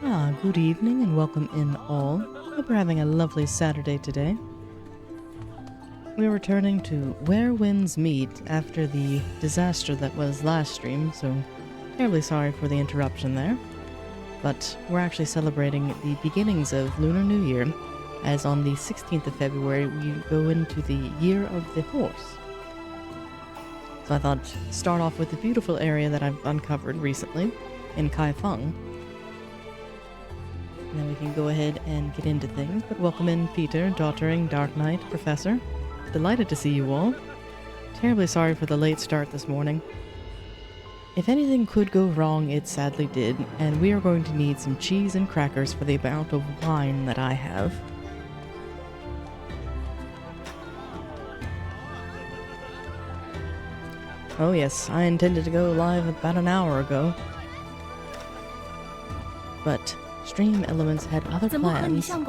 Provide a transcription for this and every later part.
Good evening and welcome in all. Hope you're having a lovely Saturday today. We're returning to Where Winds Meet after the disaster that was last stream, so terribly sorry for the interruption there. But we're actually celebrating the beginnings of Lunar New Year, as on the 16th of February we go into the Year of the Horse. So I thought start off with the beautiful area that I've uncovered recently in Kaifeng. And then we can go ahead and get into things. But welcome in Peter, Dottering, Dark Knight, Professor. Delighted to see you all. Terribly sorry for the late start this morning. If anything could go wrong, it sadly did, and we are going to need some cheese and crackers for the amount of wine that I have. Oh yes, I intended to go live about an hour ago. But Stream Elements had other plans. Oh,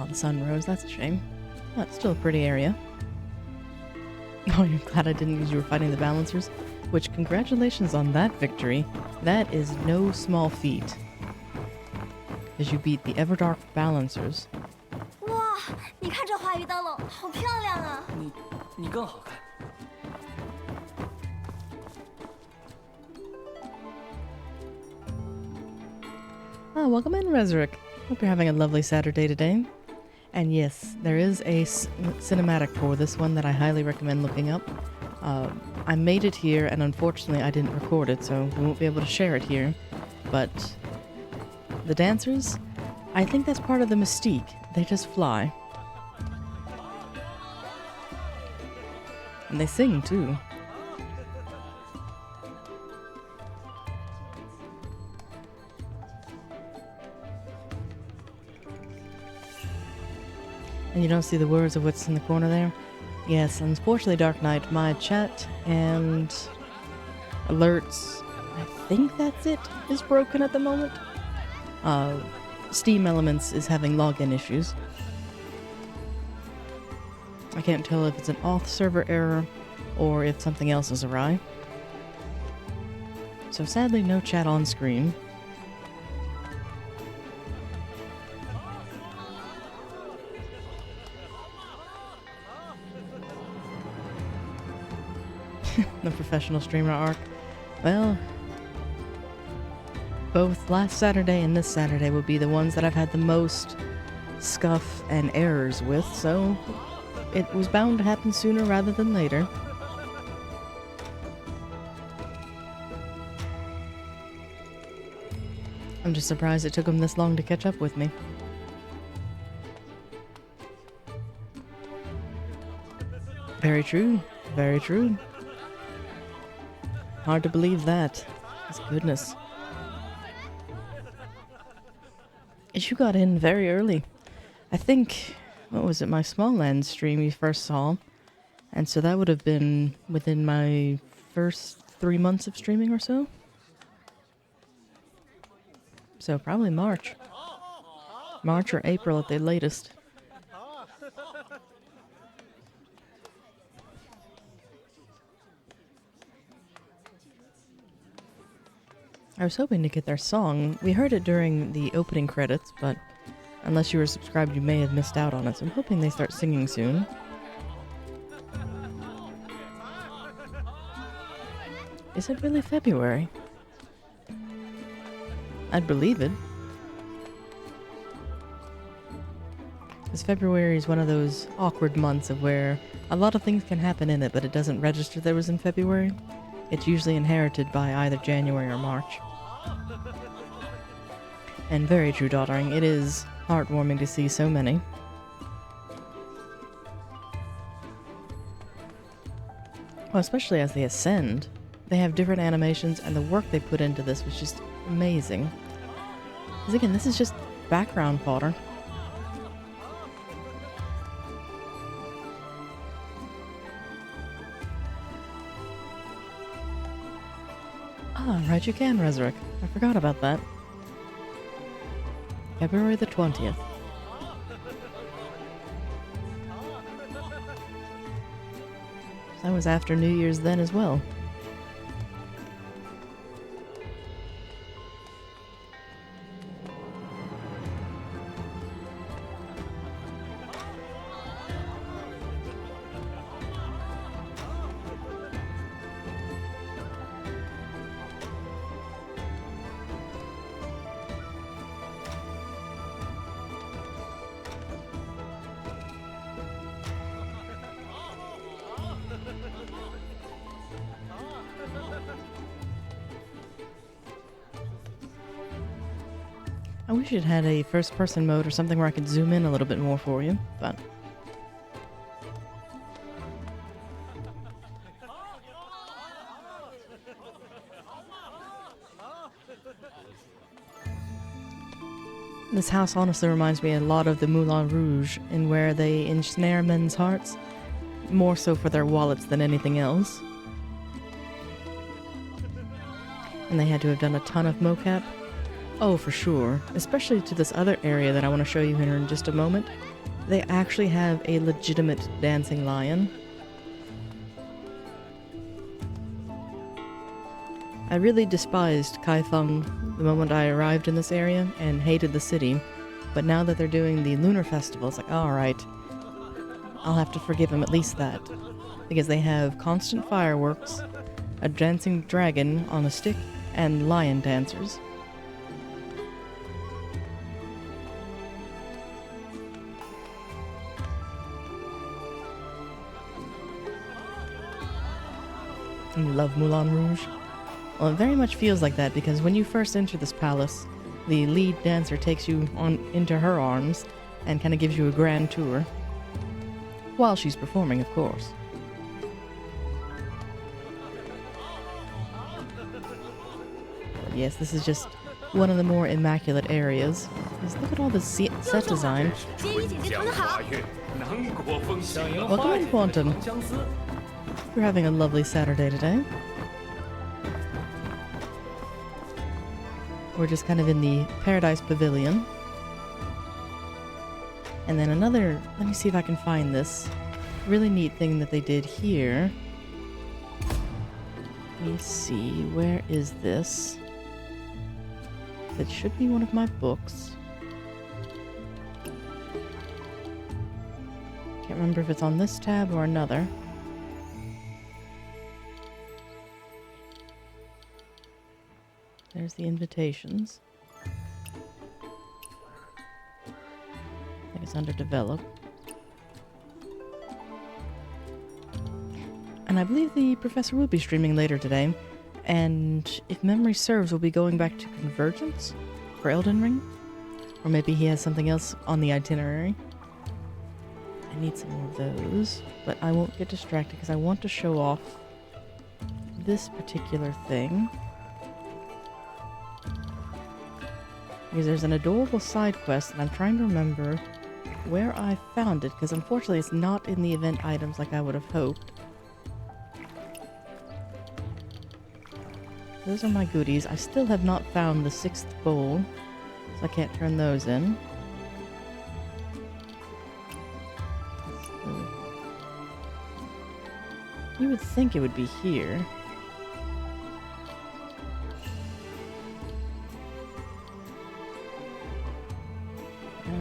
the sun rose, that's a shame. But still a pretty area. Oh, you're glad I didn't use you were fighting the Balancers? Which, congratulations on that victory. That is no small feat. As you beat the Everdark Balancers. Wow, 你看这花鱼灯笼，好漂亮啊！你更好看。Welcome in, Resurrect. Hope you're having a lovely Saturday today. And yes, there is a cinematic for this one that I highly recommend looking up. I made it here, and unfortunately I didn't record it, so we won't be able to share it here. But the dancers, I think that's part of the mystique. They just fly. And they sing, too. And you don't see the words of what's in the corner there? Yes, unfortunately, Dark Knight, my chat and alerts, I think that's it, is broken at the moment. Steam Elements is having login issues. I can't tell if it's an auth server error or if something else is awry. So sadly, no chat on screen. The professional streamer arc. Well, both last Saturday and this Saturday will be the ones that I've had the most scuff and errors with, so it was bound to happen sooner rather than later. I'm just surprised it took them this long to catch up with me. Very true. Very true. Hard to believe that. Goodness. You got in very early. I think, what was it, my Small Land stream you first saw. And so that would have been within my first 3 months of streaming or so. So probably March. March or April at the latest. I was hoping to get their song. We heard it during the opening credits, but unless you were subscribed, you may have missed out on it, so I'm hoping they start singing soon. Is it really February? I'd believe it. Because February is one of those awkward months of where a lot of things can happen in it, but it doesn't register that it was in February. It's usually inherited by either January or March. And very true, Dottering. It is heartwarming to see so many. Well, especially as they ascend. They have different animations, and the work they put into this was just amazing. Because again, this is just background fodder. Ah, right, you can, Resurrect. I forgot about that. February the 20th. That was after New Year's then as well. I wish it had a first-person mode or something where I could zoom in a little bit more for you, but... This house honestly reminds me a lot of the Moulin Rouge, in where they ensnare men's hearts, more so for their wallets than anything else. And they had to have done a ton of mocap. Oh, for sure. Especially to this other area that I want to show you here in just a moment. They actually have a legitimate dancing lion. I really despised Kaifeng the moment I arrived in this area and hated the city, but now that they're doing the Lunar Festival, it's like, alright, I'll have to forgive them at least that. Because they have constant fireworks, a dancing dragon on a stick, and lion dancers. I love Moulin Rouge. Well, it very much feels like that because when you first enter this palace, the lead dancer takes you on into her arms and kind of gives you a grand tour. While she's performing, of course. But yes, this is just one of the more immaculate areas. Just look at all the set design. Welcome in, Quantum. We're having a lovely Saturday today. We're just kind of in the Paradise Pavilion. And then another, let me see if I can find this really neat thing that they did here. Let me see, where is this? It should be one of my books. Can't remember if it's on this tab or another. There's the invitations. I think it's under develop. And I believe the professor will be streaming later today. And if memory serves, we'll be going back to Convergence for Elden Ring. Or maybe he has something else on the itinerary. I need some more of those. But I won't get distracted because I want to show off this particular thing. Because there's an adorable side quest, and I'm trying to remember where I found it, because unfortunately it's not in the event items like I would have hoped. Those are my goodies. I still have not found the 6th bowl, so I can't turn those in. So, you would think it would be here.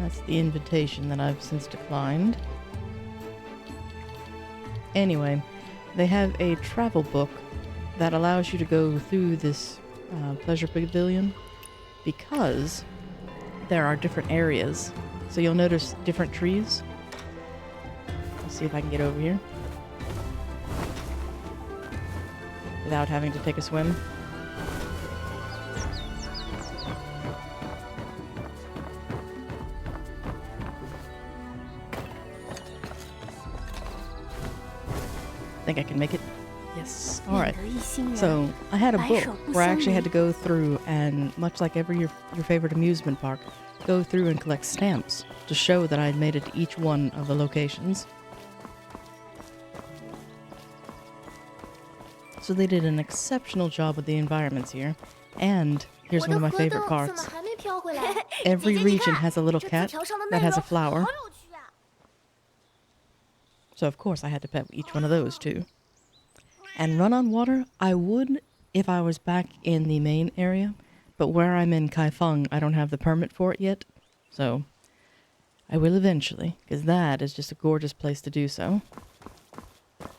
That's the invitation that I've since declined. Anyway, they have a travel book that allows you to go through this pleasure pavilion because there are different areas. So you'll notice different trees. Let's see if I can get over here without having to take a swim. I think I can make it. Yes. Alright. So, I had a book where I actually had to go through and, much like every your favorite amusement park, go through and collect stamps to show that I had made it to each one of the locations. So they did an exceptional job with the environments here. And here's one of my favorite parts. Every region has a little cat that has a flower. So of course I had to pet each one of those too. and run on water, I would if I was back in the main area. But where I'm in Kaifeng, I don't have the permit for it yet. So I will eventually, because that is just a gorgeous place to do so.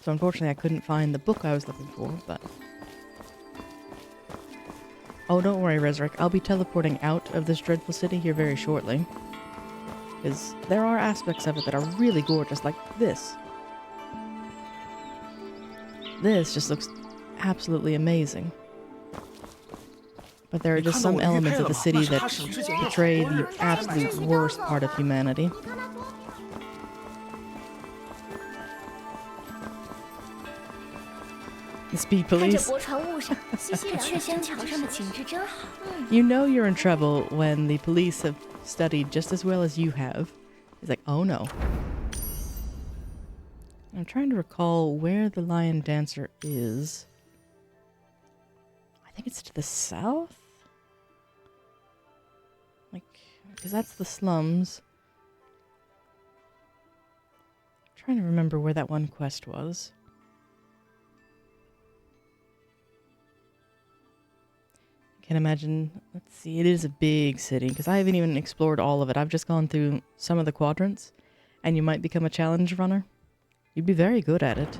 So unfortunately I couldn't find the book I was looking for, but... Oh, don't worry, Resurrect. I'll be teleporting out of this dreadful city here very shortly. Because there are aspects of it that are really gorgeous, like this. This just looks absolutely amazing. But there are just some elements of the city that portray the absolute worst part of humanity. The speed police. You know you're in trouble when the police have studied just as well as you have. It's like, oh no. I'm trying to recall where the Lion Dancer is. I think it's to the south? Like, because that's the slums. I'm trying to remember where that one quest was. Can't imagine. Let's see, it is a big city, because I haven't even explored all of it. I've just gone through some of the quadrants, and you might become a challenge runner. You'd be very good at it,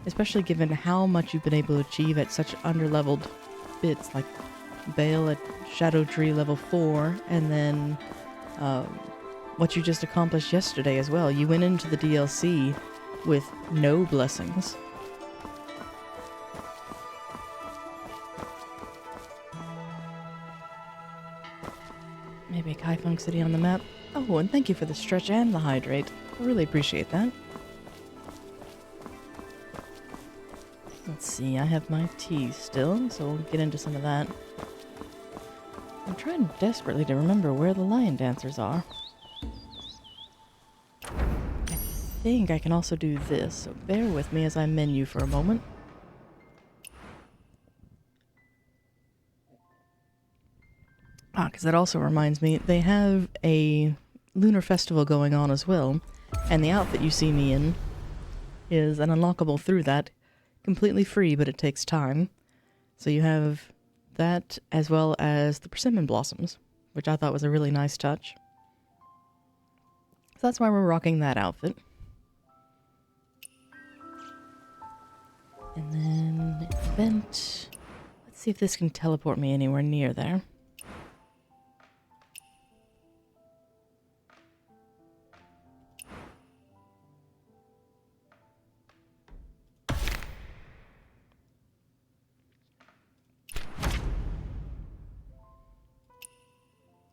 especially given how much you've been able to achieve at such underleveled bits, like Bale at Shadow Tree level 4, and then what you just accomplished yesterday as well. You went into the DLC with no blessings. Maybe a Kaifeng city on the map. Oh, and thank you for the stretch and the hydrate. I really appreciate that. Let's see, I have my tea still, so we'll get into some of that. I'm trying desperately to remember where the Lion Dancers are. I think I can also do this, so bear with me as I menu for a moment. Ah, because that also reminds me, they have a Lunar Festival going on as well, and the outfit you see me in is an unlockable through that. Completely free, but it takes time. So you have that as well as the persimmon blossoms, which I thought was a really nice touch. So that's why we're rocking that outfit. And then event. Let's see if this can teleport me anywhere near there.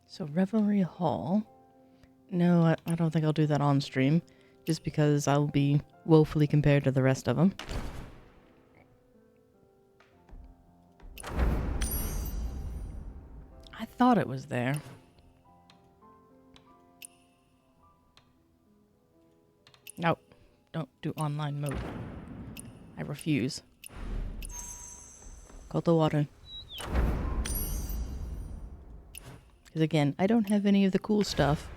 So, Revelry Hall. No, I don't think I'll do that on stream, just because I'll be woefully compared to the rest of them. I thought it was there. No, don't do online mode. I refuse. Koto water. Because again, I don't have any of the cool stuff.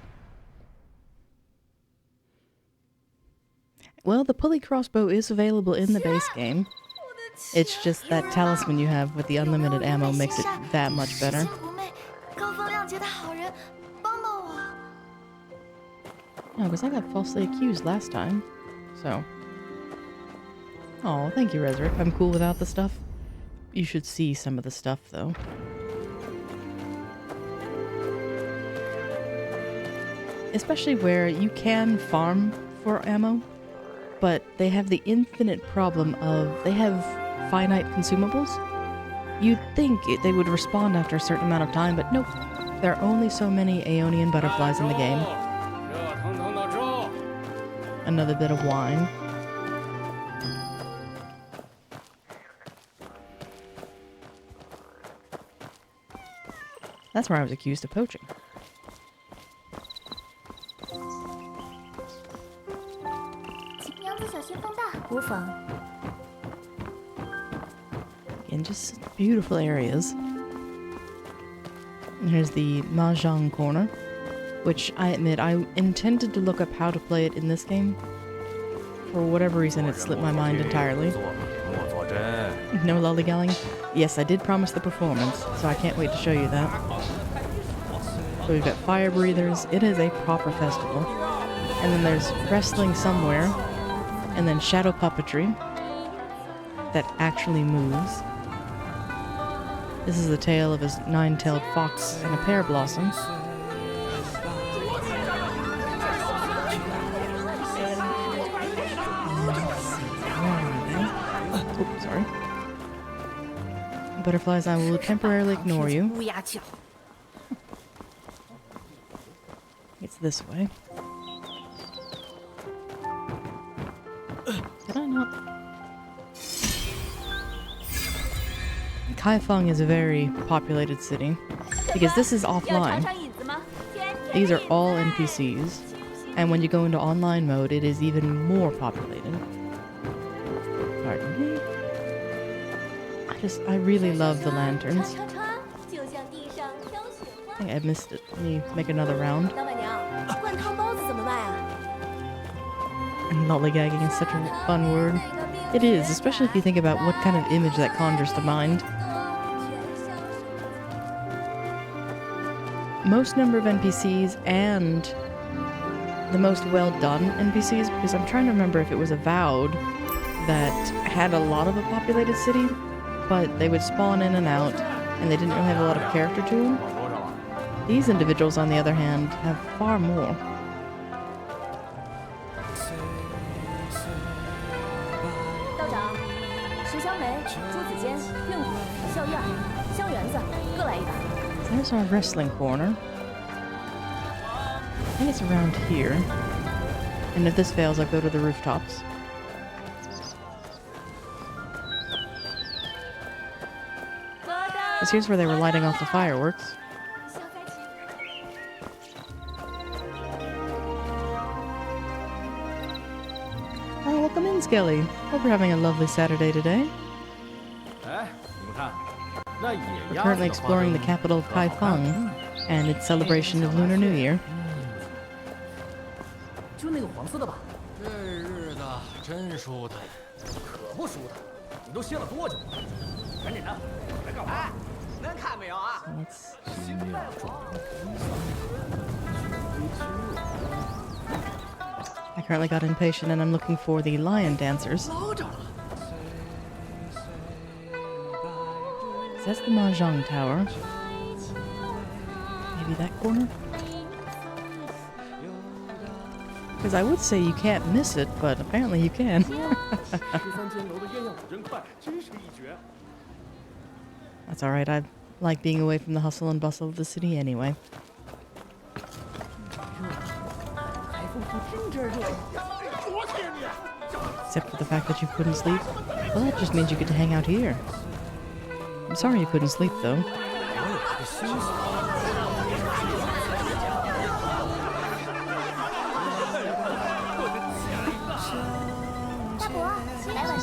Well, the pulley crossbow is available in the base game. It's just that talisman you have with the unlimited ammo makes it that much better. No, because I got falsely accused last time. So. Oh, thank you, Resurrect. I'm cool without the stuff. You should see some of the stuff, though. Especially where you can farm for ammo, but they have the infinite problem of they have finite consumables. You'd think they would respond after a certain amount of time, but nope. There are only so many Aeonian butterflies in the game. Another bit of wine. That's where I was accused of poaching. Again, just beautiful areas. And here's the Mahjong corner, which I admit I intended to look up how to play it in this game. For whatever reason, it slipped my mind entirely. No lollygagging? Yes, I did promise the performance, so I can't wait to show you that. So we've got fire breathers. It is a proper festival. And then there's wrestling somewhere. And then shadow puppetry that actually moves. This is the tale of a nine-tailed fox and a pear blossom. Oh, sorry. Butterflies, I will temporarily ignore you. It's this way. Did I not? Kaifeng is a very populated city because this is offline. These are all NPCs, and when you go into online mode, it is even more populated. Pardon me. I really love the lanterns. I think I missed it. Let me make another round. Lollygagging is such a fun word. It is, especially if you think about what kind of image that conjures to mind. Most number of NPCs and the most well done NPCs, because I'm trying to remember if it was Avowed that had a lot of a populated city, but they would spawn in and out, and they didn't really have a lot of character to them. These individuals, on the other hand, have far more. There's our wrestling corner. I think it's around here. And if this fails, I'll go to the rooftops. Because here's where they were lighting off the fireworks. Oh, welcome in, Skelly. Hope you're having a lovely Saturday today. We're currently exploring the capital of Kaifeng and its celebration of Lunar New Year. So I currently got impatient and I'm looking for the lion dancers. That's the Mahjong Tower. Maybe that corner? Because I would say you can't miss it, but apparently you can. That's alright, I like being away from the hustle and bustle of the city anyway. Except for the fact that you couldn't sleep. Well, that just means you get to hang out here. I'm sorry you couldn't sleep, though.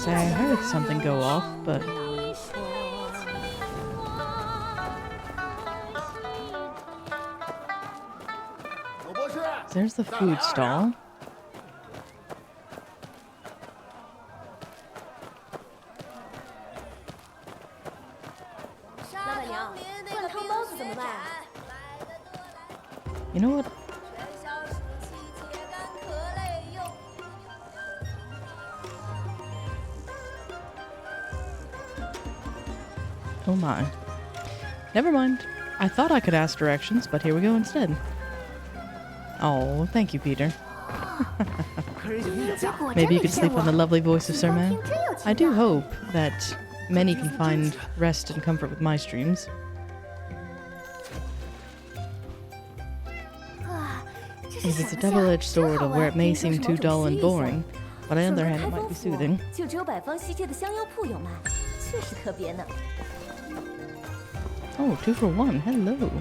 I heard something go off, but... There's the food stall. You know what? Oh my. Never mind. I thought I could ask directions, but here we go instead. Oh, thank you, Peter. Maybe you could sleep on the lovely voice of Sir Man. I do hope that many can find rest and comfort with my streams. Because it's a double-edged sword of where it may seem too dull and boring, but on the other hand it might be soothing. Oh, 2 for 1. Hello.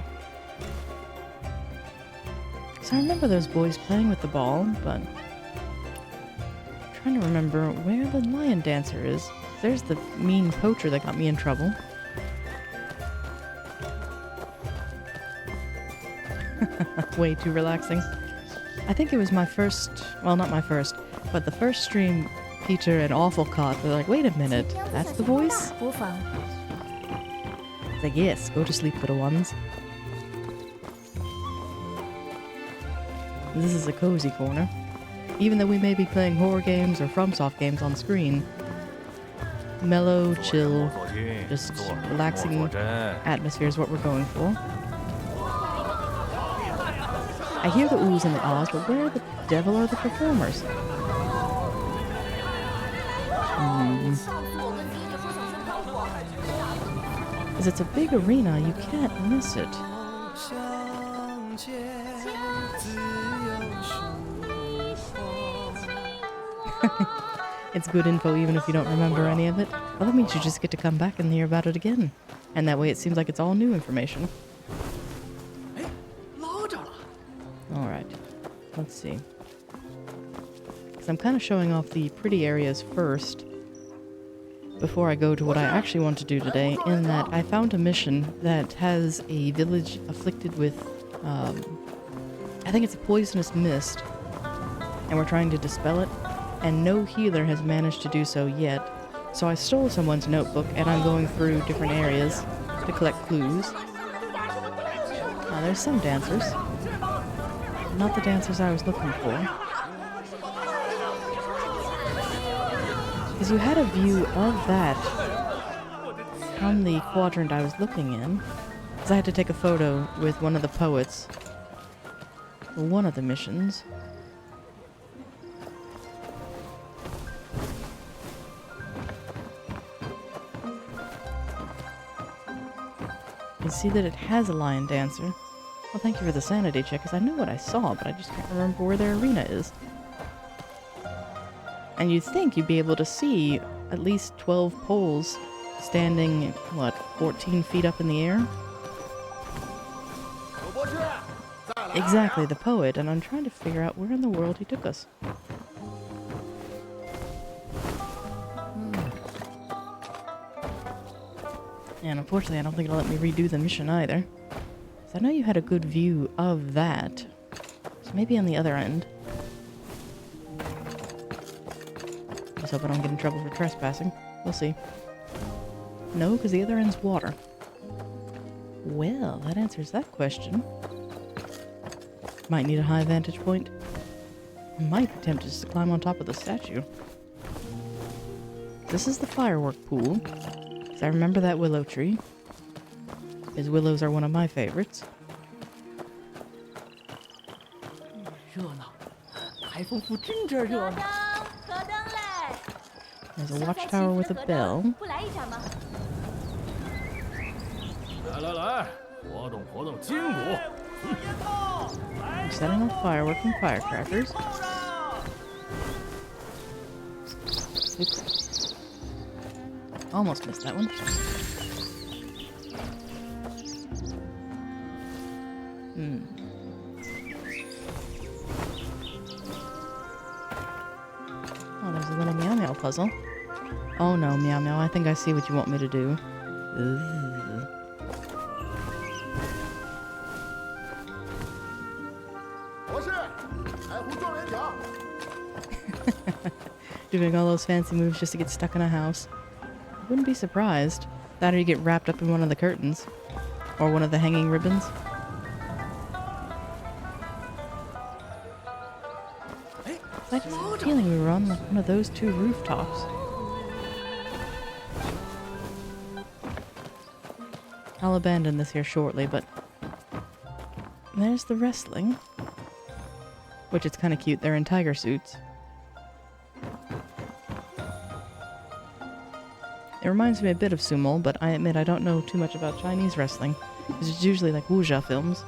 So I remember those boys playing with the ball, but I'm trying to remember where the lion dancer is. There's the mean poacher that got me in trouble. Way too relaxing. I think it was my first, well, not my first, but the first stream Peter and Awful Cot. They're like, wait a minute, that's the voice? 不妨。 It's like, yes, go to sleep, little ones. This is a cozy corner. Even though we may be playing horror games or FromSoft games on screen, mellow, chill, just relaxing atmosphere is what we're going for. I hear the oohs and the ahs, but where the devil are the performers? Because it's a big arena, you can't miss it. It's good info even if you don't remember any of it. Well, that means you just get to come back and hear about it again. And that way it seems like it's all new information. Alright, let's see. Because I'm kind of showing off the pretty areas first before I go to what I actually want to do today, in that I found a mission that has a village afflicted with, I think it's a poisonous mist, and we're trying to dispel it, and no healer has managed to do so yet. So I stole someone's notebook, and I'm going through different areas to collect clues. There's some dancers. Not the dancers I was looking for. Because you had a view of that from the quadrant I was looking in. Because I had to take a photo with one of the poets for one of the missions. You see that it has a lion dancer. Well, thank you for the sanity check, because I know what I saw, but I just can't remember where their arena is. And you'd think you'd be able to see at least 12 poles standing, what, 14 feet up in the air? Exactly, the poet, and I'm trying to figure out where in the world he took us. And unfortunately, I don't think it'll let me redo the mission either. So I know you had a good view of that. So maybe on the other end. Just hope I don't get in trouble for trespassing. We'll see. No, because the other end's water. Well, that answers that question. Might need a high vantage point. Might be tempted to climb on top of the statue. This is the firework pool. Because I remember that willow tree. Because willows are one of my favorites. There's a watchtower with a bell. I'm setting off fireworks and firecrackers. Oops. Almost missed that one. Oh, there's a little Meow Meow puzzle. Oh no, Meow Meow, I think I see what you want me to do. Ugh. Doing all those fancy moves just to get stuck in a house. I wouldn't be surprised. That or you get wrapped up in one of the curtains. Or one of the hanging ribbons. I just had a feeling we were on like one of those two rooftops. I'll abandon this here shortly, but there's the wrestling. Which is kind of cute, they're in tiger suits. It reminds me a bit of sumo, but I admit I don't know too much about Chinese wrestling, because it's usually like wuxia films.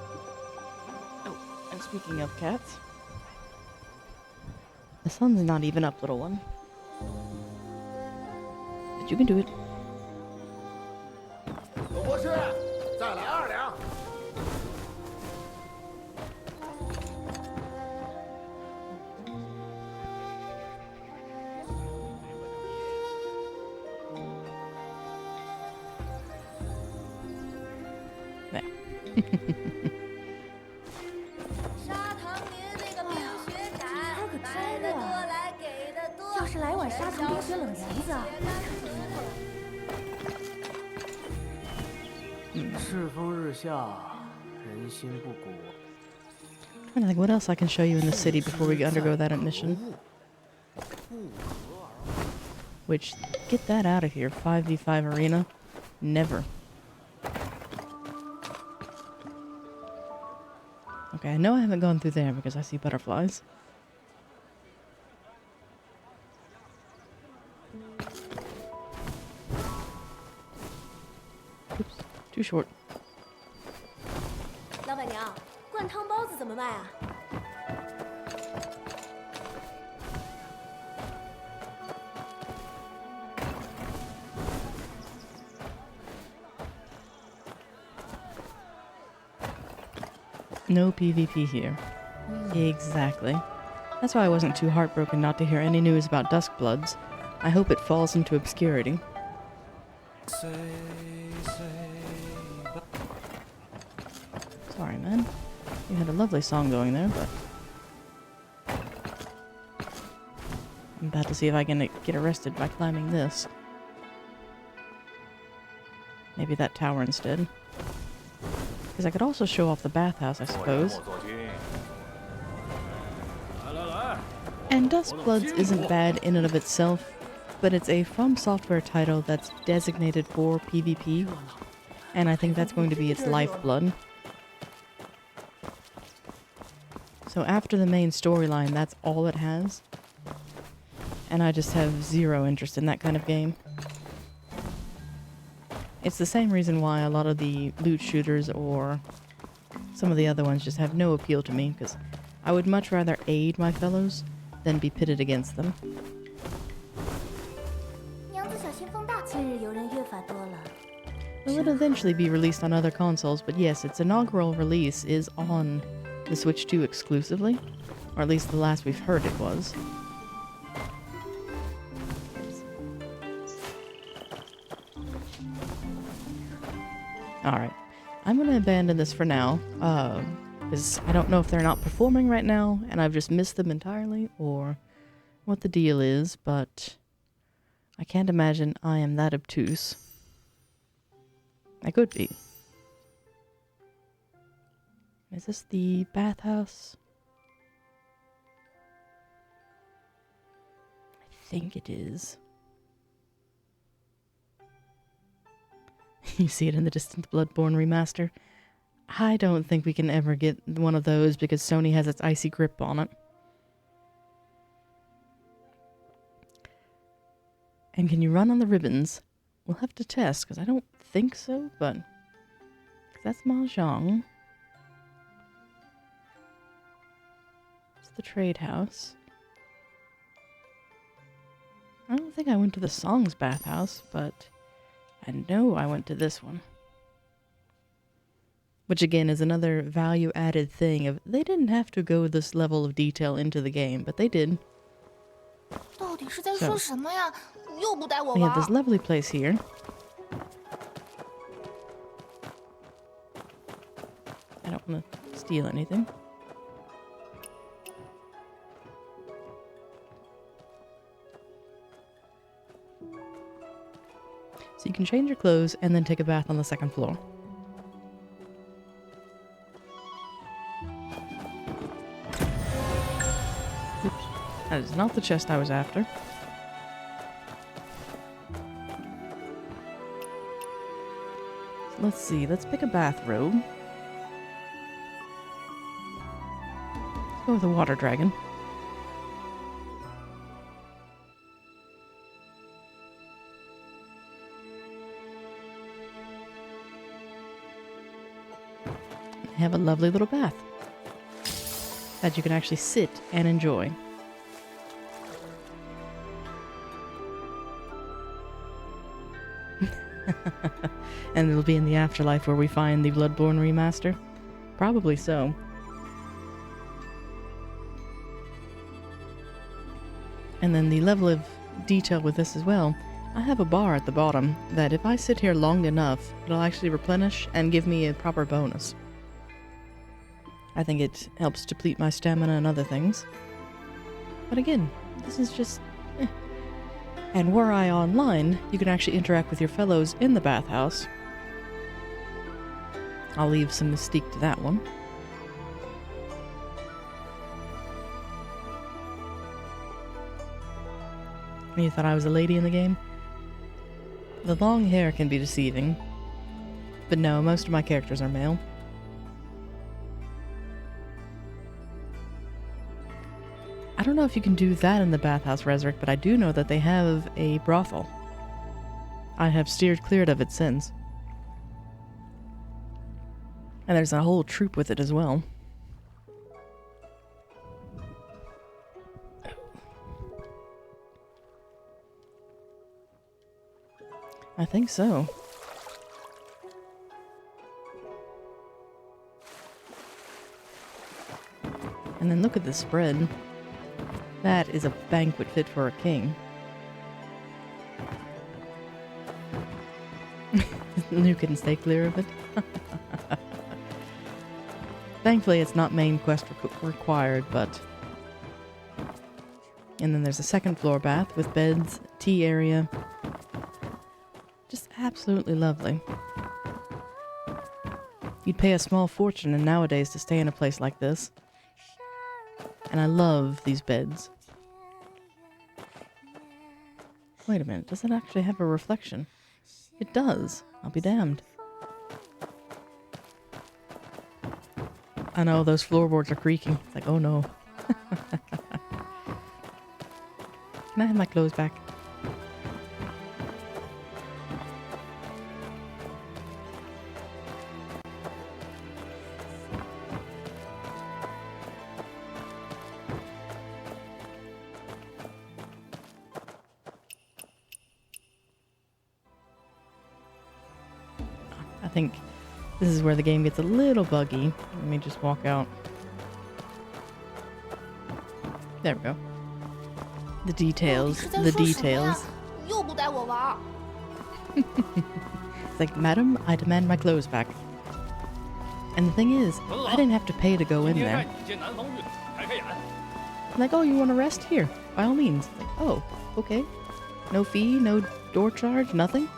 Oh, and speaking of cats, the sun's not even up, little one. But you can do it. There. 砂糖林那个冰雪展，买的多来给的多。要是来晚管杀虫冰雪冷园子啊。世风日下，人心不古。 trying to think what else I can show you in the city before we undergo that mission. Which, get that out of here, 5v5 arena. Never. Okay, I know I haven't gone through there because I see butterflies. Oops, too short. 老板娘，灌汤包子怎么卖啊？ No PvP here. Exactly. That's why I wasn't too heartbroken not to hear any news about Duskbloods. I hope it falls into obscurity. Sorry, man. You had a lovely song going there, but... I'm about to see if I can get arrested by climbing this. Maybe that tower instead. Because I could also show off the bathhouse, I suppose. And Duskbloods isn't bad in and of itself, but it's a From Software title that's designated for PvP, and I think that's going to be its lifeblood. So after the main storyline, that's all it has. And I just have zero interest in that kind of game. It's the same reason why a lot of the loot shooters or some of the other ones just have no appeal to me, because I would much rather aid my fellows than be pitted against them. It will eventually be released on other consoles, but yes, its inaugural release is on the Switch 2 exclusively, or at least the last we've heard it was. Alright, I'm going to abandon this for now, because I don't know if they're not performing right now, and I've just missed them entirely, or what the deal is, but I can't imagine I am that obtuse. I could be. Is this the bathhouse? I think it is. You see it in the distant Bloodborne remaster. I don't think we can ever get one of those because Sony has its icy grip on it. And can you run on the ribbons? We'll have to test, because I don't think so, but... that's Mahjong. It's the trade house. I don't think I went to the Songs bathhouse, but I know I went to this one. Which again is another value-added thing of they didn't have to go this level of detail into the game, but they did. So, we have this lovely place here. I don't want to steal anything. So you can change your clothes and then take a bath on the second floor. Oops. That is not the chest I was after. So let's see, let's pick a bathrobe. Let's go with a water dragon. Have a lovely little bath that you can actually sit and enjoy. And it'll be in the afterlife where we find the Bloodborne remaster? Probably so. And then the level of detail with this as well. I have a bar at the bottom that if I sit here long enough, it'll actually replenish and give me a proper bonus. I think it helps deplete my stamina and other things. But again, this is just... And were I online, you can actually interact with your fellows in the bathhouse. I'll leave some mystique to that one. You thought I was a lady in the game? The long hair can be deceiving. But no, most of my characters are male. I don't know if you can do that in the bathhouse, Resurrect, but I do know that they have a brothel. I have steered clear of it since. And there's a whole troop with it as well. I think so. And then look at the spread. That is a banquet fit for a king. You can stay clear of it. Thankfully, it's not main quest required, but... And then there's a second floor bath with beds, tea area. Just absolutely lovely. You'd pay a small fortune nowadays to stay in a place like this. And I love these beds. Wait a minute, does it actually have a reflection? It does. I'll be damned. I know, those floorboards are creaking. It's like, oh no. Can I have my clothes back? I think this is where the game gets a little buggy. Let me just walk out. There we go. The details. The details. It's like, madam, I demand my clothes back. And the thing is, I didn't have to pay to go in there. Like, oh, you want to rest? Here, by all means. Like, oh, okay. No fee, no door charge, nothing.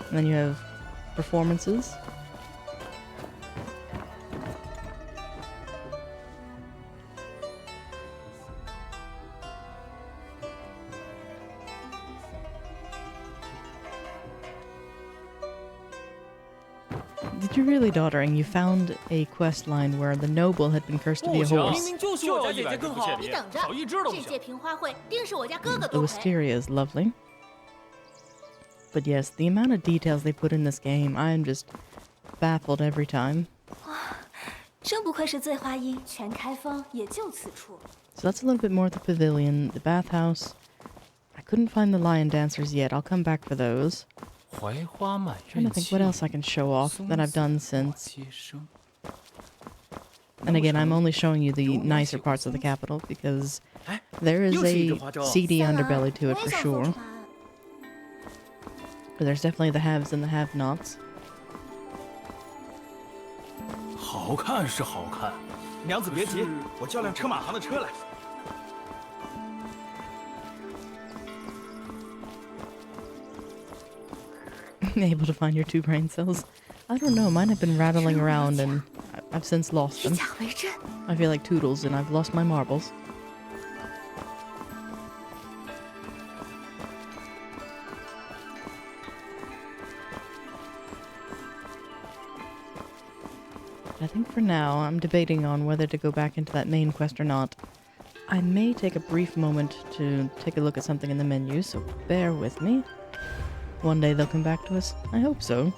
And then you have performances. Did you really, daughtering? You found a quest line where the noble had been cursed to be a horse. The wisteria is lovely. But yes, the amount of details they put in this game, I am just baffled every time. So that's a little bit more of the pavilion, the bathhouse. I couldn't find the lion dancers yet. I'll come back for those. I'm trying to think what else I can show off that I've done since. And again, I'm only showing you the nicer parts of the capital because there is a seedy underbelly to it for sure. But there's definitely the haves and the have-nots. 好看是好看，娘子别急，我叫辆车马行的车来。 Able to find your 2 brain cells? I don't know, mine have been rattling around and I've since lost them. I feel like Toodles and I've lost my marbles. I think for now, I'm debating on whether to go back into that main quest or not. I may take a brief moment to take a look at something in the menu, so bear with me. One day they'll come back to us. I hope so.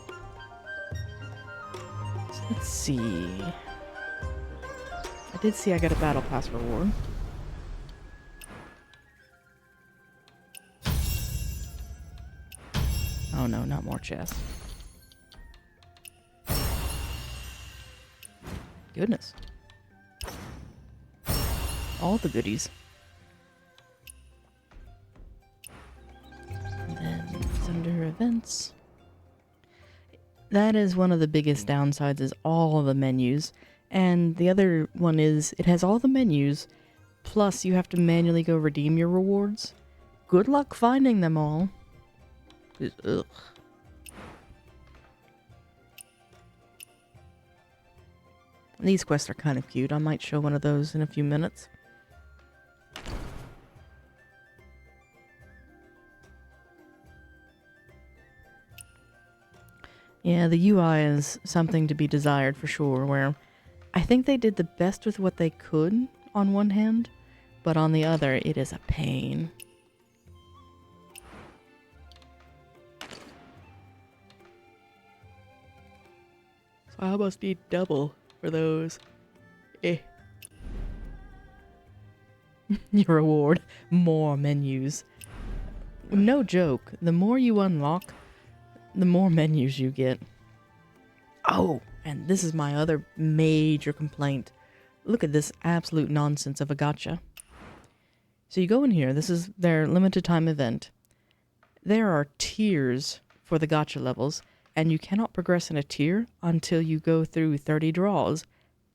So let's see. I did see I got a battle pass reward. Oh no, not more chests. Goodness. All the goodies. And then it's under events. That is one of the biggest downsides, is all the menus. And the other one is it has all the menus, Plus, you have to manually go redeem your rewards. Good luck finding them all. Ugh. These quests are kind of cute. I might show one of those in a few minutes. Yeah, the UI is something to be desired for sure, where I think they did the best with what they could on one hand, but on the other, it is a pain. So I almost need double for those. Your reward. More menus. No joke, the more you unlock, the more menus you get. Oh, and this is my other major complaint. Look at this absolute nonsense of a gacha. So you go in here, this is their limited time event. There are tiers for the gacha levels, and you cannot progress in a tier until you go through 30 draws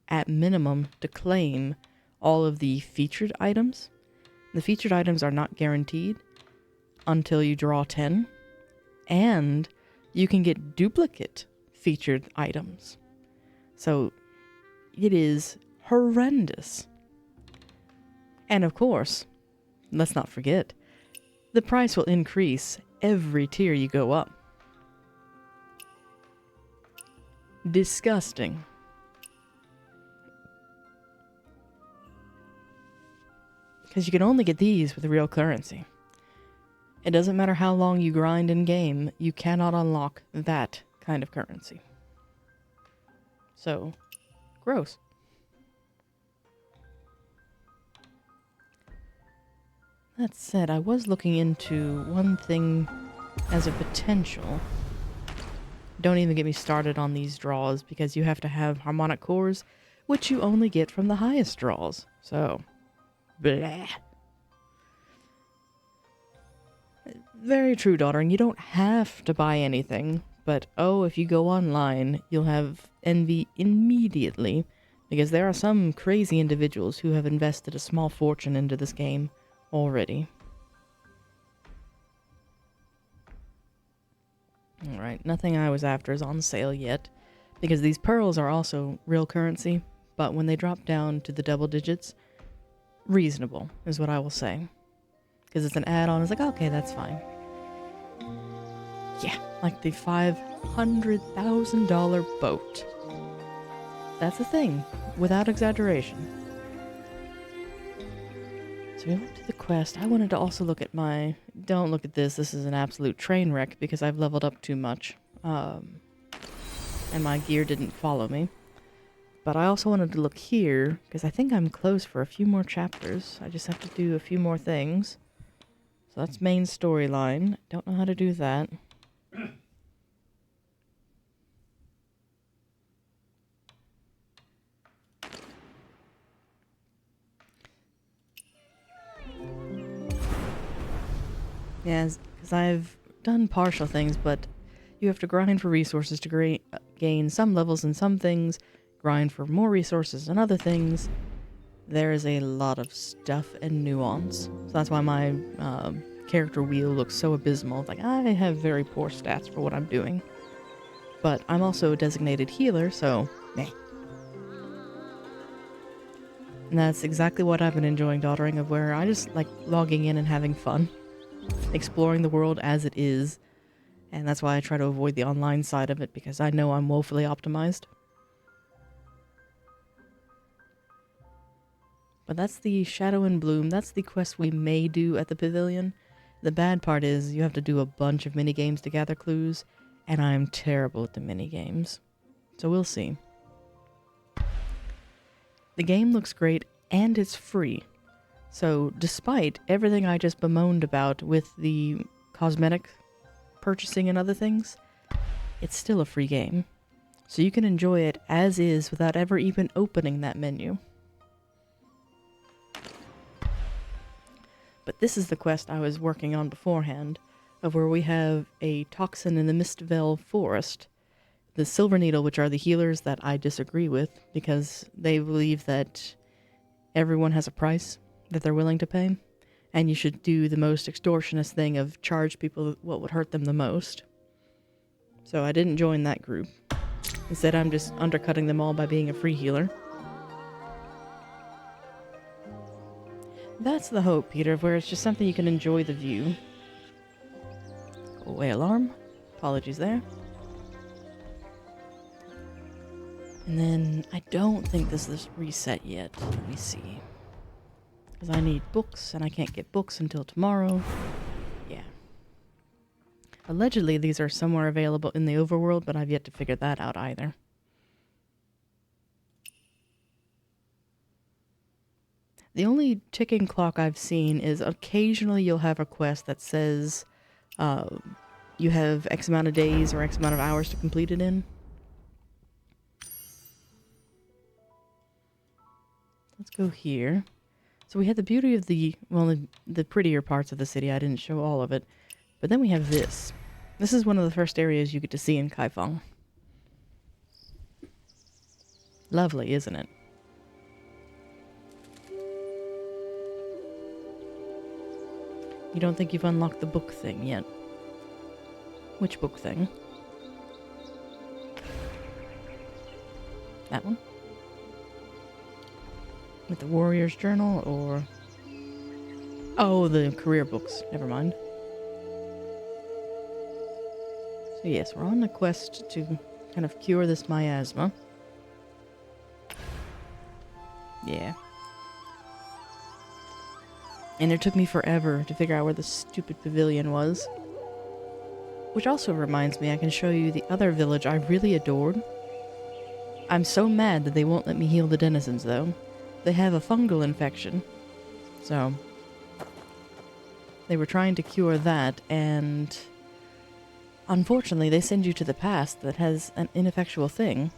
at minimum to claim all of the featured items. The featured items are not guaranteed until you draw 10, and you can get duplicate featured items. So it is horrendous. And of course, let's not forget, the price will increase every tier you go up. Disgusting. Because you can only get these with real currency. It doesn't matter how long you grind in game, you cannot unlock that kind of currency. So, gross. That said, I was looking into one thing as a potential. Don't even get me started on these draws, because you have to have harmonic cores, which you only get from the highest draws. So, bleh. Very true, daughter, and you don't have to buy anything, but oh, if you go online, you'll have envy immediately, because there are some crazy individuals who have invested a small fortune into this game already. Alright, nothing I was after is on sale yet, because these pearls are also real currency, but when they drop down to the double digits, reasonable, is what I will say. Because it's an add-on, it's like, okay, that's fine. Yeah, like the $500,000 boat. That's a thing, without exaggeration. So we went to the quest. I wanted to also look at my... Don't look at this, this is an absolute train wreck because I've leveled up too much. And my gear didn't follow me. But I also wanted to look here, because I think I'm close for a few more chapters. I just have to do a few more things. So that's main storyline. Don't know how to do that. Yeah, because I've done partial things, but you have to grind for resources to gain some levels in some things, grind for more resources in other things. There is a lot of stuff and nuance. So that's why my character wheel looks so abysmal. Like, I have very poor stats for what I'm doing. But I'm also a designated healer, so meh. And that's exactly what I've been enjoying, Daughtering, of where I just like logging in and having fun. Exploring the world as it is. And that's why I try to avoid the online side of it, because I know I'm woefully optimized. But that's the Shadow and Bloom. That's the quest we may do at the pavilion. The bad part is you have to do a bunch of minigames to gather clues, and I'm terrible at the minigames. So we'll see. The game looks great, and it's free. So despite everything I just bemoaned about with the cosmetic purchasing and other things, it's still a free game. So you can enjoy it as is without ever even opening that menu. But this is the quest I was working on beforehand, of where we have a toxin in the Mistvale forest, the Silver Needle, which are the healers that I disagree with, because they believe that everyone has a price. that they're willing to pay. And you should do the most extortionist thing of charge people what would hurt them the most. So I didn't join that group. Instead, I'm just undercutting them all by being a free healer. That's the hope, Peter, where it's just something you can enjoy the view. Go away alarm. Apologies there. And then I don't think this is reset yet. Let me see. Because I need books, and I can't get books until tomorrow. Yeah. Allegedly, these are somewhere available in the overworld, but I've yet to figure that out either. The only ticking clock I've seen is occasionally you'll have a quest that says you have X amount of days or X amount of hours to complete it in. Let's go here. So we had the beauty of the prettier parts of the city. I didn't show all of it. But then we have this. This is one of the first areas you get to see in Kaifeng. Lovely, isn't it? You don't think you've unlocked the book thing yet? Which book thing? That one? With the Warrior's Journal, or... Oh, the career books. Never mind. So yes, we're on a quest to kind of cure this miasma. Yeah. And it took me forever to figure out where the stupid pavilion was. Which also reminds me, I can show you the other village I really adored. I'm so mad that they won't let me heal the denizens, though. They have a fungal infection. So, they were trying to cure that, and unfortunately they send you to the past that has an ineffectual thing.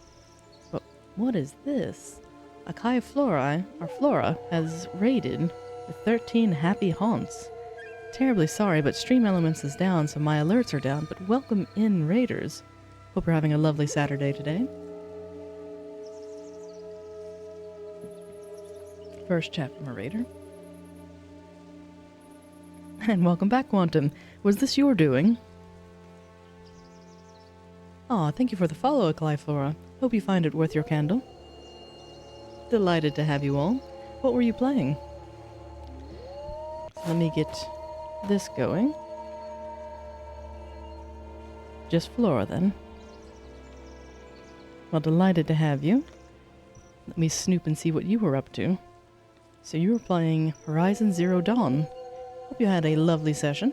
But what is this? Akai Flora has raided with 13 happy haunts. Terribly sorry, but Stream Elements is down, so my alerts are down, but welcome in, raiders. Hope you're having a lovely Saturday today. First chat from a raider. And welcome back, Quantum. Was this your doing? Aw, thank you for the follow, Cauliflora. Hope you find it worth your candle. Delighted to have you all. What were you playing? Let me get this going. Just Flora, then. Well, delighted to have you. Let me snoop and see what you were up to. So you were playing Horizon Zero Dawn. Hope you had a lovely session.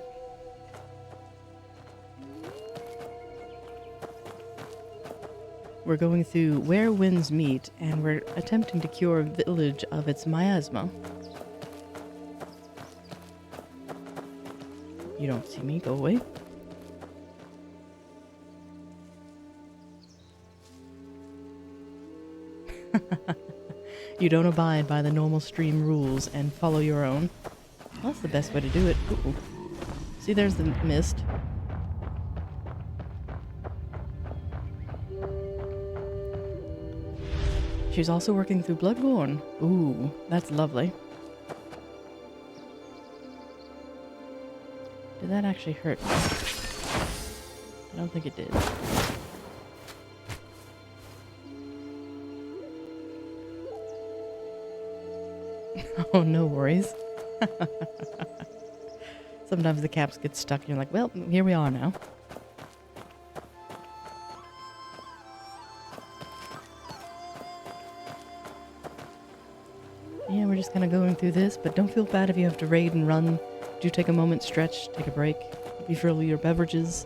We're going through Where Winds Meet, and we're attempting to cure a village of its miasma. You don't see me, go away. You don't abide by the normal stream rules and follow your own. Well, that's the best way to do it. Ooh. See, there's the mist. She's also working through Bloodborne. Ooh, that's lovely. Did that actually hurt me? I don't think it did. Oh, no worries. Sometimes the caps get stuck and you're like, well, here we are now. Yeah, we're just kind of going through this, but don't feel bad if you have to raid and run. Do take a moment, stretch, take a break, refill your beverages.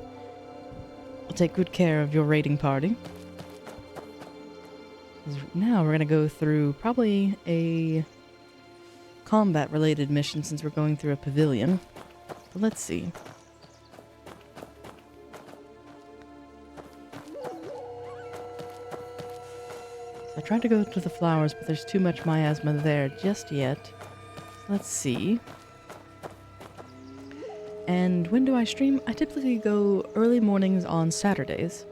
I'll take good care of your raiding party. Now we're going to go through probably a combat-related mission since we're going through a pavilion. But let's see. I tried to go to the flowers, but there's too much miasma there just yet. Let's see. And when do I stream? I typically go early mornings on Saturdays.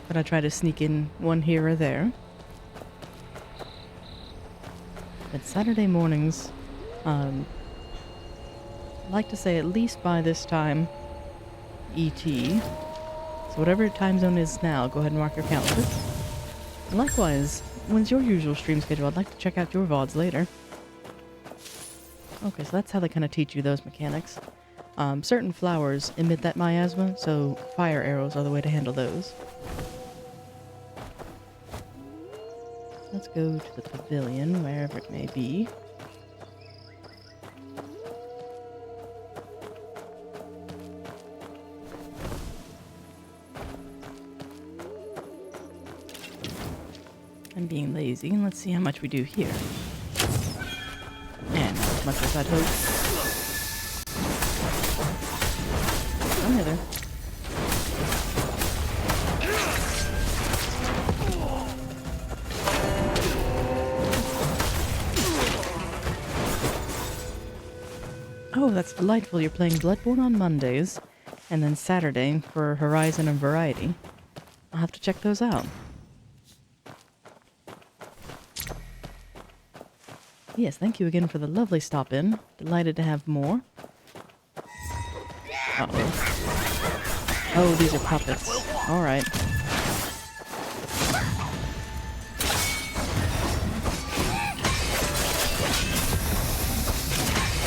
But I try to sneak in one here or there. It's Saturday mornings. I like to say at least by this time, ET. So whatever your time zone is now, go ahead and mark your calendar. And likewise, when's your usual stream schedule? I'd like to check out your VODs later. Okay, so that's how they kind of teach you those mechanics. Certain flowers emit that miasma, so fire arrows are the way to handle those. Let's go to the pavilion, wherever it may be. I'm being lazy, and let's see how much we do here. And not as much as I'd hoped. Come hither. Oh, that's delightful. You're playing Bloodborne on Mondays, and then Saturday for Horizon and Variety. I'll have to check those out. Yes, thank you again for the lovely stop-in. Delighted to have more. Uh-oh. Oh, these are puppets. Alright.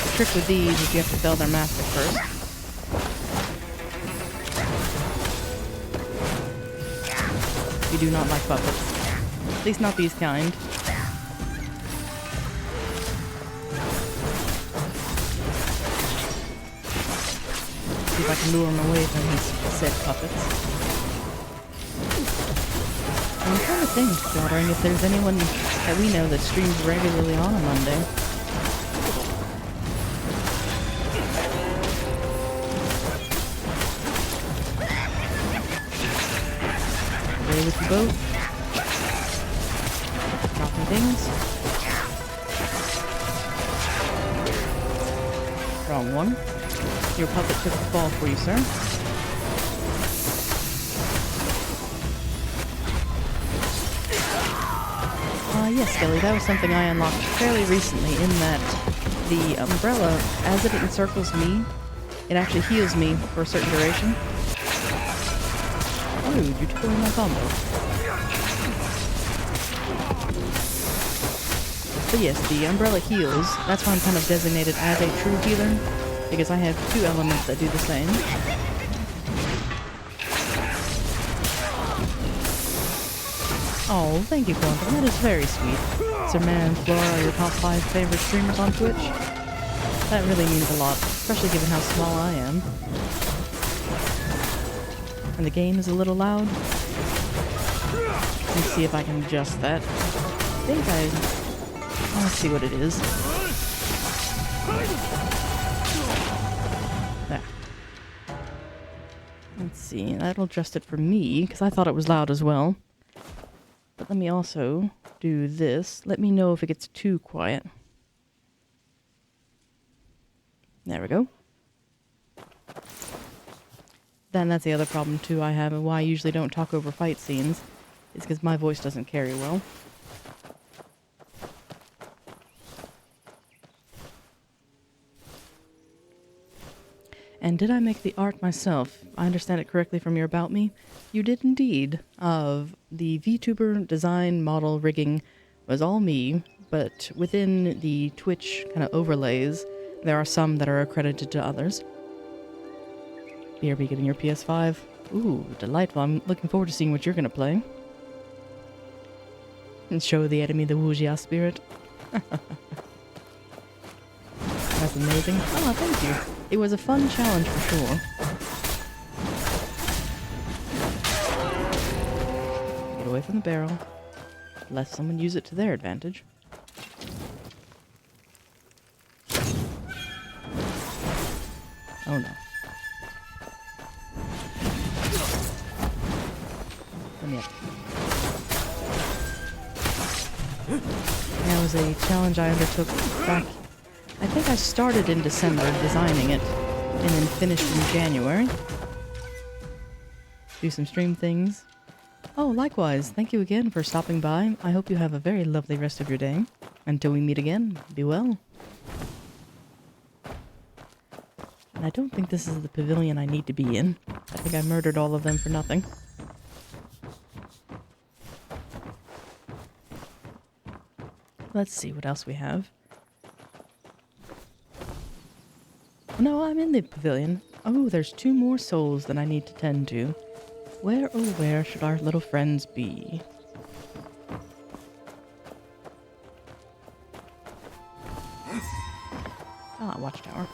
The trick with these is you have to fell their master first. We do not like puppets. At least not these kind. See if I can lure him away from his said puppets. I'm trying to think, wondering if there's anyone that we know that streams regularly on a Monday. Away with the boat. Dropping things. Wrong one. Your puppet took the fall for you, sir. Yes, Skelly, that was something I unlocked fairly recently, in that the umbrella, as it encircles me, it actually heals me for a certain duration. Oh, you took away my combo. But yes, the umbrella heals. That's why I'm kind of designated as a true healer, because I have two elements that do the same. Oh, thank you, Quantum. That is very sweet. Sir Man and Flora are your top 5 favorite streamers on Twitch. That really means a lot, especially given how small I am. And the game is a little loud. Let's see if I can adjust that. Let's see what it is. There. Let's see, that'll adjust it for me, because I thought it was loud as well. But let me also do this. Let me know if it gets too quiet. There we go. Then that's the other problem too I have, and why I usually don't talk over fight scenes, is because my voice doesn't carry well. And did I make the art myself? I understand it correctly from your About Me. You did indeed. Of the VTuber design model rigging was all me, but within the Twitch kind of overlays, there are some that are accredited to others. BRB getting your PS5. Ooh, delightful. I'm looking forward to seeing what you're going to play. And show the enemy the Wuxia spirit. That's amazing. Oh, thank you. It was a fun challenge for sure. Get away from the barrel. Let someone use it to their advantage. Oh no. Let me up. That was a challenge I undertook back. I think I started in December designing it, and then finished in January. Do some stream things. Oh, likewise, thank you again for stopping by. I hope you have a very lovely rest of your day. Until we meet again, be well. And I don't think this is the pavilion I need to be in. I think I murdered all of them for nothing. Let's see what else we have. No, I'm in the pavilion. Oh, there's 2 more souls that I need to tend to. Where, oh where should our little friends be? Ah, watchtower.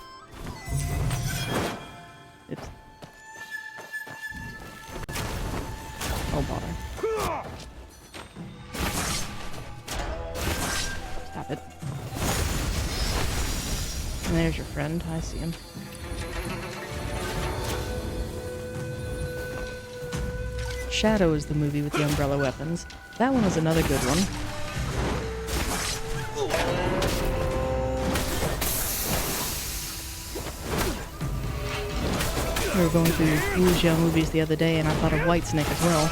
Oops. Oh, bother. Stop it. And there's your friend. I see him. Shadow is the movie with the umbrella weapons. That one was another good one. We were going through Wuxia movies the other day and I thought of Whitesnake as well.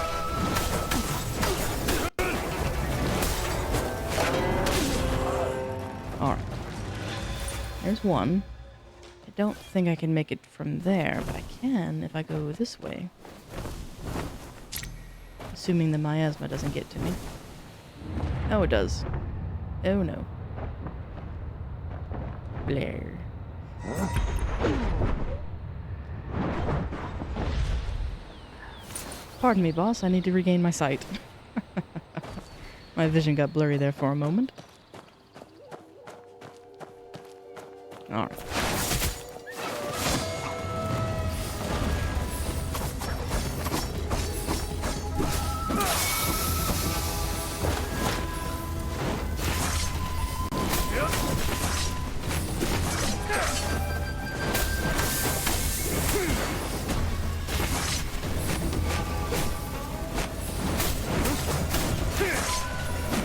Alright. There's one. I don't think I can make it from there, but I can if I go this way. Assuming the miasma doesn't get to me. Oh, it does. Oh no. Blair. Pardon me, boss. I need to regain my sight. My vision got blurry there for a moment. Alright.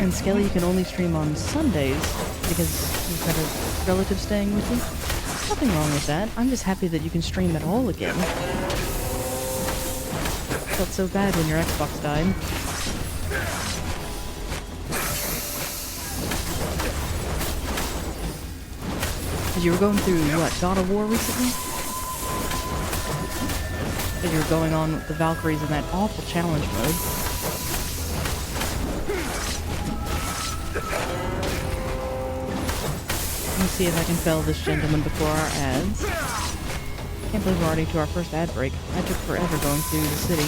And Skelly, you can only stream on Sundays because you've got a relative staying with you. Nothing wrong with that. I'm just happy that you can stream at all again. Felt so bad when your Xbox died. Because you were going through, what, God of War recently? Because you were going on with the Valkyries in that awful challenge mode. Let me see if I can fell this gentleman before our ads. Can't believe we're already to our first ad break. That took forever going through the city.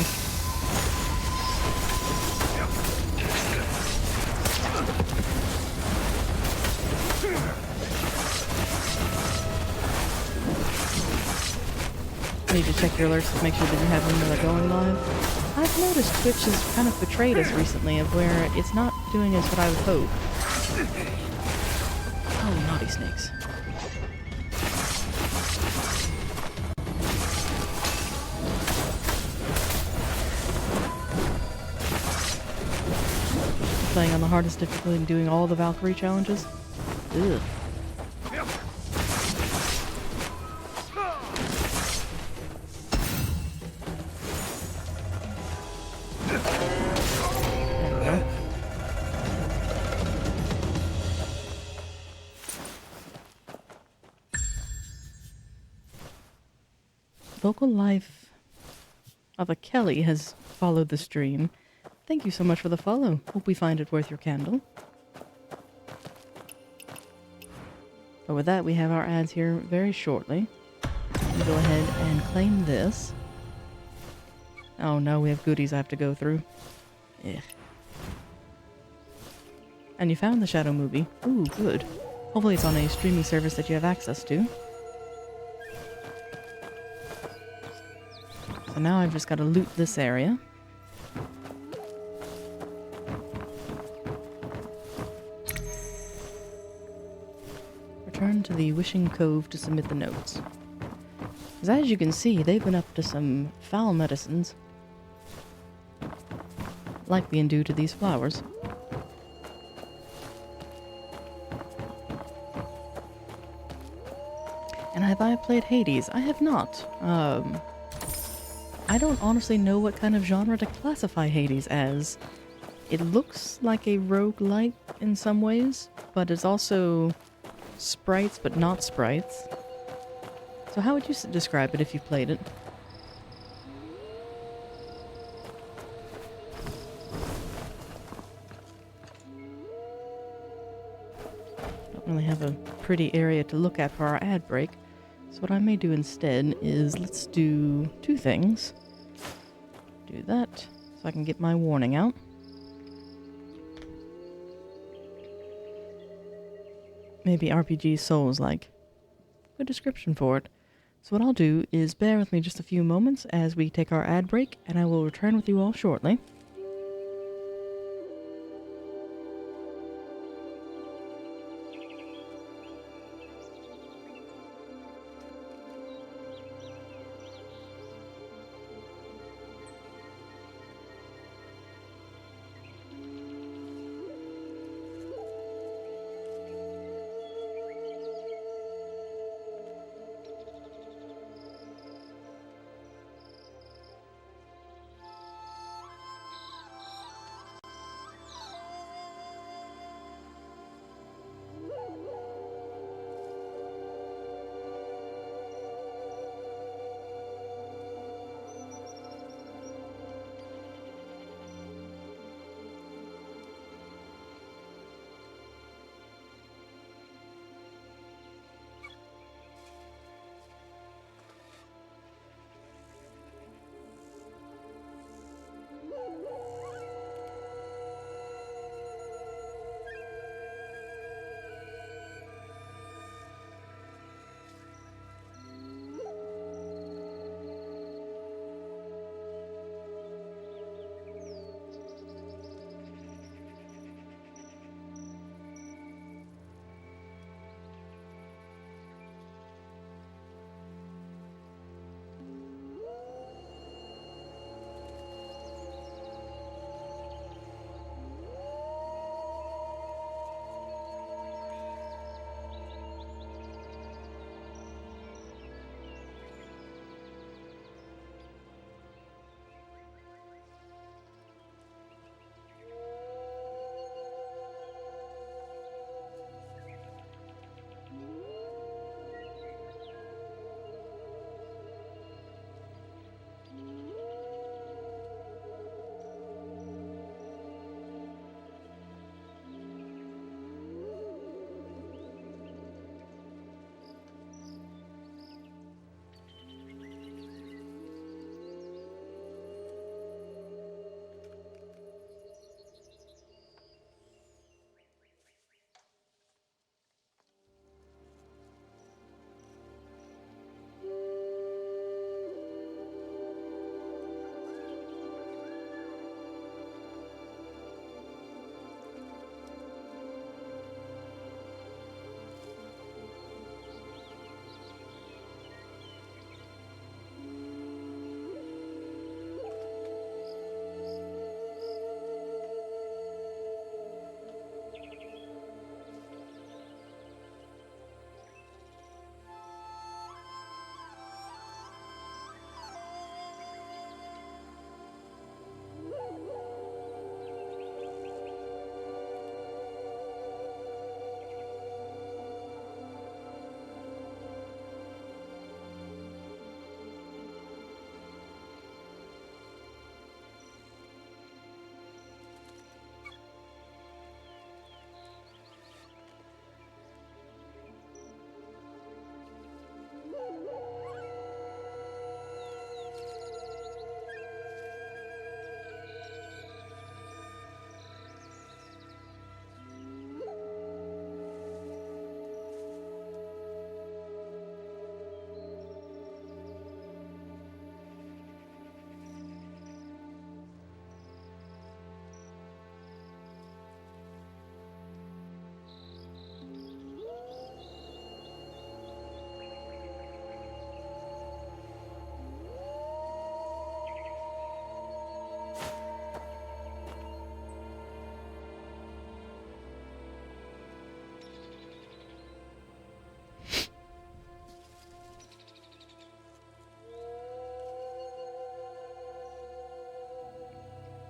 I need to check your alerts to make sure that you have them that are going live. I've noticed Twitch has kind of betrayed us recently of where it's not doing as what I would hope. Oh, naughty snakes. Playing on the hardest difficulty and doing all the Valkyrie challenges? Ugh. There we go. Vocal Life of a Kelly has followed the stream. Thank you so much for the follow. Hope we find it worth your candle. But with that, we have our ads here very shortly. We'll go ahead and claim this. Oh no, we have goodies I have to go through. Ugh. And you found the Shadow movie. Ooh, good. Hopefully it's on a streaming service that you have access to. So now I've just got to loot this area. Return to the Wishing Cove to submit the notes. Because as you can see, they've been up to some foul medicines. Like being due to these flowers. And have I played Hades? I have not. I don't honestly know what kind of genre to classify Hades as. It looks like a roguelike in some ways, but it's also sprites, but not sprites. So how would you describe it if you played it? Don't really have a pretty area to look at for our ad break. So what I may do instead is let's do two things. Do that so I can get my warning out. Maybe RPG Souls-like. Good description for it. So what I'll do is bear with me just a few moments as we take our ad break, and I will return with you all shortly.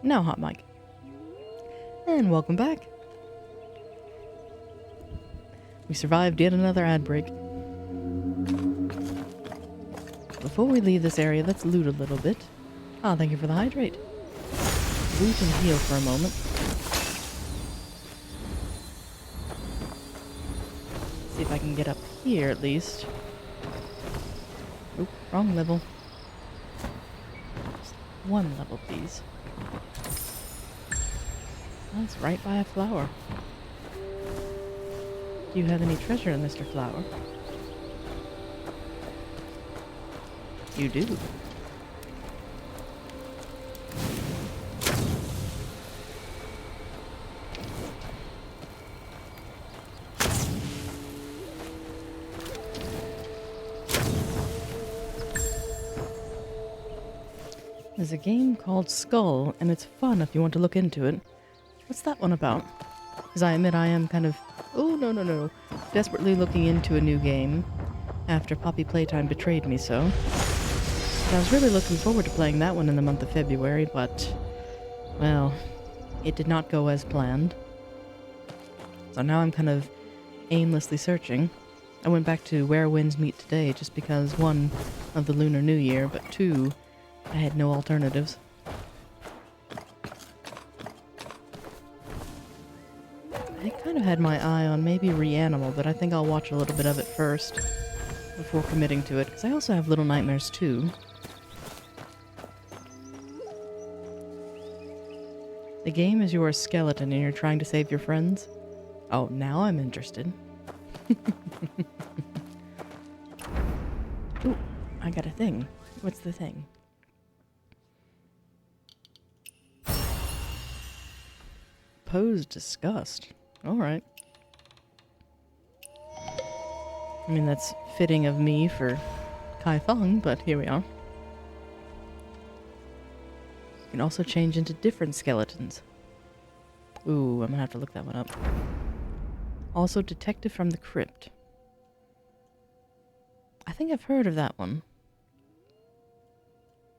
Now, Hot Mike. And welcome back. We survived yet another ad break. Before we leave this area, let's loot a little bit. Ah, thank you for the hydrate. Loot and heal for a moment. See if I can get up here at least. Oop, wrong level. Just one level, please. That's right by a flower. Do you have any treasure, Mr. Flower? You do. There's a game called Skull, and it's fun if you want to look into it. What's that one about? Because I admit I am kind of... Oh, no. Desperately looking into a new game after Poppy Playtime betrayed me so. And I was really looking forward to playing that one in the month of February, but... well, it did not go as planned. So now I'm kind of aimlessly searching. I went back to Where Winds Meet today just because, one, of the Lunar New Year, but two, I had no alternatives. I kind of had my eye on maybe Reanimal, but I think I'll watch a little bit of it first before committing to it, because I also have Little Nightmares 2. The game is you're a skeleton and you're trying to save your friends. Oh, now I'm interested. Ooh, I got a thing. What's the thing? Pose disgust. Alright. I mean, that's fitting of me for Kai Feng, but here we are. You can also change into different skeletons. Ooh, I'm gonna have to look that one up. Also, Detective from the Crypt. I think I've heard of that one,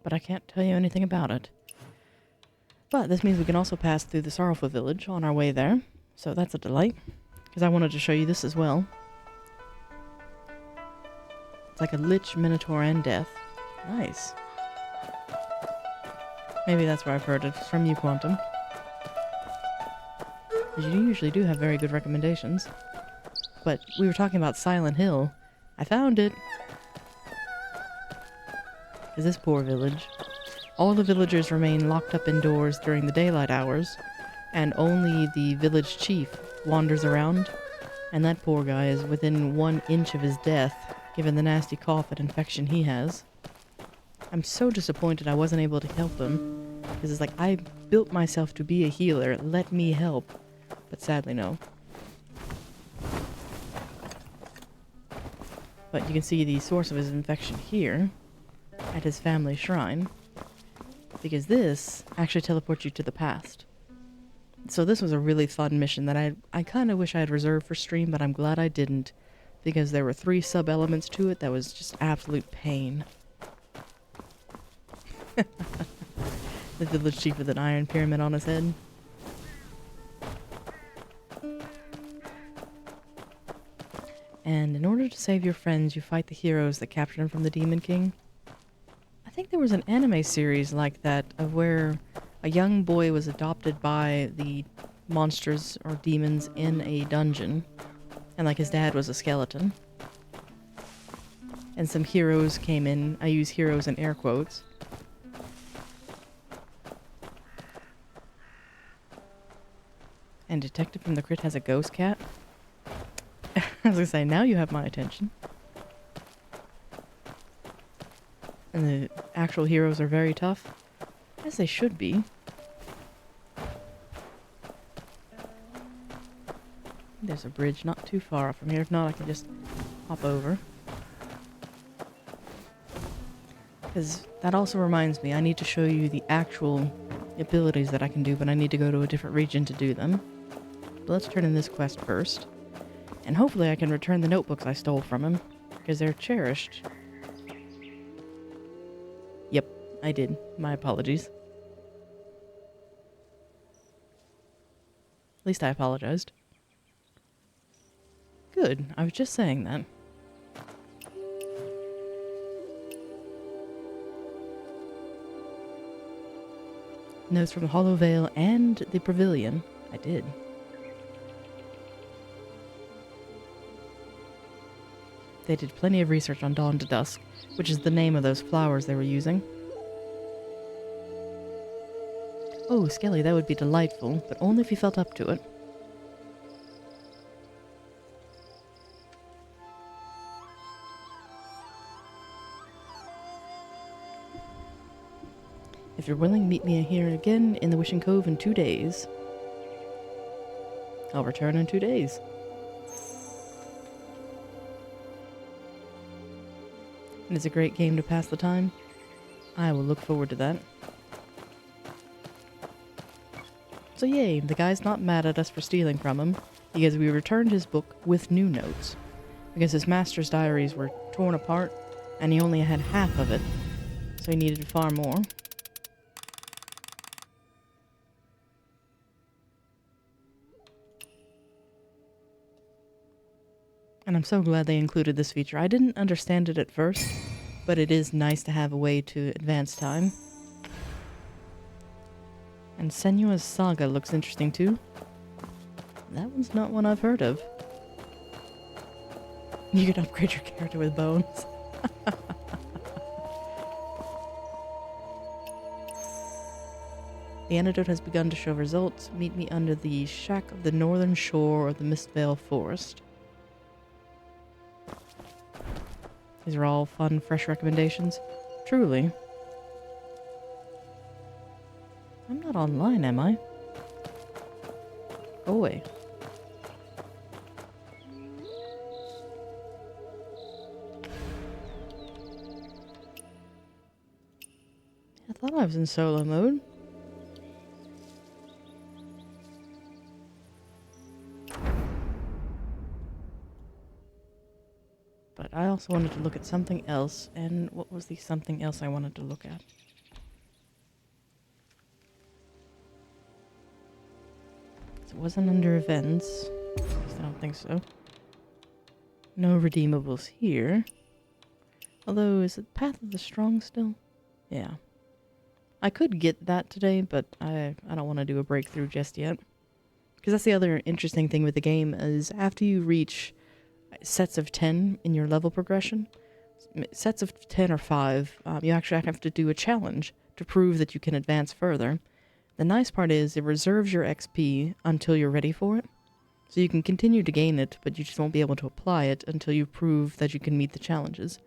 but I can't tell you anything about it. But this means we can also pass through the Sorrowful Village on our way there, so that's a delight, because I wanted to show you this as well. It's like a Lich, Minotaur, and Death. Nice. Maybe that's where I've heard it, from you, Quantum. Because you usually do have very good recommendations. But we were talking about Silent Hill. I found it! Because this poor village. All the villagers remain locked up indoors during the daylight hours, and only the village chief wanders around, and that poor guy is within 1 inch of his death, given the nasty cough and infection he has. I'm so disappointed I wasn't able to help him, because it's like, I built myself to be a healer, let me help. But sadly, no. But you can see the source of his infection here, at his family shrine. Because this actually teleports you to the past. So this was a really fun mission that I kind of wish I had reserved for stream, but I'm glad I didn't. Because there were 3 sub-elements to it that was just absolute pain. The village chief with an iron pyramid on his head. And in order to save your friends, you fight the heroes that captured him from the Demon King. I think there was an anime series like that, of where a young boy was adopted by the monsters or demons in a dungeon, and like his dad was a skeleton. And some heroes came in. I use heroes in air quotes. And Detective from the Crypt has a ghost cat. I was gonna say, now you have my attention. And the actual heroes are very tough, as they should be. There's a bridge not too far from here. If not, I can just hop over. Because that also reminds me, I need to show you the actual abilities that I can do, but I need to go to a different region to do them. But let's turn in this quest first. And hopefully I can return the notebooks I stole from him, because they're cherished. Yep, I did. My apologies. At least I apologized. Good. I was just saying that. Notes from Hollow Vale and the Pavilion. I did. They did plenty of research on Dawn to Dusk, which is the name of those flowers they were using. Oh, Skelly, that would be delightful, but only if you felt up to it. If you're willing, meet me here again in the Wishing Cove in 2 days. I'll return in 2 days. And it's a great game to pass the time. I will look forward to that. So yay, the guy's not mad at us for stealing from him, because we returned his book with new notes. Because his master's diaries were torn apart, and he only had half of it, so he needed far more. And I'm so glad they included this feature. I didn't understand it at first, but it is nice to have a way to advance time. And Senua's Saga looks interesting too. That one's not one I've heard of. You can upgrade your character with bones. The antidote has begun to show results. Meet me under the shack of the northern shore of the Mistvale Forest. These are all fun, fresh recommendations. Truly. I'm not online, am I? Go away. I thought I was in solo mode. But I also wanted to look at something else, and what was the something else I wanted to look at? It wasn't under events. At least I don't think so. No redeemables here. Although, is it Path of the Strong still? Yeah. I could get that today, but I don't want to do a breakthrough just yet. Because that's the other interesting thing with the game, is after you reach sets of 10 in your level progression, sets of 10 or 5, you actually have to do a challenge to prove that you can advance further. The nice part is it reserves your XP until you're ready for it. So you can continue to gain it, but you just won't be able to apply it until you prove that you can meet the challenges.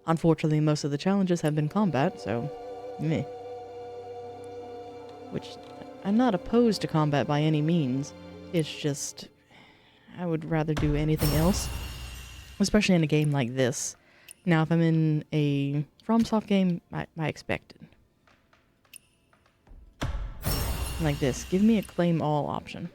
Unfortunately, most of the challenges have been combat, so meh. Which, I'm not opposed to combat by any means. It's just, I would rather do anything else. Especially in a game like this. Now, if I'm in a FromSoft game, I expect it. Like this. Give me a claim all option.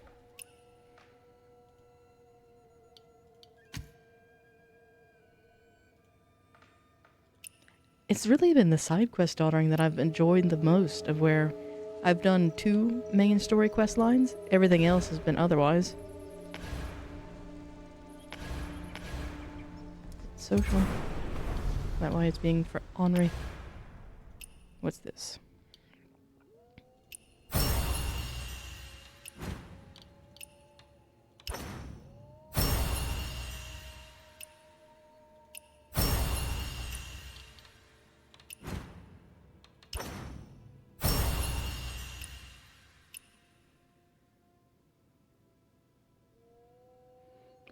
It's really been the side quest ordering that I've enjoyed the most, of where I've done 2 main story quest lines. Everything else has been otherwise. Social. That why it's being for Henri. What's this?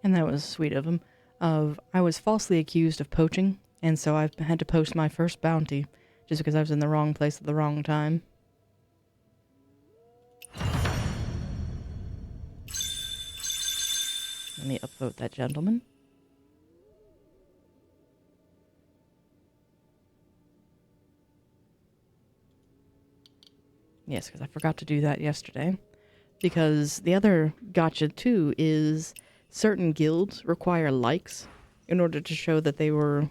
And that was sweet of him. I was falsely accused of poaching, and so I've had to post my first bounty, just because I was in the wrong place at the wrong time. Let me upvote that gentleman. Yes, because I forgot to do that yesterday. Because the other gotcha, too, is certain guilds require likes in order to show that they were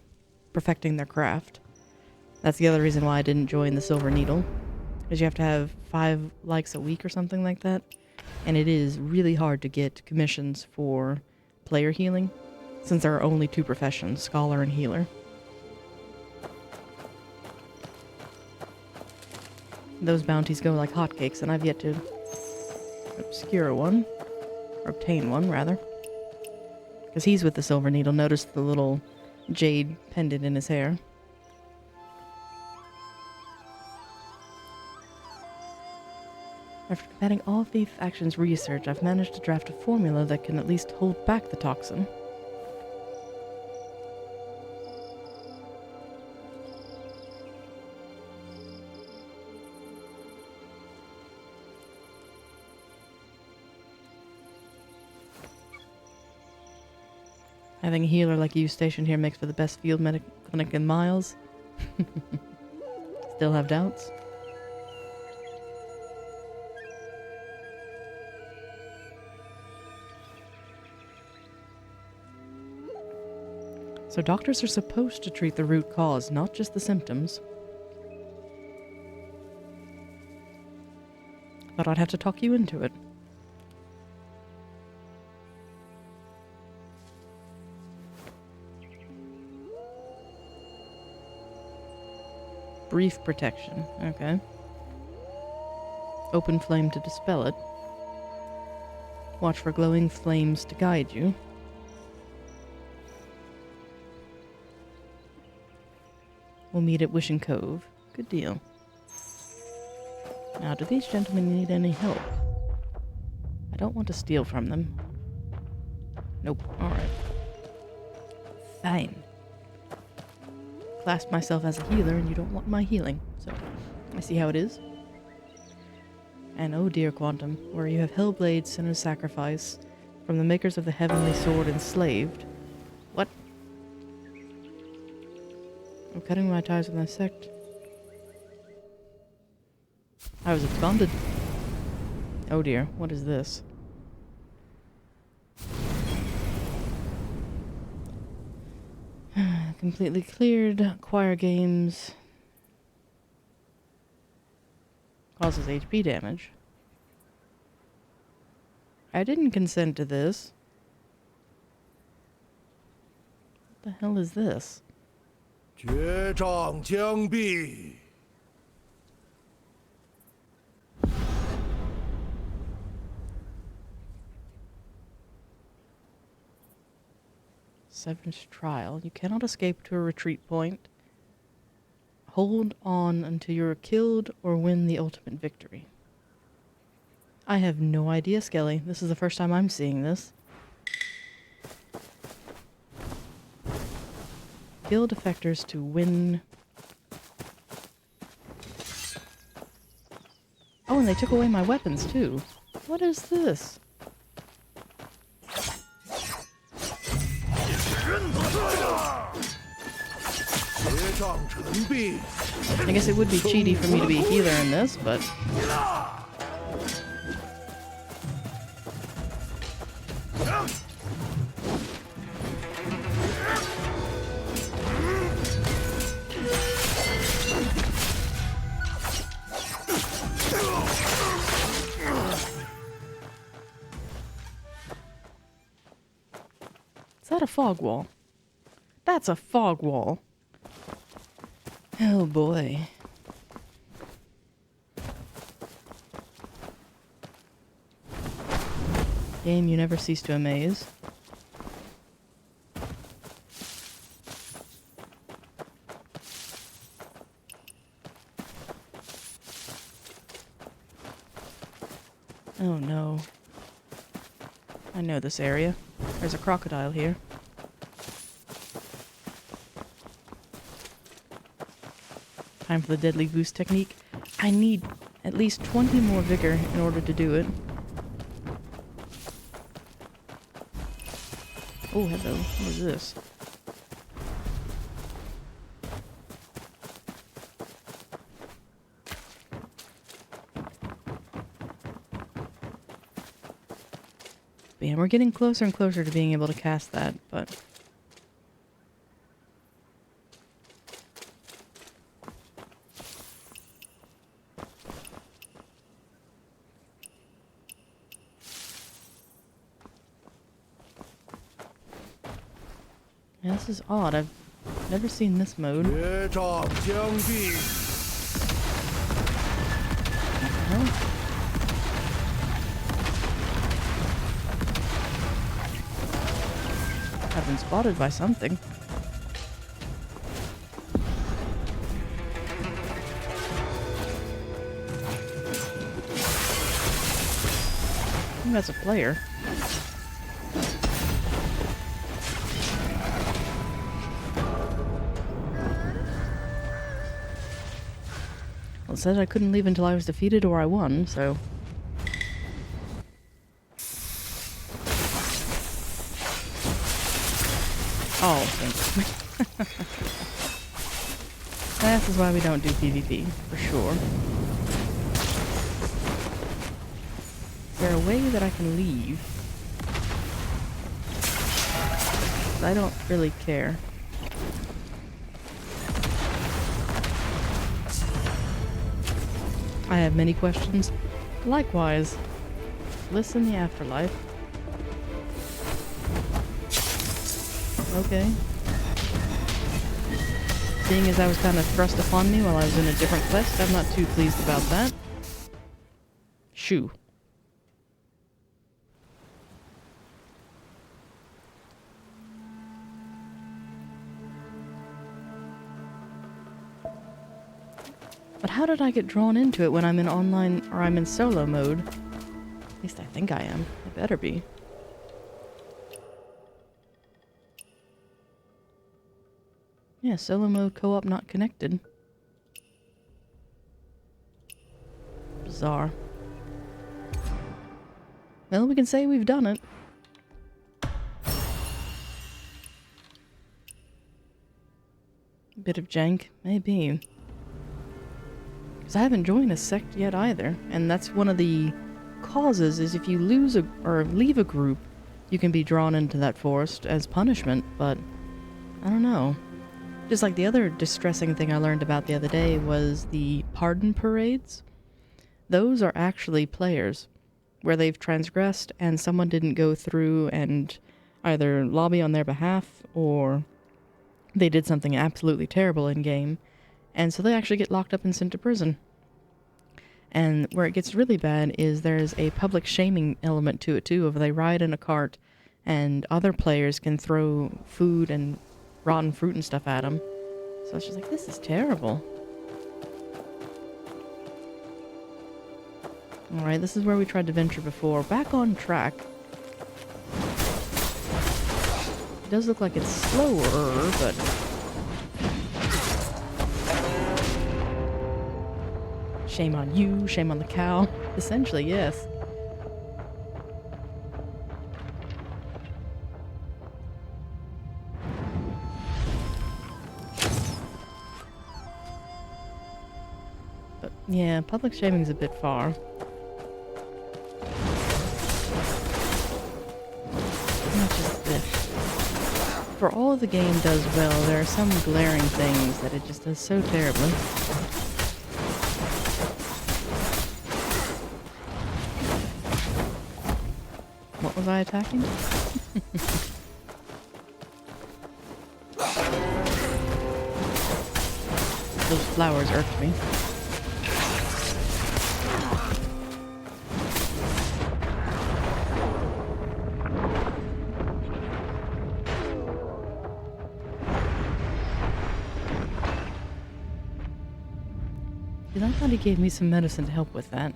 perfecting their craft. That's the other reason why I didn't join the Silver Needle. Because you have to have 5 likes a week or something like that. And it is really hard to get commissions for player healing, since there are only two professions, scholar and healer. Those bounties go like hotcakes, and I've yet to obscure one, or obtain one, rather. Because he's with the Silver Needle. Notice the little jade pendant in his hair. After combating all the factions' research, I've managed to draft a formula that can at least hold back the toxin. Having a healer like you stationed here makes for the best field medic clinic in miles. Still have doubts? So doctors are supposed to treat the root cause, not just the symptoms. Thought I'd have to talk you into it. Brief protection. Okay. Open flame to dispel it. Watch for glowing flames to guide you. We'll meet at Wishing Cove. Good deal. Now, do these gentlemen need any help? I don't want to steal from them. Nope. Alright. Fine. Class myself as a healer, and you don't want my healing. So, I see how it is. And oh dear, Quantum, where you have Hellblade, Sinner's Sacrifice, from the makers of the Heavenly Sword enslaved. What? I'm cutting my ties with my sect. I was absconded. Oh dear, what is this? Completely cleared. Choir games. Causes HP damage. I didn't consent to this. What the hell is this? 决战将毕。Seventh trial. You cannot escape to a retreat point. Hold on until you're killed or win the ultimate victory. I have no idea, Skelly. This is the first time I'm seeing this. Kill defectors to win. Oh, and they took away my weapons, too. What is this? I guess it would be cheaty for me to be a healer in this, but... Is that a fog wall? That's a fog wall. Oh boy. Game you never cease to amaze. Oh no. I know this area. There's a crocodile here. Time for the deadly boost technique. I need at least 20 more vigor in order to do it. Oh, hello. What is this? Man, we're getting closer and closer to being able to cast that, but... Yeah, this is odd. I've never seen this mode. 决战将毕， Well, I've been spotted by something. I think that's a player. Well, it said I couldn't leave until I was defeated or I won, so... Oh, thanks. This is why we don't do PvP, for sure. Is there a way that I can leave? 'Cause I don't really care. I have many questions. Likewise. Bliss in the afterlife. Okay. Seeing as I was kind of thrust upon me while I was in a different quest, I'm not too pleased about that. Shoo. But how did I get drawn into it when I'm in online, or I'm in solo mode? At least I think I am. I better be. Yeah, solo mode co-op not connected. Bizarre. Well, we can say we've done it. Bit of jank, maybe. Because I haven't joined a sect yet either, and that's one of the causes is if you lose a or leave a group, you can be drawn into that forest as punishment, but I don't know. Just like the other distressing thing I learned about the other day was the pardon parades. Those are actually players, where they've transgressed and someone didn't go through and either lobby on their behalf or they did something absolutely terrible in-game, and so they actually get locked up and sent to prison. And where it gets really bad is there's a public shaming element to it too, of they ride in a cart and other players can throw food and rotten fruit and stuff at them. So it's just like, this is terrible. Alright, this is where we tried to venture before. Back on track. It does look like it's slower, but... Shame on you, shame on the cow. Essentially, yes. But yeah, public shaming's a bit far. Not just this. For all the game does well, there are some glaring things that it just does so terribly. What was I attacking? Those flowers irked me. Because I thought he gave me some medicine to help with that.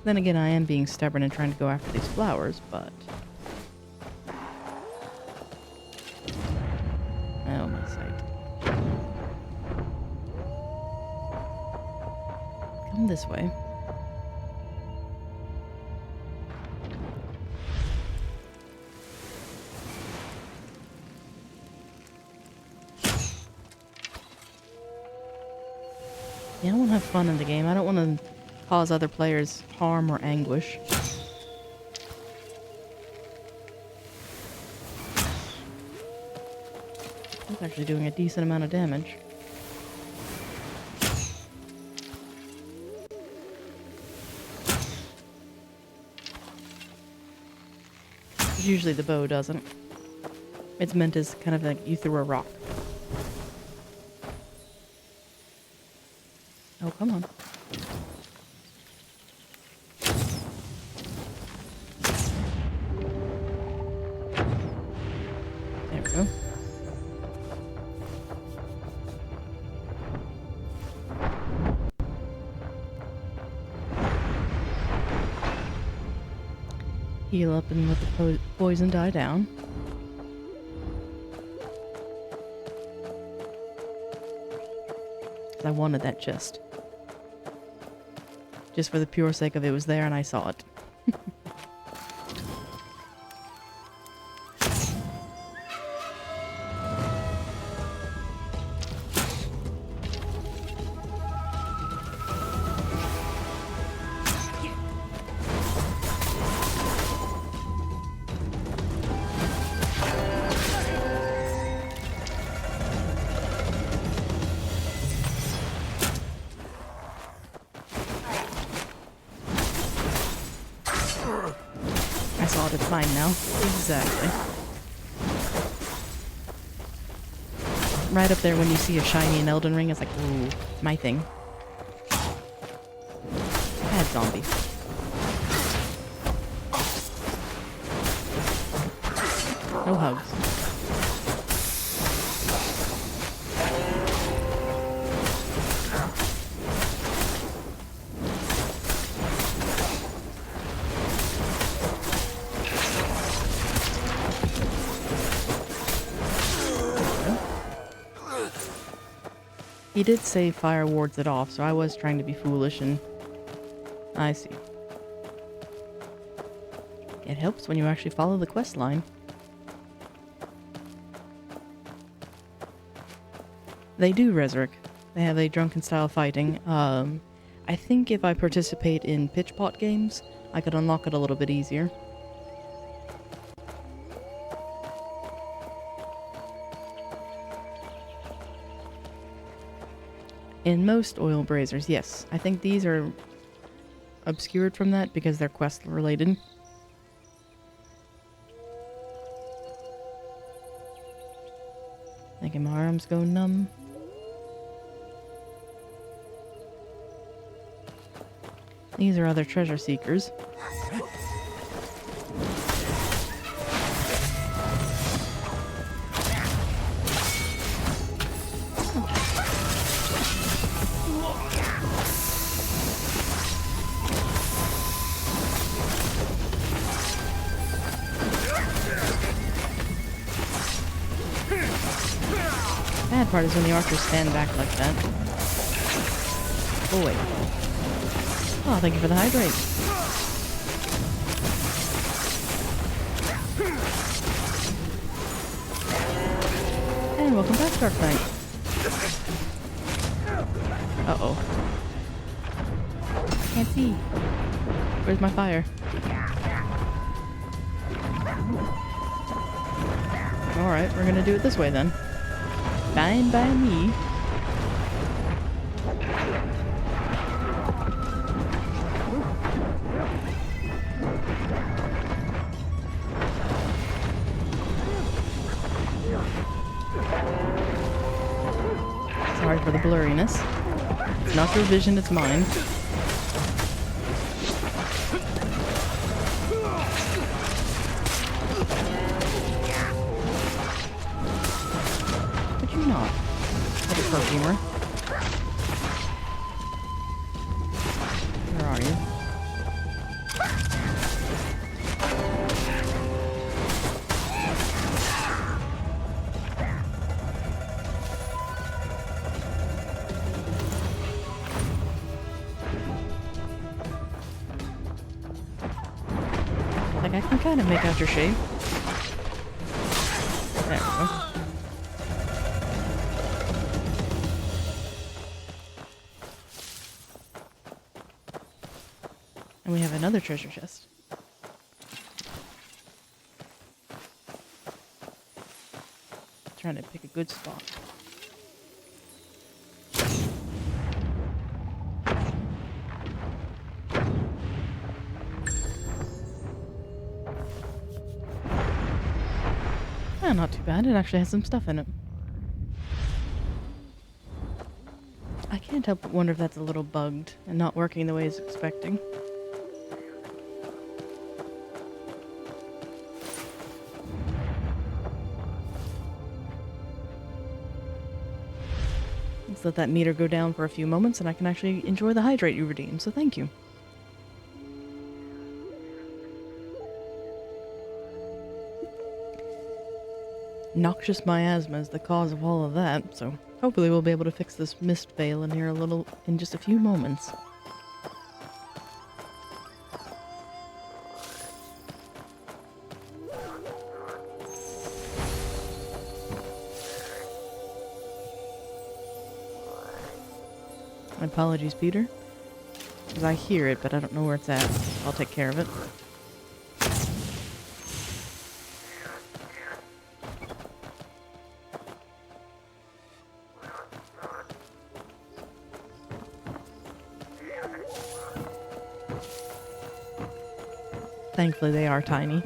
Then again, I am being stubborn and trying to go after these flowers, but... Oh, my sight. Come this way. Yeah, I want to have fun in the game. I don't want to cause other players harm or anguish. That's actually doing a decent amount of damage. Usually the bow doesn't. It's meant as kind of like you threw a rock. Oh, come on. There we go. Heal up and let the poison die down. I wanted that chest. Just for the pure sake of it was there and I saw it. I saw it, it's mine now. Exactly. Right up there when you see a shiny in Elden Ring, it's like, ooh, my thing. Bad zombie. No hugs. He did say fire wards it off, so I was trying to be foolish and... I see. It helps when you actually follow the quest line. They do, Resrick. They have a drunken style fighting. I think if I participate in pitch pot games, I could unlock it a little bit easier. In most oil braziers, yes. I think these are obscured from that because they're quest related. Making my arms go numb. These are other treasure seekers. Bad part is when the archers stand back like that. Oh wait. Oh, thank you for the hydrate. And welcome back, Dark Knight. Uh-oh. Can't see. Where's my fire? Alright, we're gonna do it this way then. Fine by me. Sorry for the blurriness. It's not your vision, it's mine. Could you not? Little perfumer. Where are you? Like, I can kind of make out your shape. There we go. And we have another treasure chest. Trying to pick a good spot. not too bad. It actually has some stuff in it. I can't help but wonder if that's a little bugged and not working the way it's expecting. Let's let that meter go down for a few moments and I can actually enjoy the hydrate you redeemed, so thank you. Noxious miasma is the cause of all of that, so hopefully we'll be able to fix this mist veil in here in just a few moments. My apologies, Peter. Because I hear it, but I don't know where it's at. I'll take care of it. Thankfully, they are tiny.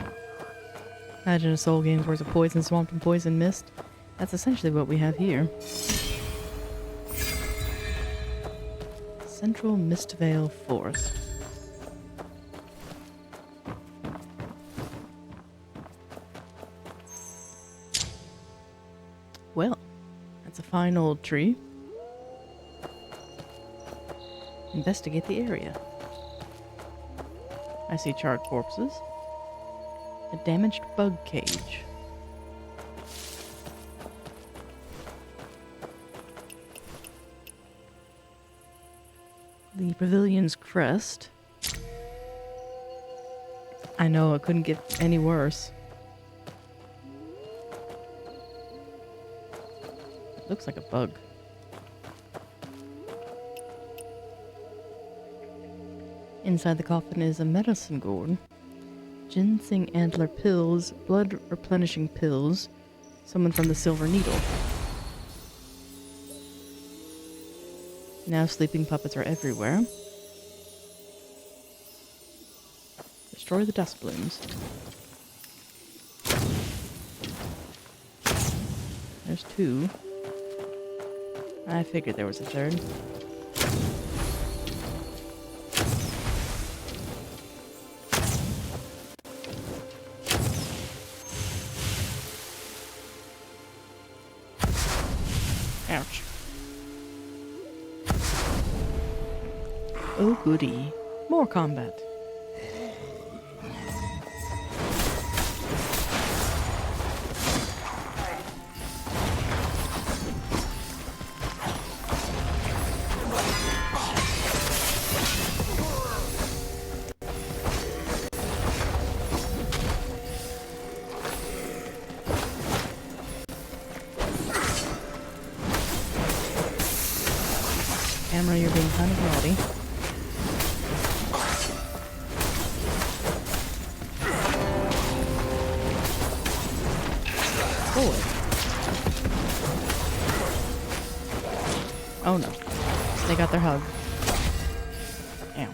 Imagine a Soul Games worth of poison swamp and poison mist. That's essentially what we have here. Central Mistvale Forest. Well, that's a fine old tree. Investigate the area. I see charred corpses. A damaged bug cage. The pavilion's crest. I know, it couldn't get any worse. It looks like a bug. Inside the coffin is a medicine gourd. Ginseng antler pills, blood replenishing pills, someone from the Silver Needle. Now sleeping puppets are everywhere. Destroy the dust blooms. There's two. I figured there was a third. Ouch. Oh goody. More combat. Camera, you're being kind of naughty. Forward. Oh no. They got their hug. Ow.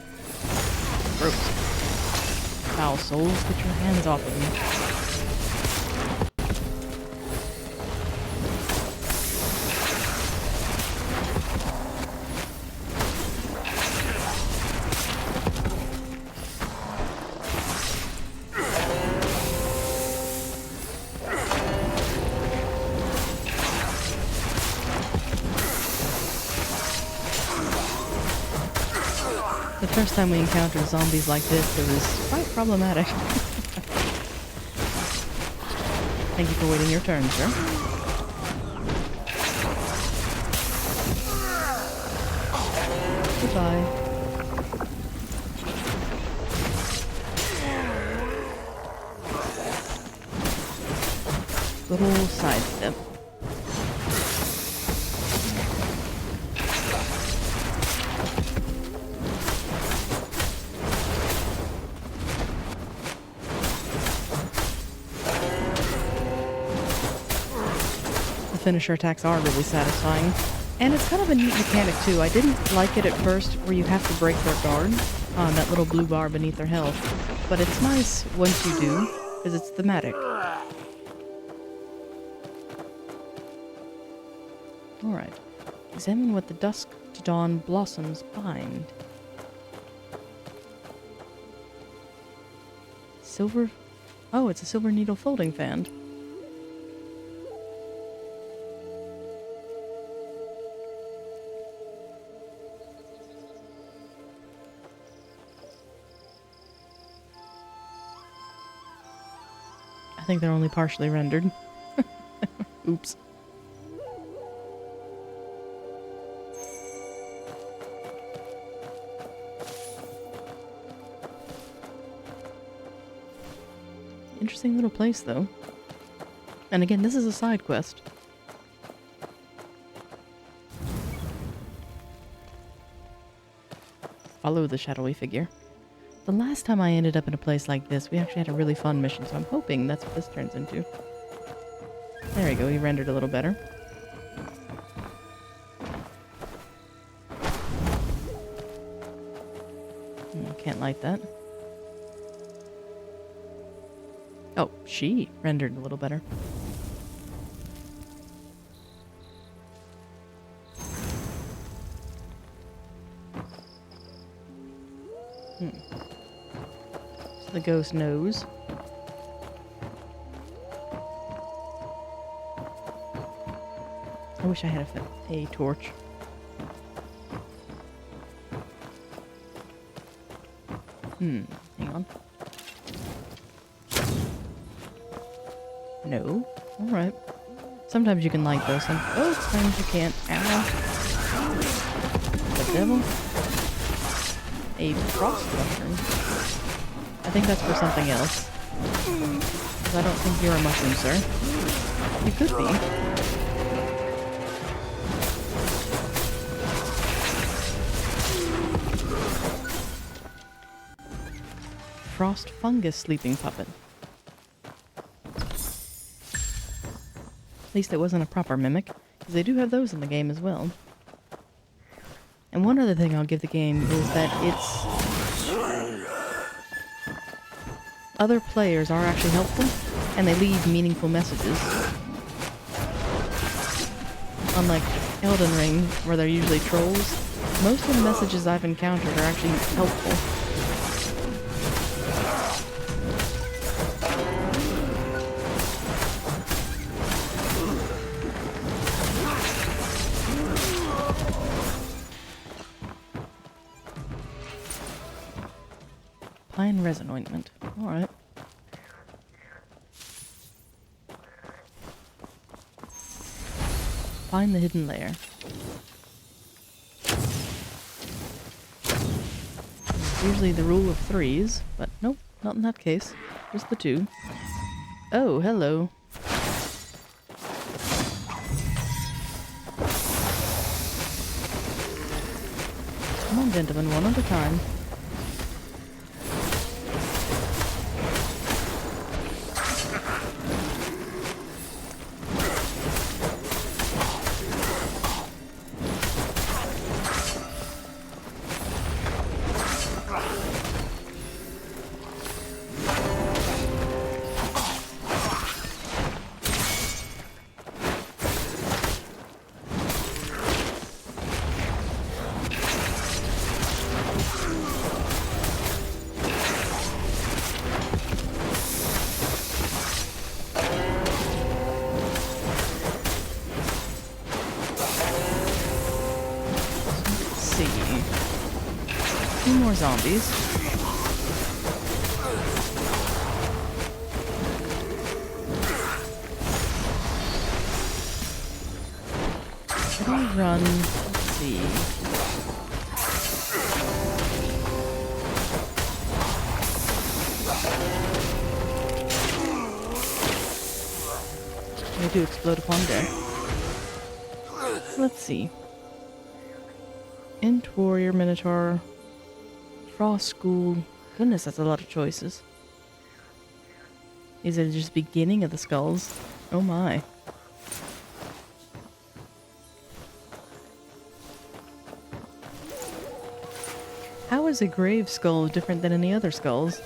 Gross. Foul souls, get your hands off of me. The first time we encountered zombies like this, it was quite problematic. Thank you for waiting your turn, sir. Goodbye. Little sidestep. Finisher attacks are really satisfying. And it's kind of a neat mechanic too. I didn't like it at first where you have to break their guard on that little blue bar beneath their health. But it's nice once you do, because it's thematic. Alright. Examine what the dusk to dawn blossoms bind. Silver... Oh, it's a silver needle folding fan. I think they're only partially rendered. Oops. Interesting little place, though. And again, this is a side quest. Follow the shadowy figure. The last time I ended up in a place like this, we actually had a really fun mission, so I'm hoping that's what this turns into. There we go, he rendered a little better. Can't light that. Oh, she rendered a little better. So the ghost knows. I wish I had a torch. Hang on. No. Alright. Sometimes you can light those. Oh, sometimes you can't. Ow. The devil. A frost mushroom. I think that's for something else. 'Cause I don't think you're a mushroom, sir. You could be. Frost fungus sleeping puppet. At least it wasn't a proper mimic, because they do have those in the game as well. And one other thing I'll give the game is that other players are actually helpful, and they leave meaningful messages. Unlike Elden Ring, where they're usually trolls, most of the messages I've encountered are actually helpful. Pine resin ointment. Alright. Find the hidden lair. It's usually the rule of threes, but nope, not in that case. Just the two. Oh, hello. Come on, gentlemen, one at a time. More zombies. Should I run? Let's see. They do explode upon death. Let's see. Int Warrior Minotaur. Frost School. Goodness, that's a lot of choices. Is it just beginning of the skulls? Oh my. How is a grave skull different than any other skulls?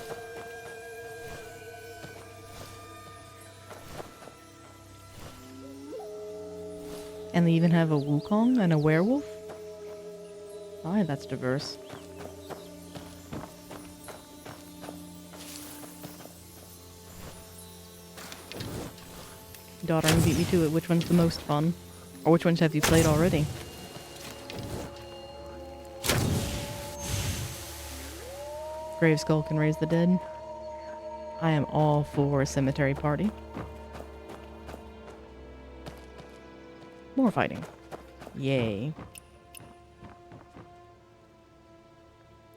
And they even have a Wukong and a werewolf? My, that's diverse. Daughter, and beat me to it. Which one's the most fun? Or which ones have you played already? Grave Skull can raise the dead. I am all for a cemetery party. More fighting. Yay.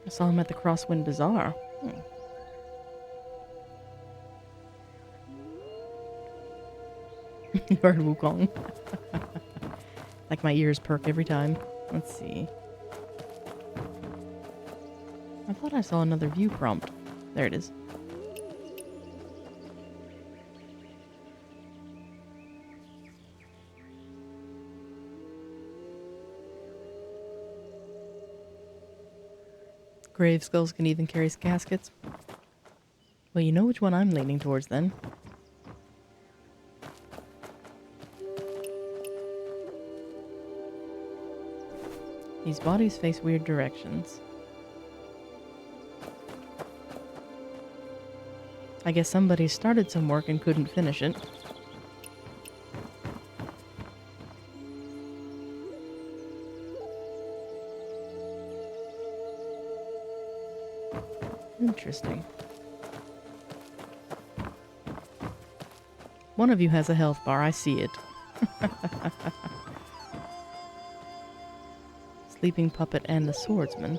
I saw him at the Crosswind Bazaar. You heard Wukong. Like my ears perk every time. Let's see. I thought I saw another view prompt. There it is. Grave skulls can even carry caskets. Well, you know which one I'm leaning towards then. These bodies face weird directions. I guess somebody started some work and couldn't finish it. Interesting. One of you has a health bar, I see it. Sleeping puppet and the swordsman.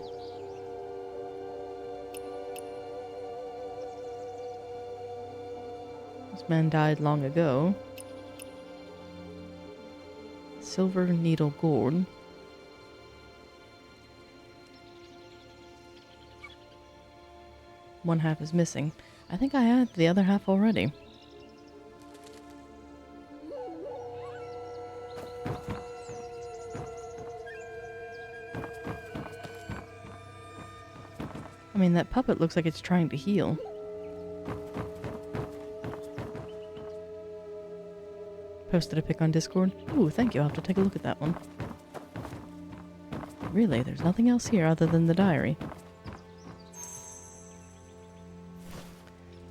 This man died long ago. Silver needle gourd. One half is missing. I think I had the other half already. I mean, that puppet looks like it's trying to heal. Posted a pic on Discord. Ooh, thank you. I'll have to take a look at that one. Really, there's nothing else here other than the diary.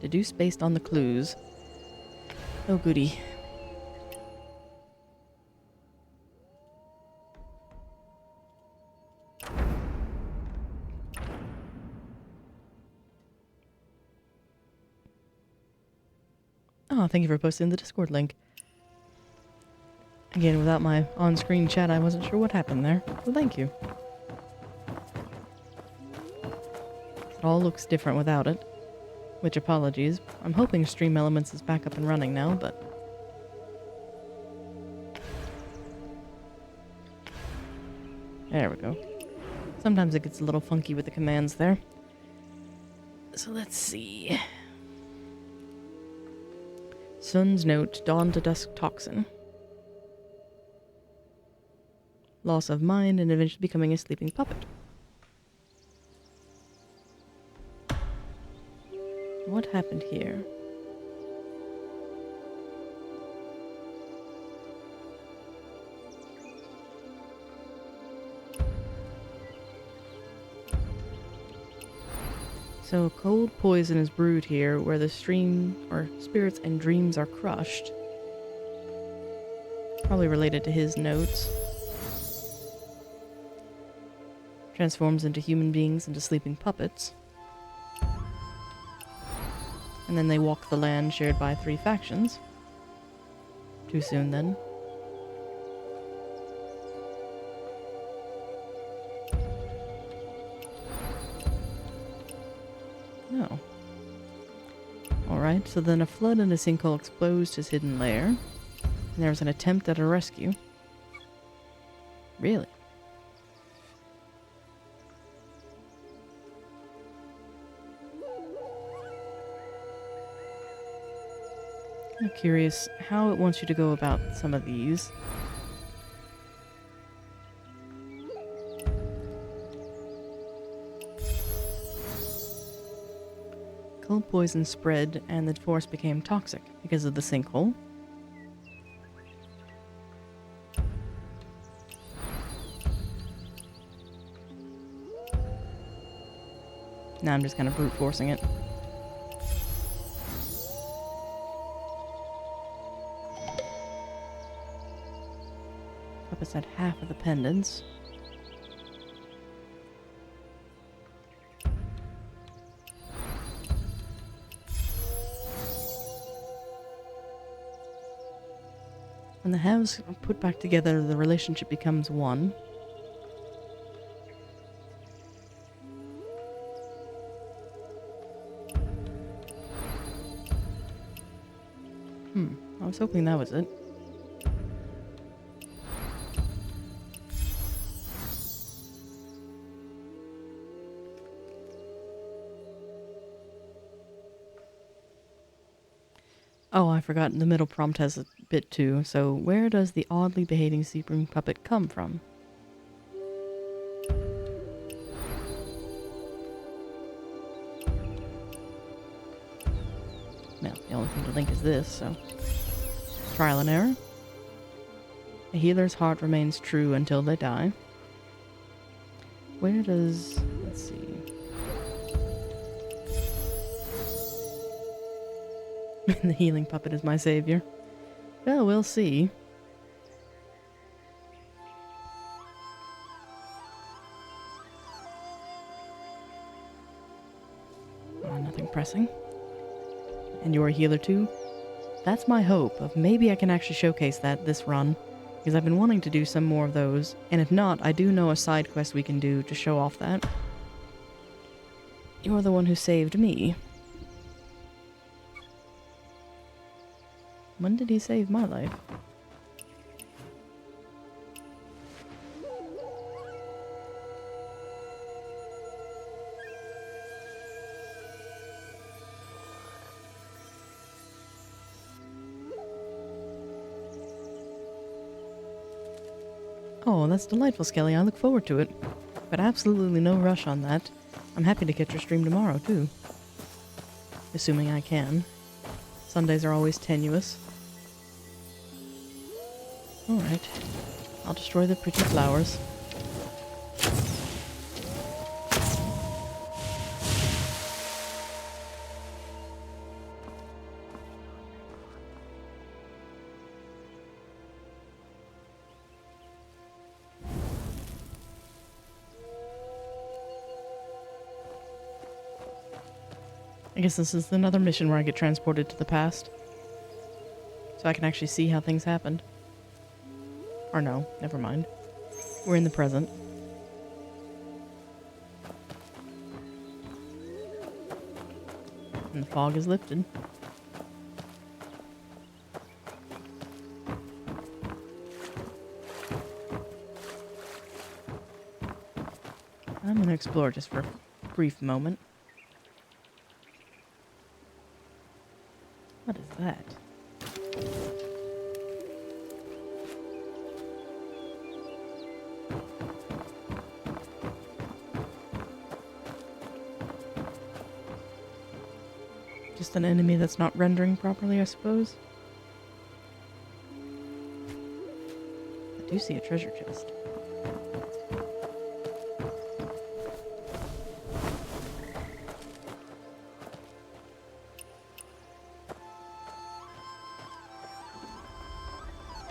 Deduce based on the clues. Oh, goody. Oh, thank you for posting the Discord link. Again, without my on-screen chat, I wasn't sure what happened there. So thank you. It all looks different without it. Which, apologies. I'm hoping Stream Elements is back up and running now, but... There we go. Sometimes it gets a little funky with the commands there. So let's see. Sun's Note, Dawn to Dusk Toxin. Loss of mind and eventually becoming a sleeping puppet. What happened here? So cold poison is brewed here, where the stream or spirits and dreams are crushed. Probably related to his notes. Transforms into human beings into sleeping puppets. And then they walk the land shared by 3 factions. Too soon then. No. Alright, so then a flood and a sinkhole exposed his hidden lair. And there was an attempt at a rescue. Really? I'm curious how it wants you to go about some of these. Cold poison spread and the forest became toxic because of the sinkhole. Now I'm just kind of brute forcing it. Puppets had half of the pendants. When the halves are put back together, the relationship becomes one. I was hoping that was it. Oh, I forgot, the middle prompt has a bit too. So, where does the oddly behaving sleeping puppet come from? Well, the only thing to link is this, so... Trial and error. A healer's heart remains true until they die. Where does... let's see... The healing puppet is my savior. Well, we'll see. Nothing pressing. And you're a healer too? That's my hope of maybe I can actually showcase that this run, because I've been wanting to do some more of those, and if not, I do know a side quest we can do to show off that. You're the one who saved me. When did he save my life? Oh, that's delightful, Skelly. I look forward to it. But absolutely no rush on that. I'm happy to catch your stream tomorrow, too. Assuming I can. Sundays are always tenuous. Alright. I'll destroy the pretty flowers. I guess this is another mission where I get transported to the past. So I can actually see how things happened. Or no, never mind. We're in the present. And the fog is lifted. I'm gonna explore just for a brief moment. What is that? Just an enemy that's not rendering properly, I suppose. I do see a treasure chest.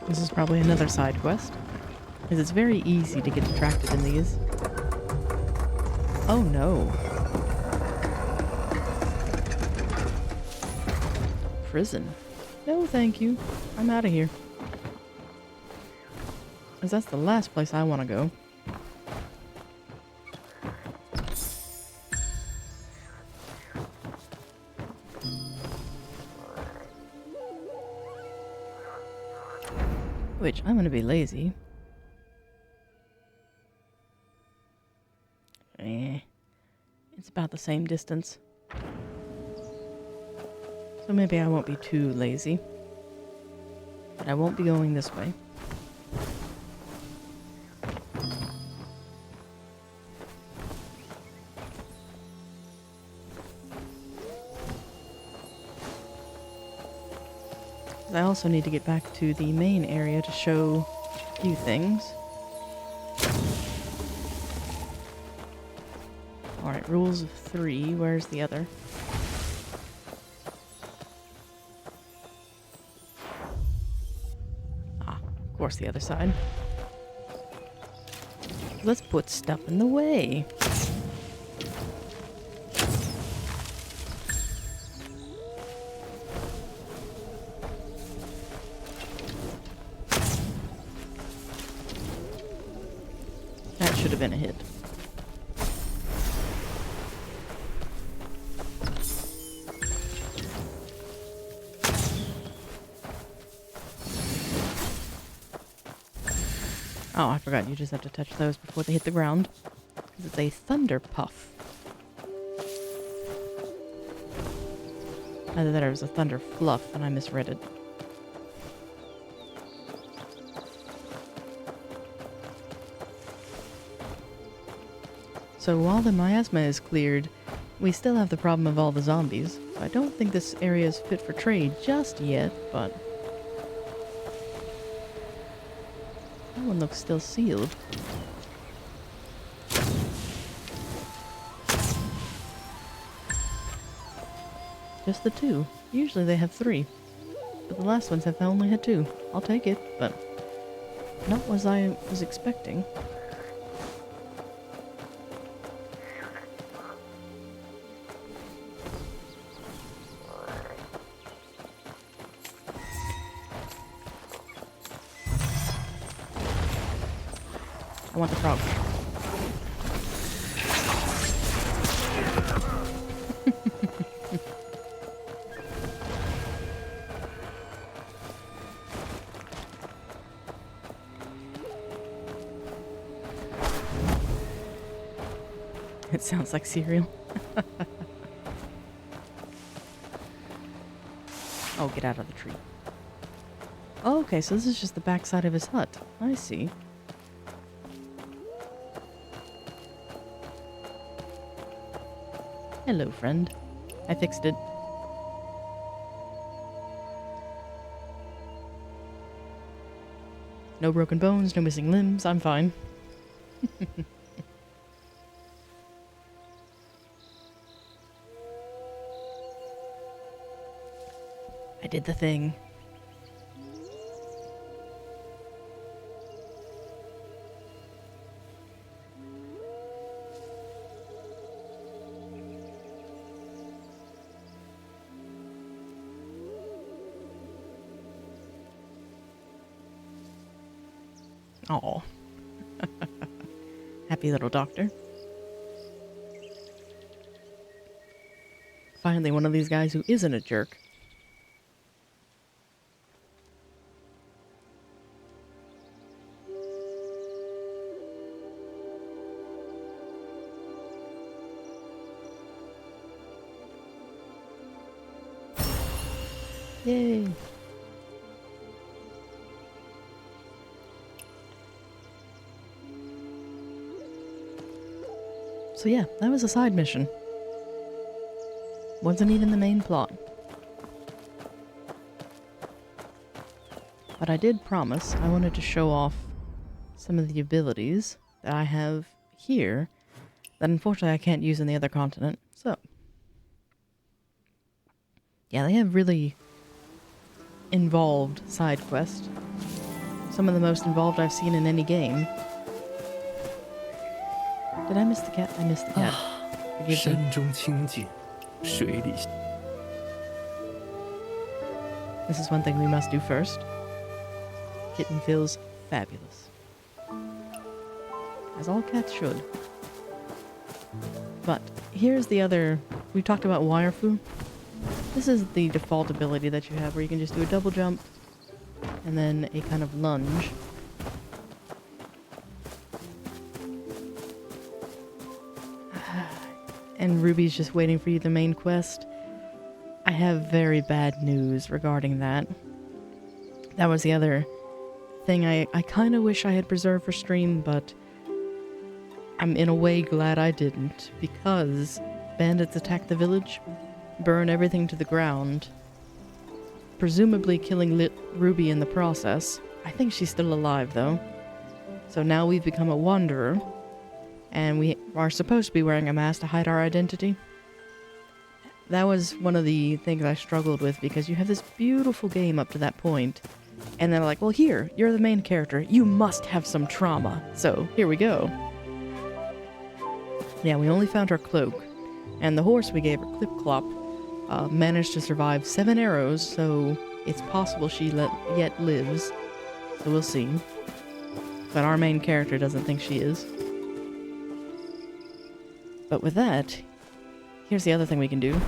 This is probably another side quest, because it's very easy to get distracted in these. Oh no. Prison. No, thank you. I'm out of here. Because that's the last place I want to go. Which, I'm going to be lazy. It's about the same distance. So maybe I won't be too lazy. But I won't be going this way. I also need to get back to the main area to show a few things. Alright, rules of 3. Where's the other? Ah, of course the other side. Let's put stuff in the way. That should have been a hit. Oh, I forgot. You just have to touch those before they hit the ground. Because it's a thunder puff. Either that or it was a thunder fluff and I misread it. So while the miasma is cleared, we still have the problem of all the zombies. I don't think this area is fit for trade just yet, but... that one looks still sealed. Just the 2. Usually they have 3. But the last ones have only had 2. I'll take it, but not as I was expecting. I want the frog. It sounds like cereal. Oh, get out of the tree. Oh, okay, so this is just the backside of his hut. I see. Hello, friend. I fixed it. No broken bones, no missing limbs. I'm fine. I did the thing. Oh, happy little doctor. Finally, one of these guys who isn't a jerk. Yay. So yeah, that was a side mission. Wasn't even the main plot. But I did promise I wanted to show off some of the abilities that I have here that unfortunately I can't use in the other continent. So, yeah, they have really involved side quests. Some of the most involved I've seen in any game. Did I miss the cat? I missed the cat. Forgive me. 山中清静，水里 This is one thing we must do first. Kitten feels fabulous. As all cats should. But here's the other... we talked about Wirefu. This is the default ability that you have where you can just do a double jump and then a kind of lunge. And Ruby's just waiting for you, the main quest. I have very bad news regarding that. That was the other thing I kind of wish I had preserved for stream, but I'm in a way glad I didn't, because bandits attack the village, burn everything to the ground, presumably killing Ruby in the process. I think she's still alive, though. So now we've become a wanderer, and we are supposed to be wearing a mask to hide our identity. That was one of the things I struggled with, because you have this beautiful game up to that point, and they're like, well, here, you're the main character. You must have some trauma. So, here we go. Yeah, we only found her cloak, and the horse we gave her, Clip Clop, managed to survive 7 arrows, so it's possible she yet lives. So we'll see. But our main character doesn't think she is. But with that, here's the other thing we can do.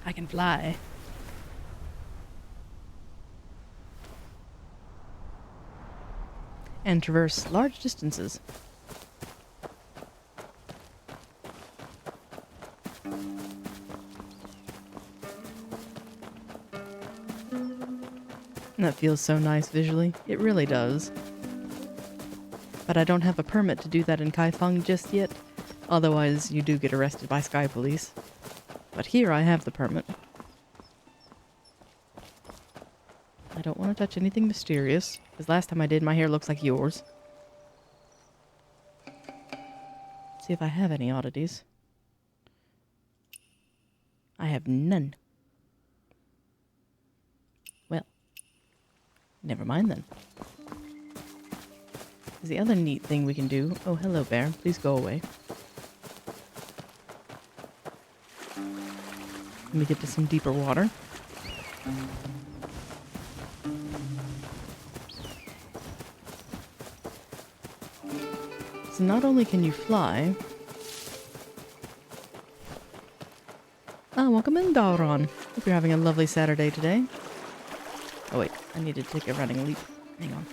I can fly. And traverse large distances. And that feels so nice visually. It really does. But I don't have a permit to do that in Kaifeng just yet. Otherwise, you do get arrested by Sky Police. But here I have the permit. I don't want to touch anything mysterious, because last time I did, my hair looks like yours. Let's see if I have any oddities. I have none. Well, never mind then. The other neat thing we can do... Oh, hello, bear. Please go away. Let me get to some deeper water. So not only can you fly... Ah, welcome in, Dauron. Hope you're having a lovely Saturday today. Oh wait, I need to take a running leap. Hang on.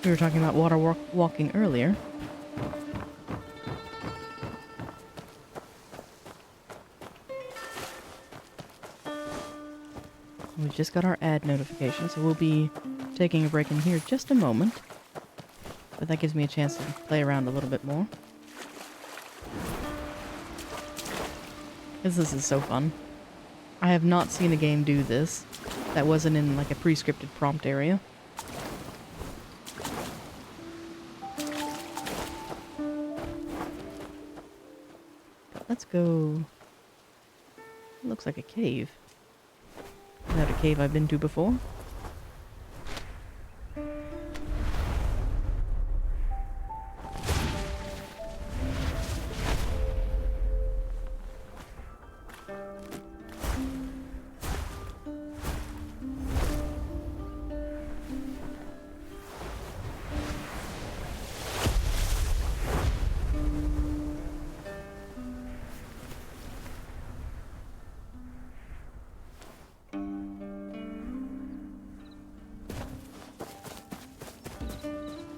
We were talking about water walking earlier. We just got our ad notification, so we'll be taking a break in here just a moment. But that gives me a chance to play around a little bit more. Because this is so fun. I have not seen a game do this that wasn't in like a pre-scripted prompt area. Let's go... Looks like a cave. Is that a cave I've been to before?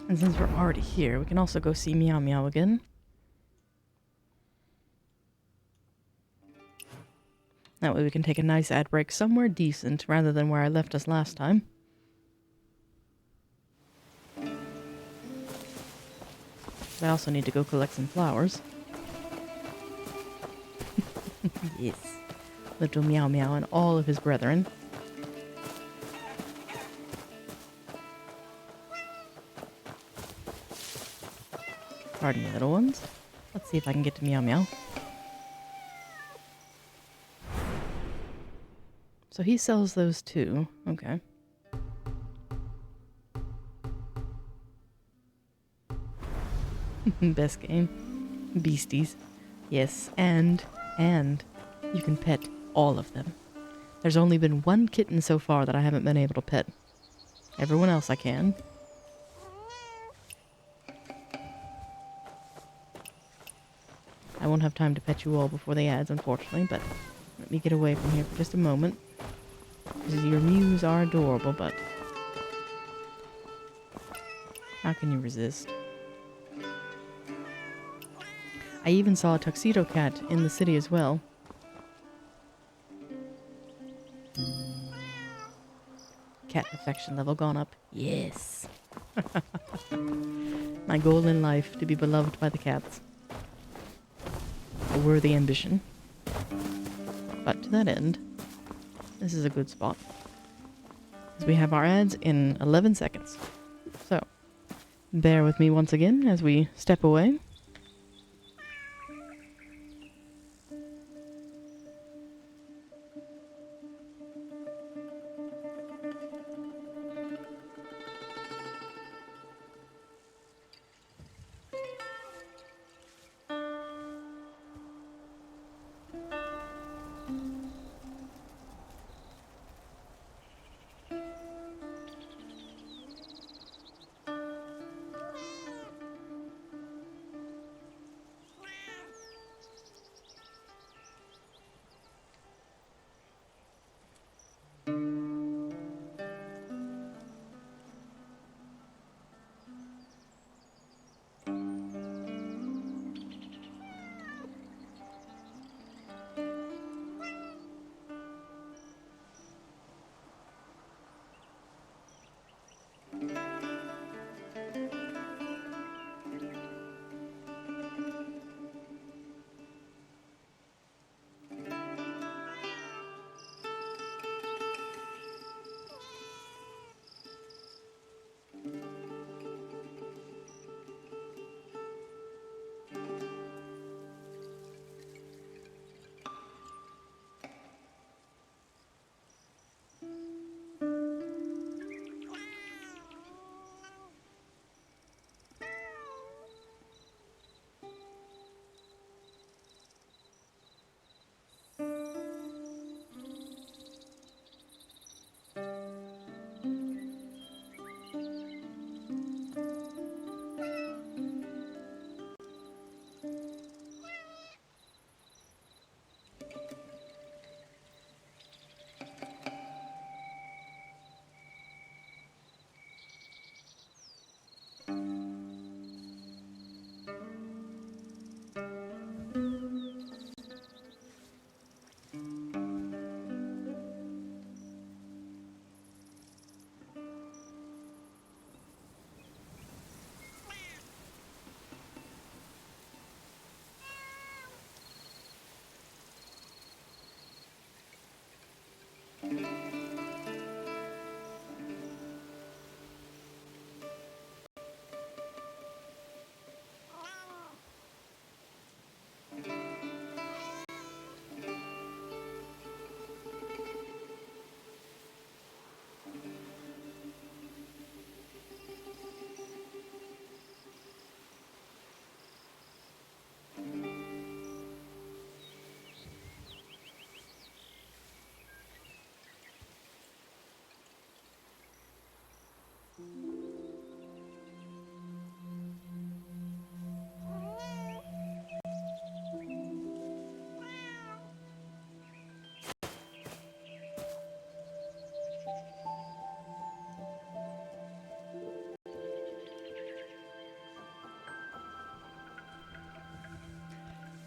And since we're already here, we can also go see Meow Meow again. That way we can take a nice ad break somewhere decent rather than where I left us last time. I also need to go collect some flowers. Yes. Little Meow Meow and all of his brethren. Pardon me, little ones. Let's see if I can get to Meow Meow. So he sells those too. Okay. Best game. Beasties. Yes, and you can pet all of them. There's only been one kitten so far that I haven't been able to pet. Everyone else I can. I won't have time to pet you all before the ads, unfortunately, but let me get away from here for just a moment. Your mews are adorable, but how can you resist? I even saw a tuxedo cat in the city as well. Cat affection level gone up. Yes. My goal in life, to be beloved by the cats. A worthy ambition. But to that end, this is a good spot. As we have our ads in 11 seconds. So, bear with me once again as we step away.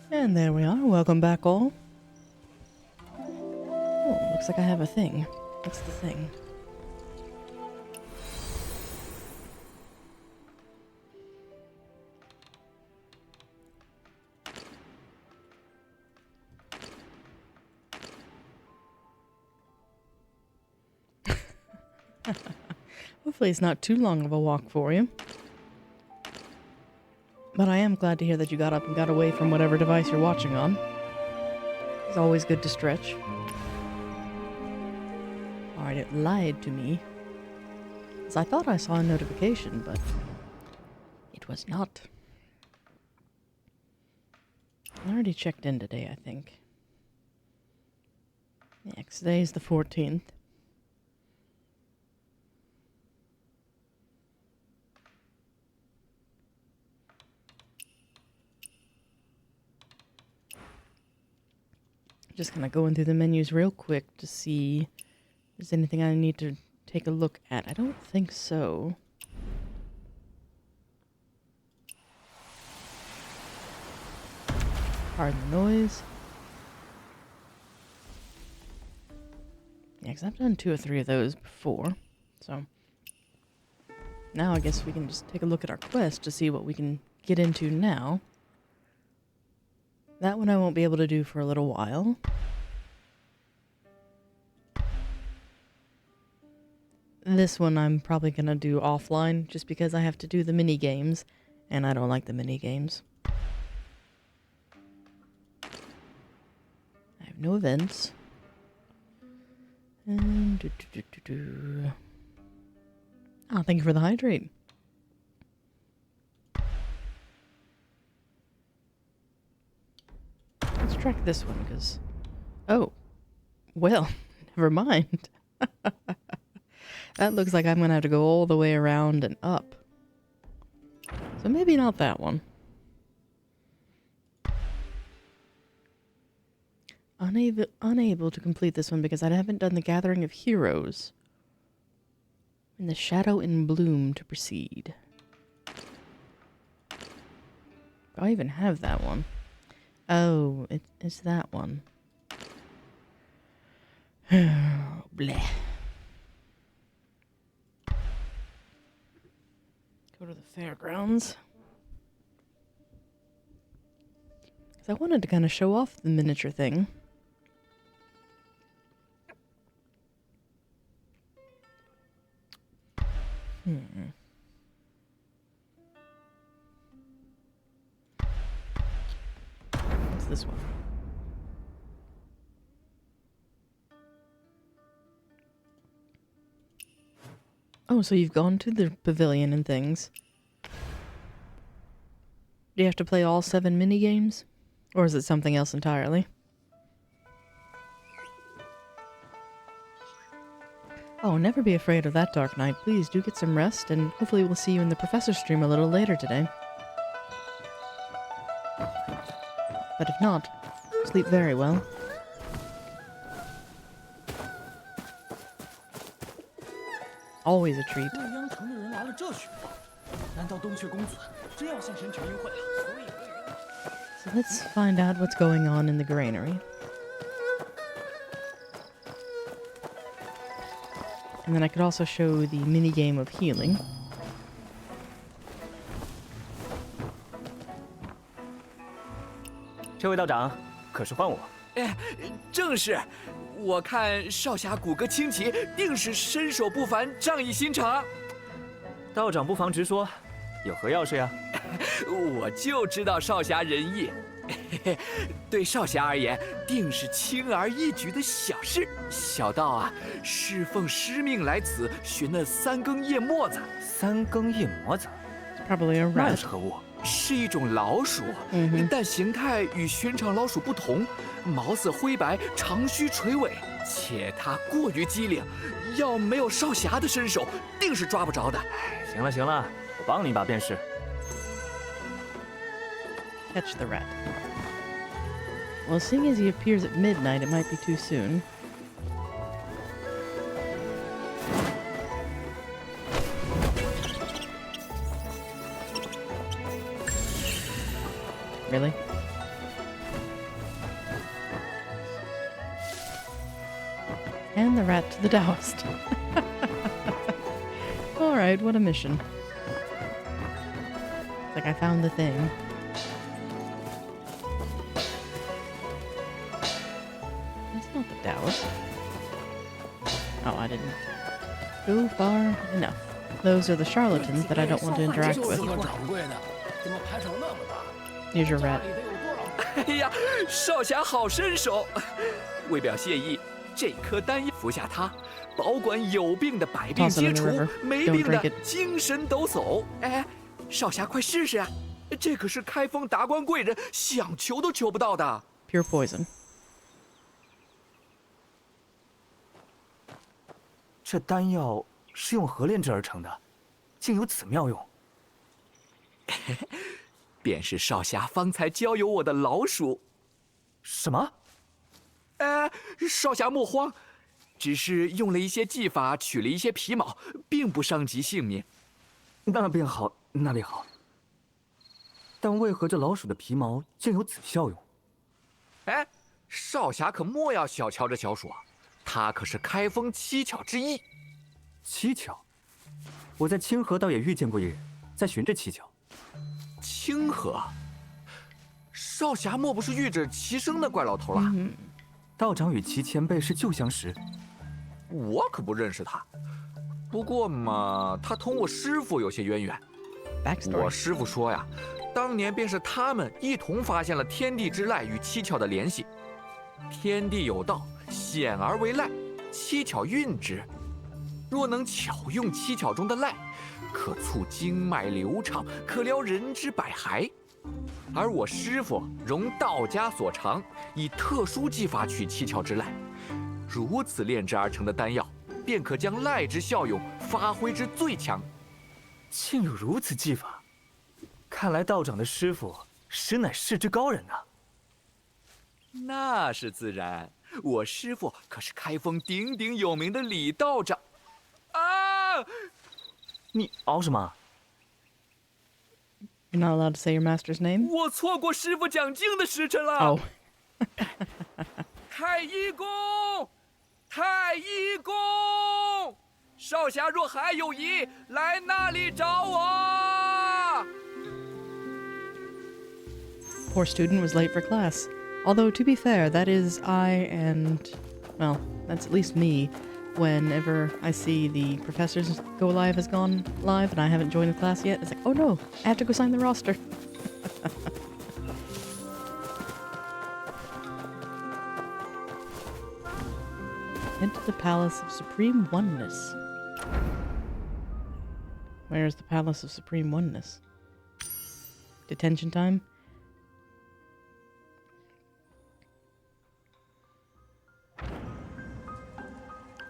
And there we are. Welcome back, all. Oh, looks like I have a thing. What's the thing? Hopefully it's not too long of a walk for you. But I am glad to hear that you got up and got away from whatever device you're watching on. It's always good to stretch. Alright, it lied to me. As I thought I saw a notification, but it was not. I already checked in today, I think. Yeah, 'cause today is the 14th. Just kind of going through the menus real quick to see Is anything I need to take a look at? I don't think so. Pardon the noise. Yeah, because I've done 2 or 3 of those before. So now I guess we can just take a look at our quest to see what we can get into now. That one I won't be able to do for a little while. This one I'm probably going to do offline just because I have to do the mini games and I don't like the mini games. I have no events. And oh, thank you for the hydrate. Let's track this one because oh, well, never mind. That looks like I'm going to have to go all the way around and up. So maybe not that one. Unable to complete this one because I haven't done the Gathering of Heroes. And the Shadow in Bloom to proceed. Do I even have that one? Oh, it's that one. Bleh. Go to the fairgrounds. Because I wanted to kind of show off the miniature thing. What's this one? Oh, so you've gone to the pavilion and things. Do you have to play all 7 minigames? Or is it something else entirely? Oh, never be afraid of that, Dark Knight. Please do get some rest, and hopefully we'll see you in the Professor stream a little later today. But if not, sleep very well. Always a treat. So let's find out what's going on in the granary. And then I could also show the mini game of healing. 这位道长，可是换我？哎，正是。我看少侠骨骼清奇，定是身手不凡，仗义心肠。道长不妨直说，有何要事呀？我就知道少侠仁义，对少侠而言，定是轻而易举的小事。小道啊，是奉师命来此寻那3更夜魔子。3更夜魔子 Probably a 那 rat. 是何物？是一种老鼠，但形态与寻常老鼠不同，毛色灰白，长须垂尾，且它过于机灵，要没有少侠的身手，定是抓不着的。行了行了，我帮你一把便是。 Catch the rat. Well, seeing as he appears at midnight, it might be too soon. Really? And the rat to the Taoist. Alright, what a mission. It's like I found the thing. That's not the Taoist. Oh, I didn't go far enough. Those are the charlatans that I don't want to interact with. Here's your rat. 哎呀，少侠好身手！为表谢意，这颗丹药服下它，保管有病的百病皆除，没病的精神抖擞。哎，少侠快试试啊！这可是开封达官贵人想求都求不到的。Pure poison. 这丹药是用何炼制而成的，竟有此妙用？便是少侠方才交有我的老鼠。什么？少侠莫慌，只是用了一些技法取了一些皮毛，并不伤及性命。那便好，那里好。但为何这老鼠的皮毛竟有此效用？哎，少侠可莫要小瞧这小鼠啊，它可是开封七巧之一。七巧，我在清河倒也遇见过一人，在寻着七巧。清河，少侠莫不是遇着齐生的怪老头了？道长与齐前辈是旧相识，我可不认识他。不过嘛，他同我师傅有些渊源。我师傅说呀，当年便是他们一同发现了天地之赖与七巧的联系。天地有道，显而为赖，七巧运之。若能巧用七巧中的赖，可促经脉流畅，可疗人之百骸。而我师傅融道家所长，以特殊技法取七巧之赖，如此炼制而成的丹药，便可将赖之效用发挥至最强。竟有如此技法，看来道长的师傅实乃世之高人啊！那是自然，我师傅可是开封鼎鼎有名的李道长。啊！你熬什么？ You're not allowed to say your master's name? 我错过师傅讲经的时辰了。Oh. 太医公，太医公，少侠若还有疑，来那里找我。 Poor student was late for class. Although, to be fair, that is I and, well, that's at least me. Whenever I see the professor's go live has gone live and I haven't joined the class yet, it's like, oh no, I have to go sign the roster. Head to the Palace of Supreme Oneness. Where's the Palace of Supreme Oneness? Detention time?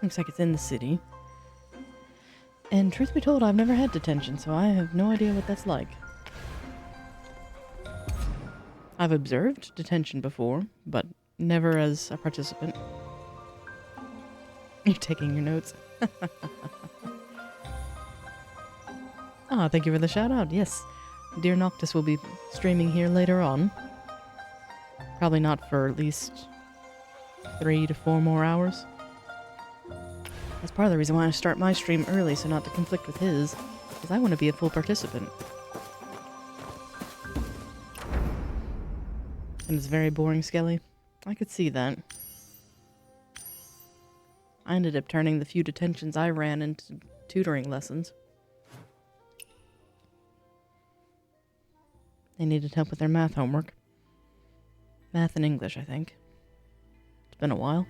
Looks like it's in the city. And truth be told, I've never had detention, so I have no idea what that's like. I've observed detention before, but never as a participant. You're taking your notes. Ah, thank you for the shout out. Yes, Dear Noctis will be streaming here later on. Probably not for at least 3 to 4 more hours. That's part of the reason why I start my stream early, so not to conflict with his, because I want to be a full participant. And it's very boring, Skelly. I could see that. I ended up turning the few detentions I ran into tutoring lessons. They needed help with their math homework. Math and English, I think. It's been a while.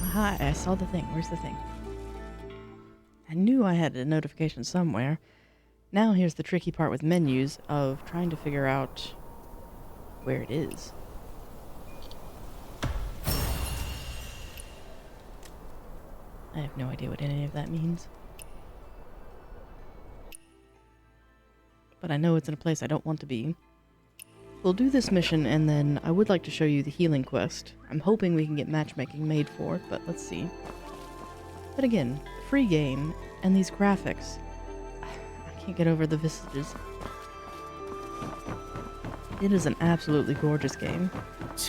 Aha, I saw the thing. Where's the thing? I knew I had a notification somewhere. Now here's the tricky part with menus of trying to figure out where it is. I have no idea what any of that means. But I know it's in a place I don't want to be. We'll do this mission, and then I would like to show you the healing quest. I'm hoping we can get matchmaking made for it, but let's see. But again, free game, and these graphics. I can't get over the visages. It is an absolutely gorgeous game.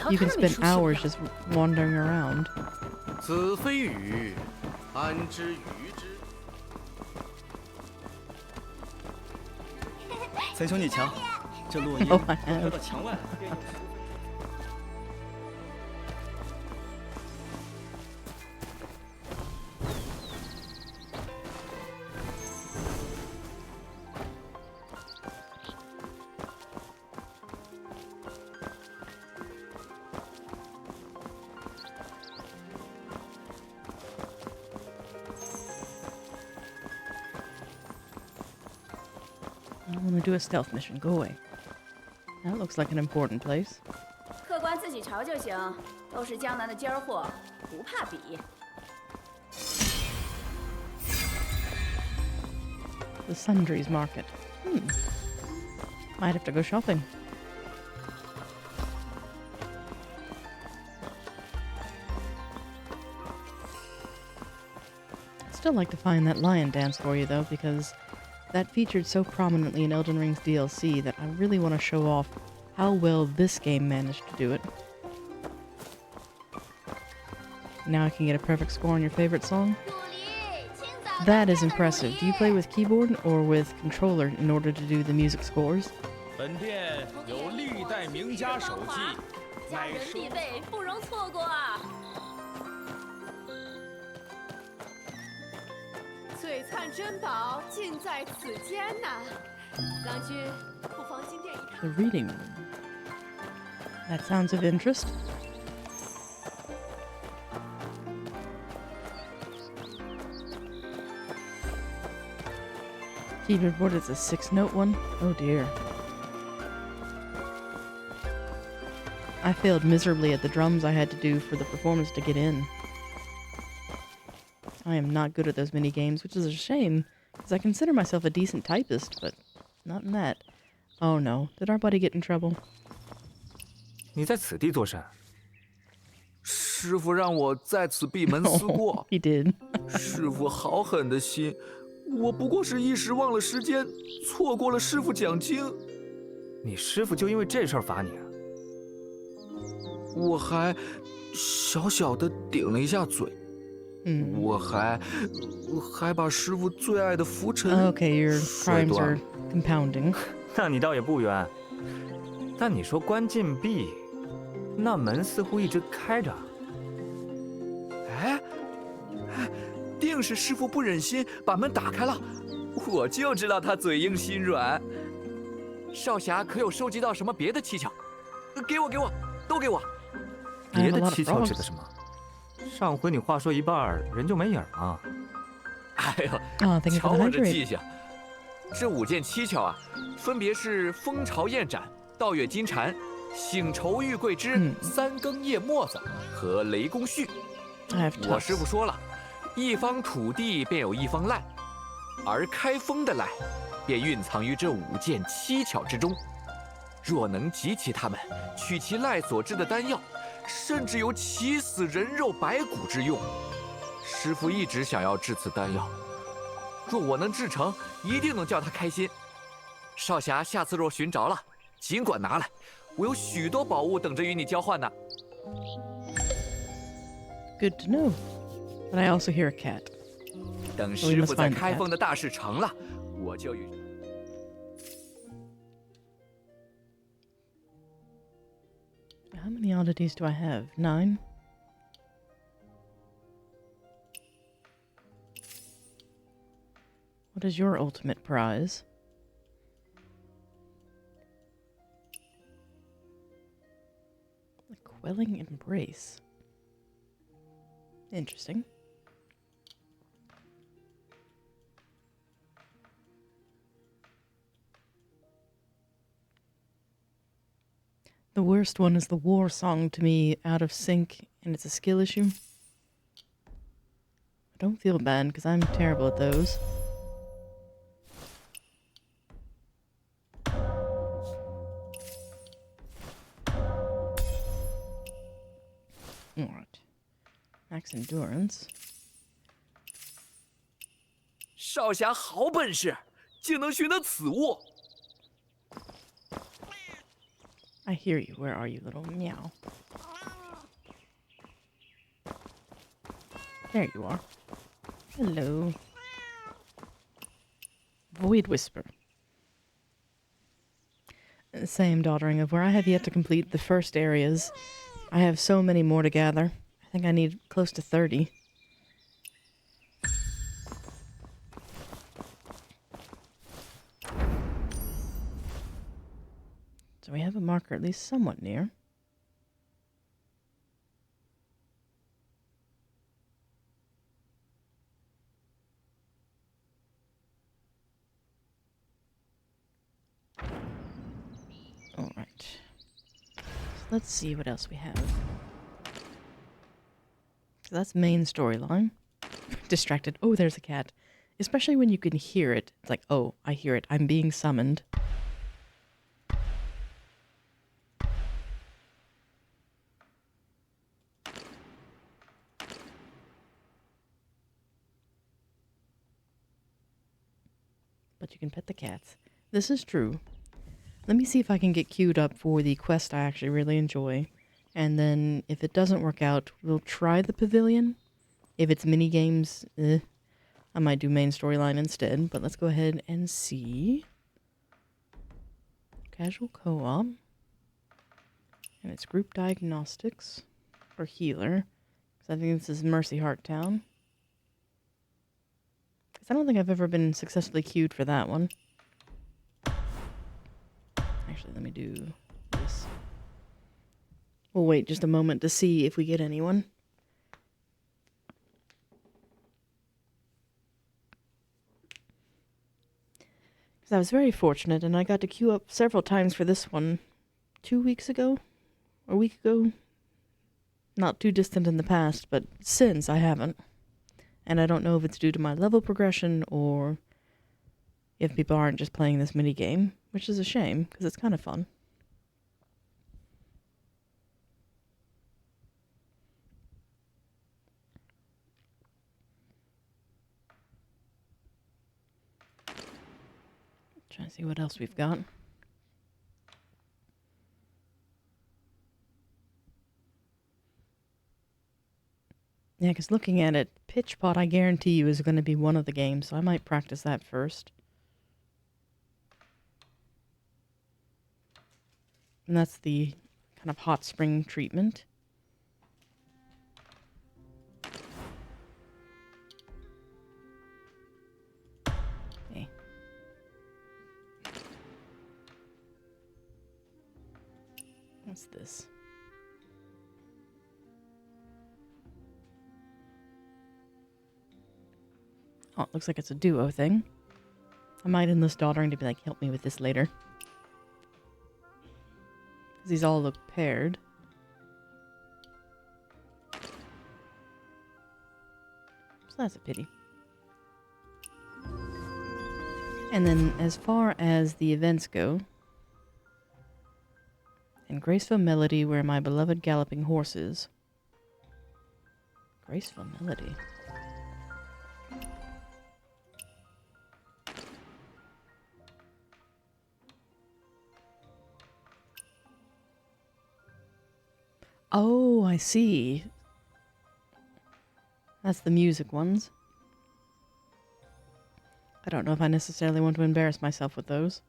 You can spend hours just wandering around. 子非鱼，安知鱼之？岑兄你瞧，这落英 Oh, I 飘 have. 到墙外了。I want to do a stealth mission. Go away. That looks like an important place. 客官自己瞧就行，都是江南的尖儿货，不怕比。The Sundries Market. Might have to go shopping. I'd still like to find that lion dance for you, though, because that featured so prominently in Elden Ring's DLC that I really want to show off how well this game managed to do it. Now I can get a perfect score on your favorite song. That is impressive. Do you play with keyboard or with controller in order to do the music scores? 本店有历代名家手记，家人必备，不容错过啊！璀璨珍宝尽在此间呐！郎君，不妨进店一看。 The reading room. That sounds of interest. Keyboard is a 6-note one. Oh dear. I failed miserably at the drums I had to do for the performance to get in. I am not good at those mini games, which is a shame, because I consider myself a decent typist, but not in that. Oh no, did our buddy get in trouble? 你在此地作甚？师傅让我在此闭门思过。He did. 师傅好狠的心，我不过是一时忘了时间，错过了师傅讲经。你师傅就因为这事儿罚你啊？我还小小的顶了一下嘴，我还把师傅最爱的浮尘 Okay, your 摔 crimes 断 are 了。 compounding. 那你倒也不冤。但你说关禁闭，那门似乎一直开着。哎，定是师傅不忍心把门打开了，我就知道他嘴硬心软。少侠可有收集到什么别的蹊跷？给我，都给我。别的蹊跷指的什么？上回你话说一半，人就没影了。哎呦， thank you 瞧 for the 我这 hydrate. 记性，这5件蹊跷啊，分别是蜂巢燕盏、倒月金蝉、醒愁玉桂枝、3更夜沫子和雷公絮。 I have 我 tufts. 师傅说了，一方土地便有一方赖，而开封的赖，便蕴藏于这5件蹊跷之中。若能集齐它们，取其赖所制的丹药，甚至有起死人肉白骨之用。师傅一直想要制此丹药，若我能制成，一定能叫他开心。少侠下次若寻着了，尽管拿来，我有许多宝物等着与你交换呢。 Good to know. But I also hear a cat. 等 So we 师 must 傅在 find the 开 cat. 封的大事成了，我就与。 How many oddities do I have? 9? What is your ultimate prize? The Quelling Embrace. Interesting. The worst one is the war song to me, out of sync, and it's a skill issue. I don't feel bad, because I'm terrible at those. Alright. Max endurance. 少侠好本事，竟能寻得此物。 I hear you. Where are you, little meow? There you are. Hello. Void Whisper. Same, Doddering, of where I have yet to complete the first areas. I have so many more to gather. I think I need close to 30. So we have a marker at least somewhat near. All right. So let's see what else we have. So that's main storyline. Distracted. Oh, there's a cat. Especially when you can hear it. It's like, oh, I hear it. I'm being summoned. but you can pet the cats. This is true. Let me see if I can get queued up for the quest I actually really enjoy. And then, if it doesn't work out, we'll try the pavilion. If it's minigames, I might do main storyline instead. But let's go ahead and see. Casual co-op. And it's group diagnostics. Or healer. Because I think this is Mercy Heart Town. Because I don't think I've ever been successfully queued for that one. Actually, let me do this. We'll wait just a moment to see if we get anyone. Because I was very fortunate, and I got to queue up several times for this one 2 weeks ago? Or a week ago? Not too distant in the past, but since I haven't. And I don't know if it's due to my level progression, or if people aren't just playing this minigame, which is a shame, because it's kind of fun. Trying to see what else we've got. Yeah, because looking at it, Pitch Pot, I guarantee you, is going to be one of the games, so I might practice that first. And that's the kind of hot spring treatment. Okay. What's this? Oh, it looks like it's a duo thing. I might enlist Daughtering to be like, help me with this later. Because these all look paired. So that's a pity. And then as far as the events go, in Graceful Melody, where my beloved galloping horse is. Graceful Melody. Oh, I see. That's the music ones. I don't know if I necessarily want to embarrass myself with those.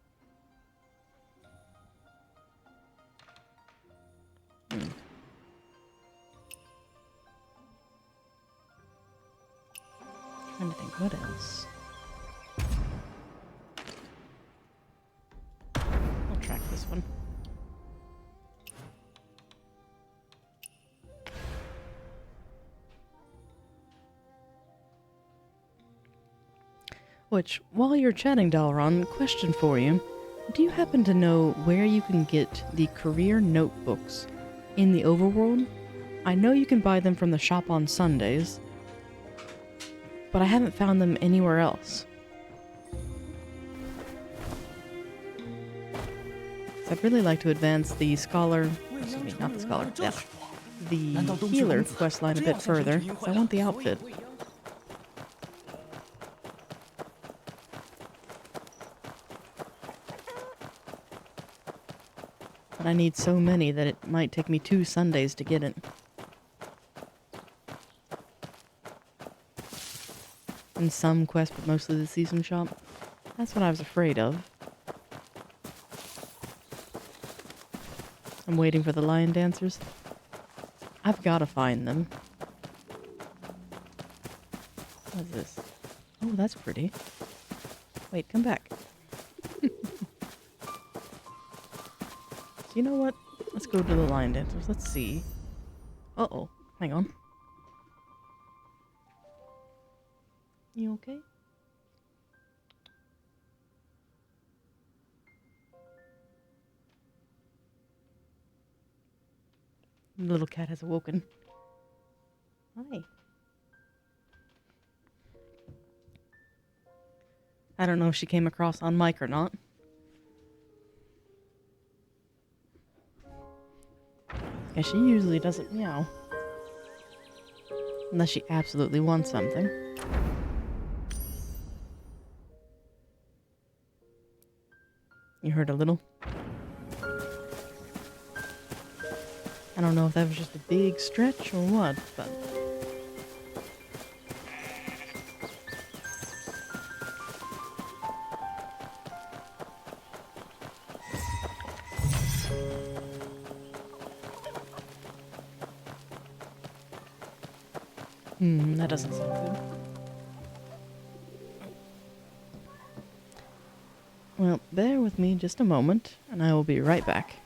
Trying to think, what else? I'll track this one. Which, while you're chatting, Dalron, question for you. Do you happen to know where you can get the career notebooks in the overworld? I know you can buy them from the shop on Sundays, but I haven't found them anywhere else. So I'd really like to advance the scholar, excuse me, not the scholar, yeah, the healer questline a bit further, because I want the outfit. But I need so many that it might take me 2 Sundays to get it. And some quest, but mostly the season shop. That's what I was afraid of. I'm waiting for the lion dancers. I've got to find them. What is this? Oh, that's pretty. Wait, come back. You know what? Let's go to the lion dancers. Let's see. Uh-oh. Hang on. You okay? The little cat has awoken. Hi. I don't know if she came across on mic or not. Yeah, she usually doesn't meow. Unless she absolutely wants something. You heard a little. I don't know if that was just a big stretch or what, but... that doesn't sound good. Well, bear with me just a moment, and I will be right back.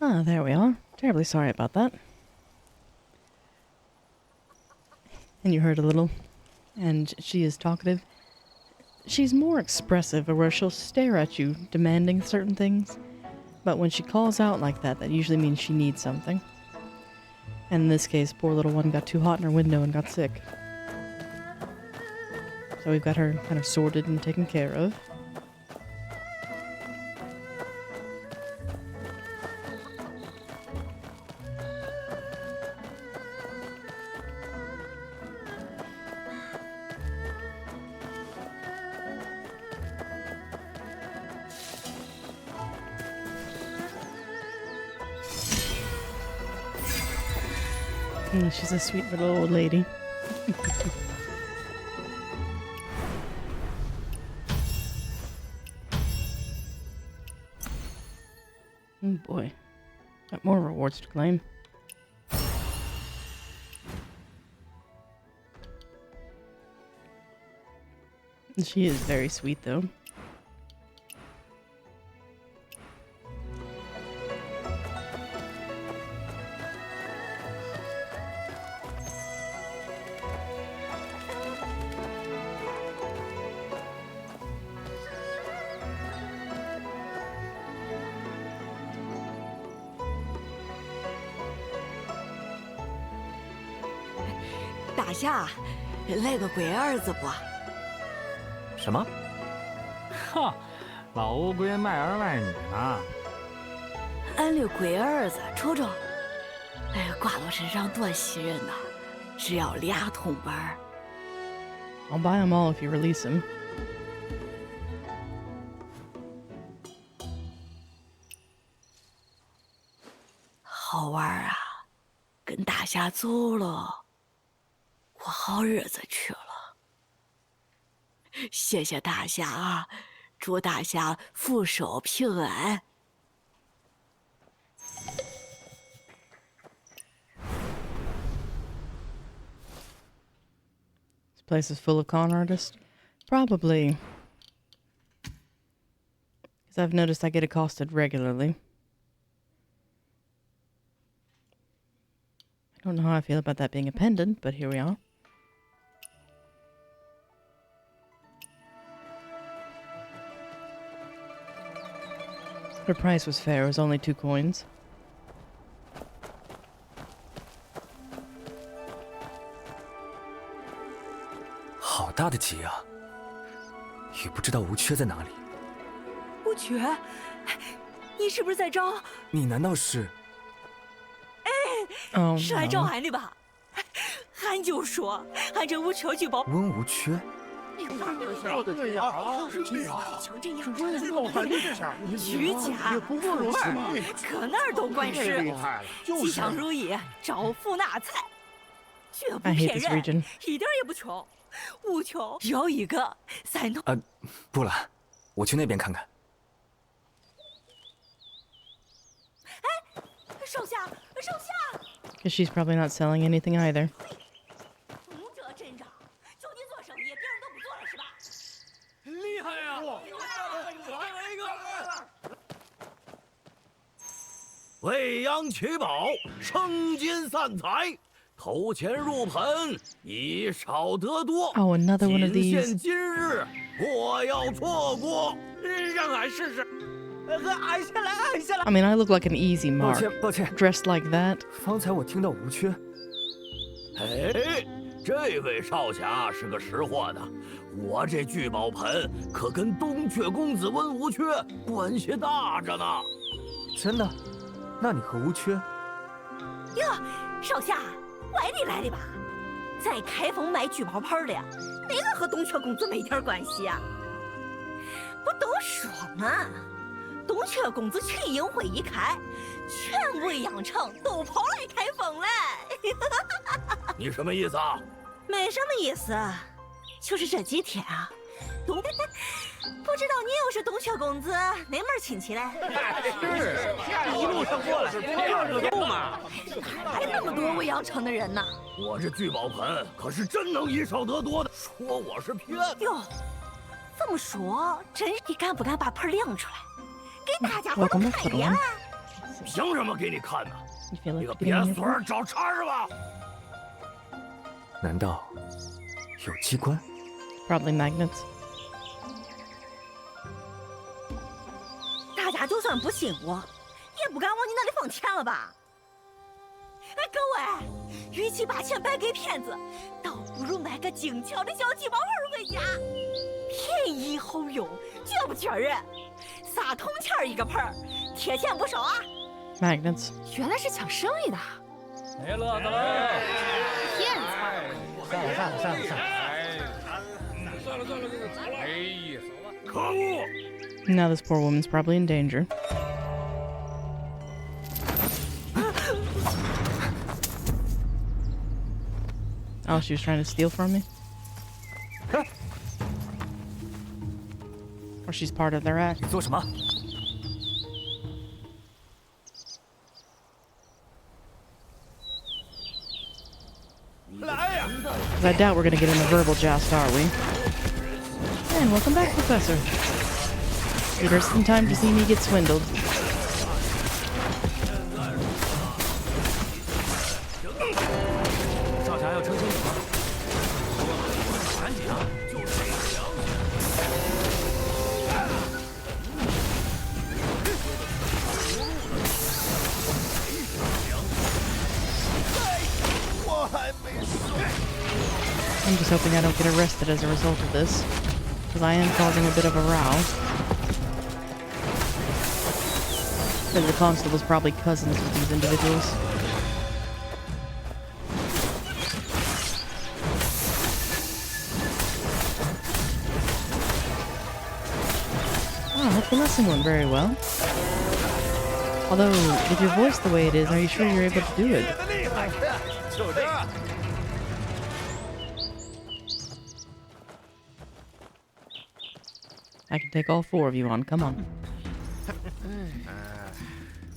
Ah, there we are. Terribly sorry about that. And you heard a little. And she is talkative. She's more expressive, or where she'll stare at you, demanding certain things. But when she calls out like that, that usually means she needs something. And in this case, poor little one got too hot in her window and got sick. So we've got her kind of sorted and taken care of. She's a sweet little old lady. Oh boy. Got more rewards to claim. She is very sweet though.大侠，来个龟儿子不？什么？哈，老乌龟卖儿卖女呢？俺的龟儿子，瞅瞅，哎，挂到身上多吸人呐！只要2铜板儿。I'll buy them all if you release them. 好玩啊！跟大侠走了，过好日子去了。谢谢大侠啊！祝大侠福寿平安。This place is full of con artists? Probably. Because I've noticed I get accosted regularly. I don't know how I feel about that being a pendant, but here we are. Her price was fair. It was only 2 coins. 好大的鸡啊！也不知道吴缺在哪里。吴缺，你是不是在找？你难道是？ Oh, 是来找俺的吧？俺就说，俺这吴缺举报。温无缺。对呀，就这样，居家富贵，搁哪儿都管事，吉祥如意，招福纳财，绝不骗人，一点也不穷。无穷要一个3铜。不了，我去那边看看。哎，手下，手下！ Because she's probably not selling anything either. 不这阵仗，就你做生意，别人都不做了是吧？厉害呀！来一个！喂羊取宝，生金散财，投钱入盆，以少得多。 Oh, another one of 今 these. 现今日，莫要错过。让俺试试。俺先来，俺先来。 I mean, I look like an easy 抱 mark. 歉，抱歉。 Dressed like that. 方才我听到吴缺。哎，这位少侠是个识货的，我这聚宝盆可跟东阙公子温无缺关系大着呢。真的？那你和无缺？哟，少侠，外地来的吧？在开封卖聚宝盆的，哪个和东阙公子没点关系啊？不都说嘛，东阙公子群英会一开，全未央城都跑来开封来。你什么意思啊？没什么意思，就是这几天啊，不知道你又是东阙公子哪门亲戚嘞？是，一路上过来，多热度嘛。哪来那么多未央城的人呢？我这聚宝盆可是真能以少得多的，说我是骗子。哟，这么说，你敢不敢把盆亮出来，给大家伙都看一眼？凭什么给你看呢？你个别瘪嘴找茬是吧？难道有机关 ？Probably magnets. 大家就算不信我，也不敢往你那里放钱了吧？哎，各位，与其把钱白给骗子，倒不如买个精巧的小聚宝盆回家，便宜好用，绝不缺人。3铜钱一个盆，贴钱不收啊 ！Magnets. 原来是抢生意的。没乐子了，骗子！算了，算了，哎呀，可恶！ Now this poor woman's probably in danger. Oh, she was trying to steal from me? Or she's part of their act. 你做什么？ 'Cause I doubt we're gonna get in a verbal joust, are we? And welcome back, Professor. Just in time to see me get swindled. 少侠要称心吗？赶紧啊！我还没死。 I'm just hoping I don't get arrested as a result of this, because I am causing a bit of a row. Because the constable's probably cousins with these individuals. Oh, I hope the lesson went very well. Although, with your voice the way it is, are you sure you're able to do it? I can take all 4 of you on. Come on.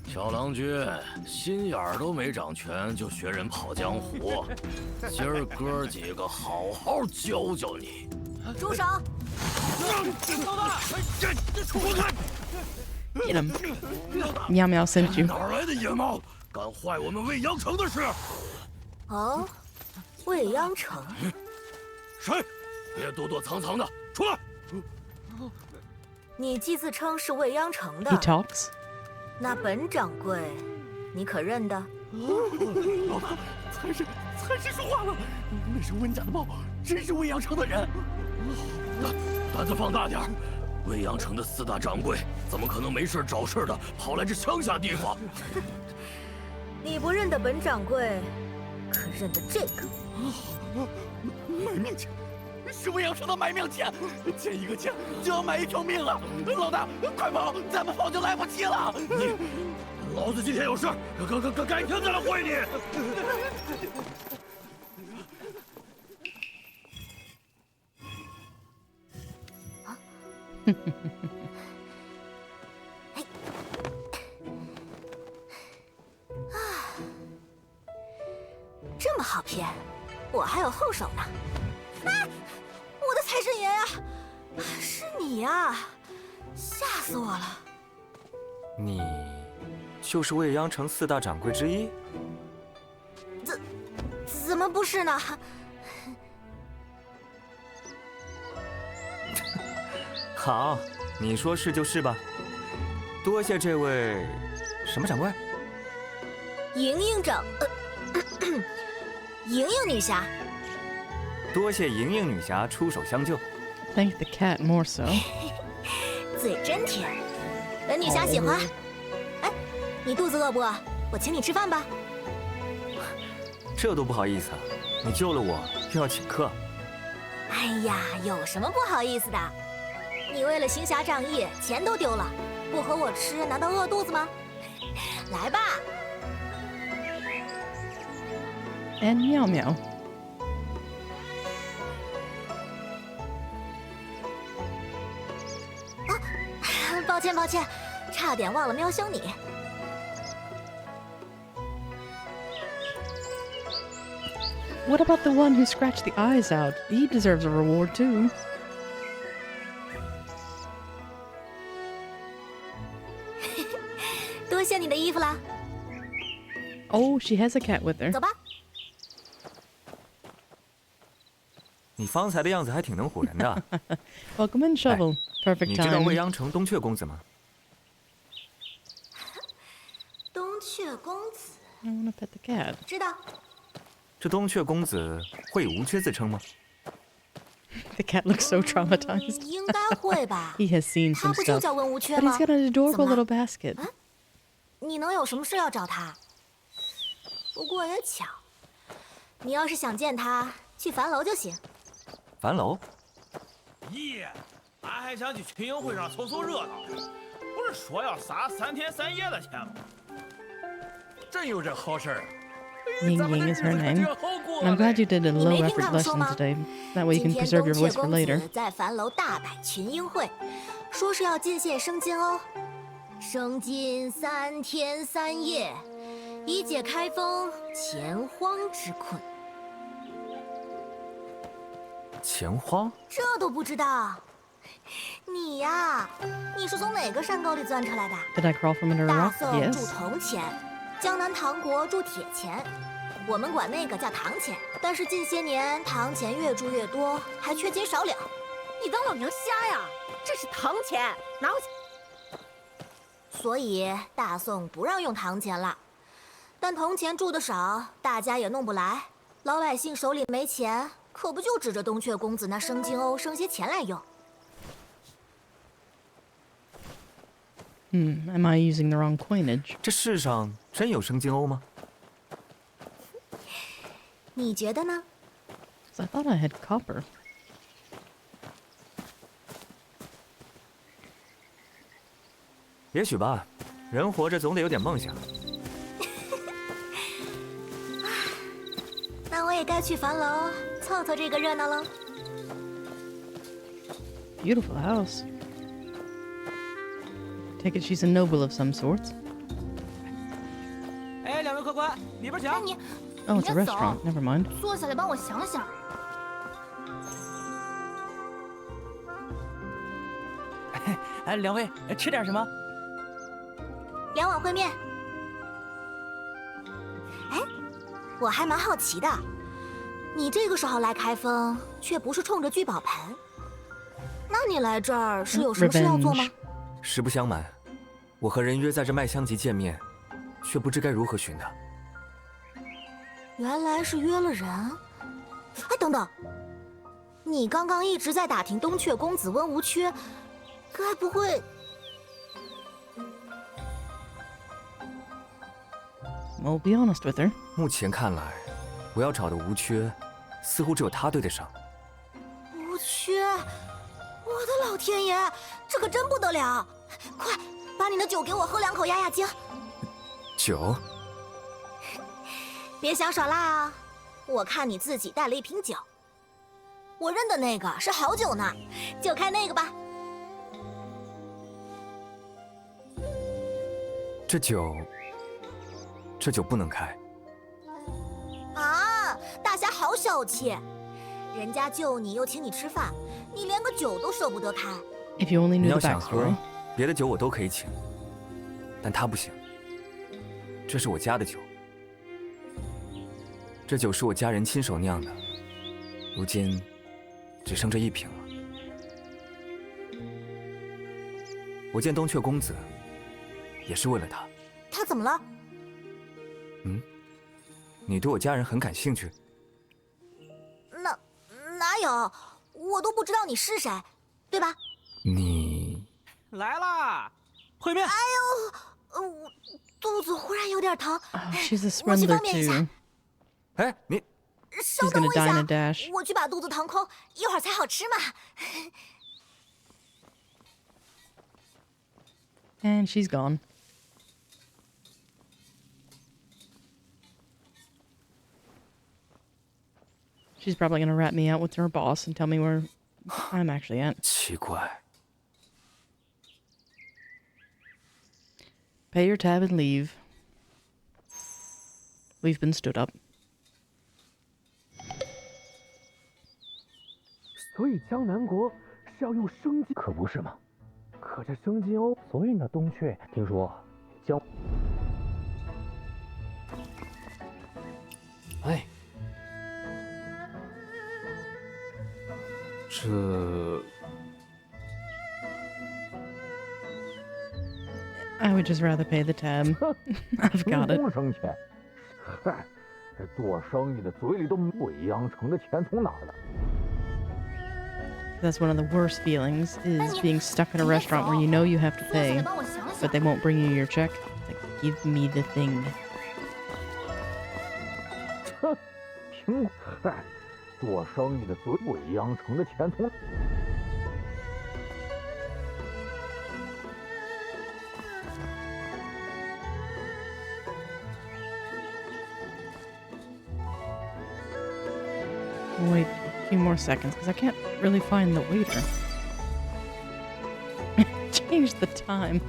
小郎君，心眼儿都没长全就学人跑江湖，今儿哥几个好好教教你。住手！这出开！ Get him. Meow Meow sent you. 哪来的野猫，敢坏我们未央城的事？哦，未央城。谁？别躲躲藏藏的，出来！你既自称是未央城的 He talks. 那本掌柜，你可认得？老大，才是说话了，那是温家的猫，真是未央城的人。胆子放大点儿，未央城的4大掌柜怎么可能没事找事的跑来这乡下地方？你不认得本掌柜，可认得这个？卖命钱，是未央城的卖命钱，欠一个钱就要买一条命啊！老大，快跑，再不跑就来不及了。你，老子今天有事，改天再来会你。这么好骗，我还有后手呢！哎，我的财神爷呀，是你呀，吓死我了！你就是未央城4大掌柜之一？怎么不是呢？好，你说是就是吧。多谢这位什么掌柜？莹莹女侠。多谢莹莹女侠出手相救。Thank the cat more so. 嘴真甜，本女侠喜欢。哎，你肚子饿不饿？我请你吃饭吧。这都不好意思啊，你救了我又要请客。哎呀，有什么不好意思的？你为了行侠仗义，钱都丢了，不和我吃，难道饿肚子吗？来吧。And meow meow. 抱歉抱歉，差点忘了喵凶你。What about the one who scratched the eyes out? He deserves a reward too. 多谢你的衣服啦。Oh, she has a cat with her. 走吧。你方才的样子还挺能唬人的。Welcome in, Shovel. Perfect 你知道 time. 未央城东阙公子吗？东阙公子。I wanna pet the cat. 知道。这东阙公子会以无缺自称吗？ The cat looks so traumatized. 应该会吧。He has seen 他 some 不就 stuff. 叫温无缺 But 吗？ he's got an adorable 怎么 little 了 basket. 你能有什么事要找他？不过也巧，你要是想见他，去樊楼就行。樊楼？咦，俺还想去群英会上凑凑热闹，不是说要撒3天3夜的钱吗？真有这好事儿。 Ying Ying is her name. I'm glad you did a low effort lesson today. That way you can preserve your voice for later. 在樊楼大摆群英会，说是要进献生金哦，生金3天3夜，以解开封钱荒之困。钱荒？这都不知道？你呀，你是从哪个山沟里钻出来的？ Did I crawl from under a 大 rock? 宋铸 Yes. 铜钱，江南唐国铸铁钱，我们管那个叫唐钱。但是近些年唐钱越铸越多，还缺斤少两。你当老娘瞎呀？这是唐钱，拿回去。所以大宋不让用唐钱了，但铜钱铸的少，大家也弄不来，老百姓手里没钱，可不就指着东阙公子那生金瓯生些钱来用。 Am I using the wrong coinage? 这世上真有生金瓯吗？你觉得呢？ 'Cause I thought I had copper. 也许吧，人活着总得有点梦想。那我也该去樊楼凑凑这个热闹喽。 Beautiful house. Take it she's a noble of some sorts. 哎，两位客官，里边请。你 Oh, it's a 别走 restaurant. Never mind. 坐下来帮我想想。哎，两位吃点什么2碗烩面。哎，我还蛮好奇的，你这个时候来开封，却不是冲着聚宝盆，那你来这儿是有什么事要做吗？ 实不相瞒，我和人约在这麦香集见面，却不知该如何寻他。原来是约了人。哎，等等，你刚刚一直在打听东阙公子温无缺，该不会…… Well, be honest with her. 目前看来，我要找的无缺，似乎只有他对得上。无缺，我的老天爷，这可真不得了！快，把你的酒给我喝2口压压惊。酒？别想耍赖啊！我看你自己带了一瓶酒，我认的那个是好酒呢，就开那个吧。这酒不能开。啊，大侠好小气，人家救你又请你吃饭，你连个酒都舍不得开。If you only 你 knew 要 the 想喝 backstory. 别的酒我都可以请，但他不行。这是我家的酒，这酒是我家人亲手酿的，如今只剩这1瓶了。我见东阙公子，也是为了他。他怎么了？你对我家人很感兴趣？有，我都不知道你是谁，对吧？你来啦，烩面。哎呦，我肚子忽然有点疼， She's a 我去 swindler 方便一下。 too. 哎，你稍 She's 等 gonna 我一 die in a 下， dash. 我去把肚子腾空，一会儿才好吃嘛。And she's gone. She's probably gonna rat me out with her boss and tell me where I'm actually at. 奇怪， Pay your tab and leave. We've been stood up. 所以江南国是要用生金，可不是吗？可这生金欧，所以那东阙听说江……哎，这 I would just rather pay the tab. I've got it. 生钱，嗨，这做生意的嘴里都未央城的钱从哪儿来？ That's one of the worst feelings, is being stuck in a restaurant where you know you have to pay, but they won't bring you your check. It's like, give me the thing. 哼，凭嗨，做生意的嘴未央城的钱从…… Wait a few more seconds, because I can't really find the waiter. Change the time.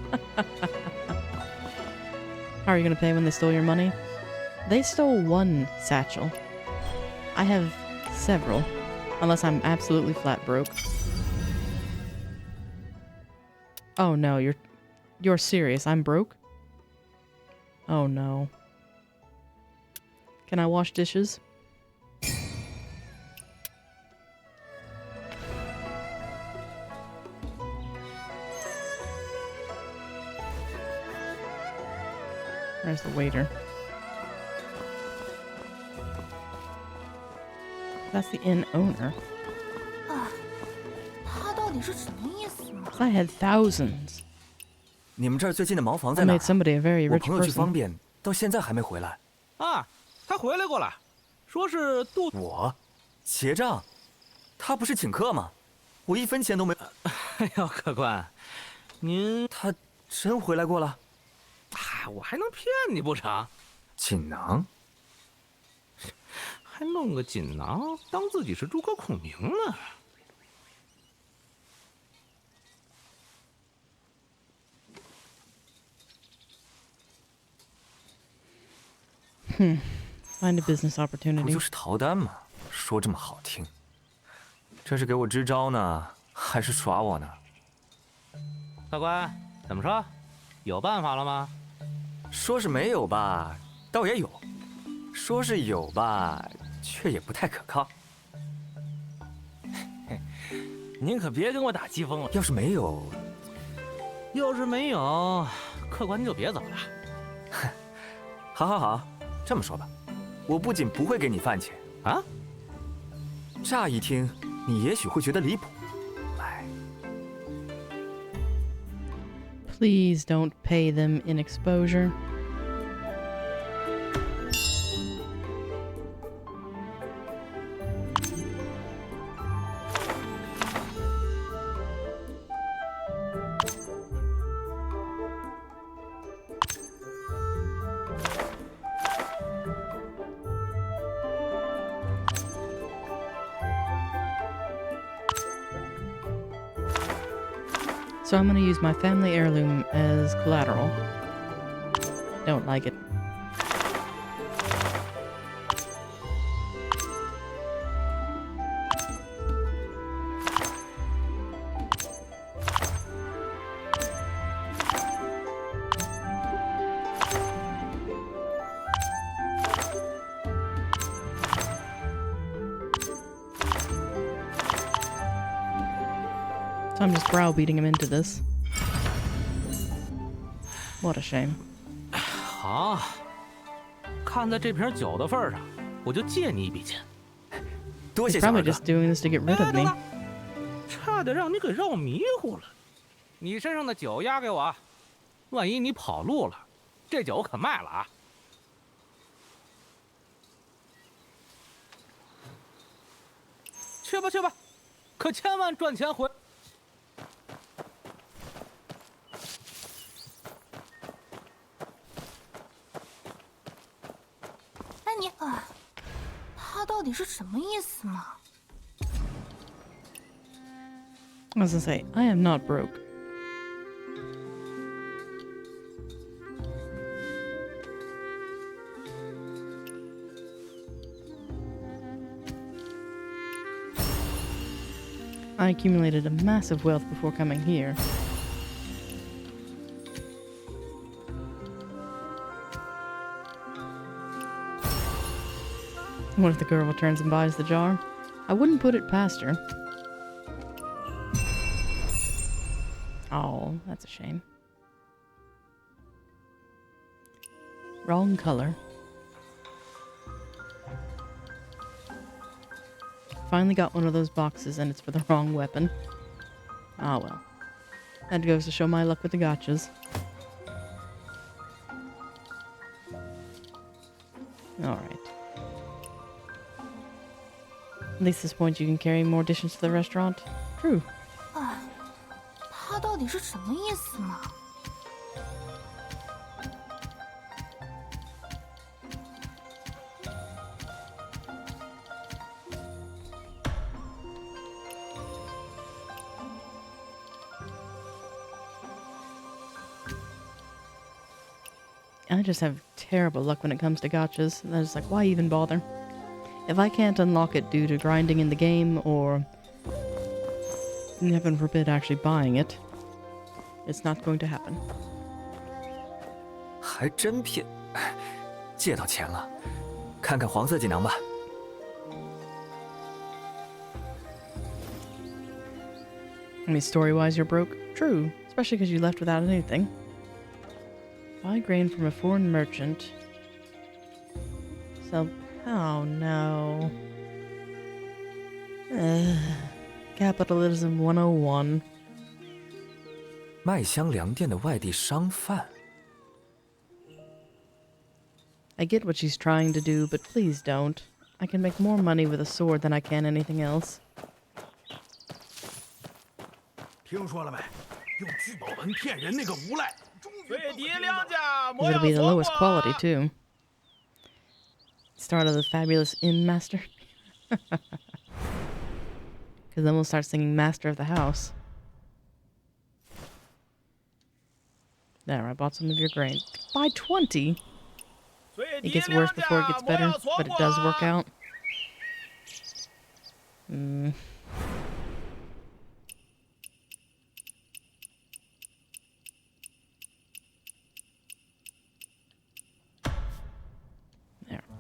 How are you going to pay when they stole your money? They stole one satchel. I have several, unless I'm absolutely flat broke. Oh no, you're serious. I'm broke? Oh no. Can I wash dishes? Where's the waiter? That's the inn owner. 他到底是什么意思呢？ I had thousands. 你们这儿最近的茅房 I 在哪 made 儿？ somebody a very 我 rich 朋友去方 person. 便，到现在还没回来。啊，他回来过了，说是肚……我结账，他不是请客吗？我一分钱都没。哎呦，客官，您他真回来过了？哎，我还能骗你不成？锦囊？还弄个锦囊当自己是诸葛孔明呢？ Find a business 不 opportunity. 就是逃单吗？说这么好听，这是给我支招呢，还是耍我呢？客官，怎么说？有办法了吗？说是没有吧，倒也有；说是有吧，却也不太可靠。您可别跟我打机锋了。要是没有，客官您就别走了。好好好，这么说吧，我不仅不会给你饭钱啊。乍一听，你也许会觉得离谱。来， Please don't pay them in exposure. So I'm gonna use my family heirloom as collateral. Don't like it. So I'm just browbeating him into this. What a shame. 好，看在这瓶酒的份上，我就借你一笔钱。多 He's 谢小 probably 二哥。 just doing this to get rid of me. 差点让你给绕迷糊了。你身上的酒押给我，万一你跑路了，这酒可卖了啊！去吧去吧，可千万赚钱回。哎你啊，他到底是什么意思嘛？ I was gonna say, I am not broke. I accumulated a massive wealth before coming here. What if the girl returns and buys the jar? I wouldn't put it past her. Oh, that's a shame. Wrong color. Finally got one of those boxes and it's for the wrong weapon. Ah well. That goes to show my luck with the gotchas. Alright. At least at this point you can carry more dishes to the restaurant. True. 他到底是什么意思嘛？ I just have terrible luck when it comes to gotchas. And I was like, why even bother? If I can't unlock it due to grinding in the game or, heaven forbid, actually buying it, it's not going to happen. 还真骗，借到钱了，看看黄色锦囊吧。 I mean, story-wise, you're broke. True, especially because you left without anything. Buy grain from a foreign merchant. So, oh no. Capitalism 101. 卖香粮店的外地商贩。 I get what she's trying to do, but please don't. I can make more money with a sword than I can anything else. 听说了没？用聚宝盆骗人那个无赖，最低量价， It'll be the lowest quality too. Start of the fabulous inn master. Because then we'll start singing Master of the House. There, I bought some of your grain. Buy 20? It gets worse before it gets better, but it does work out. There,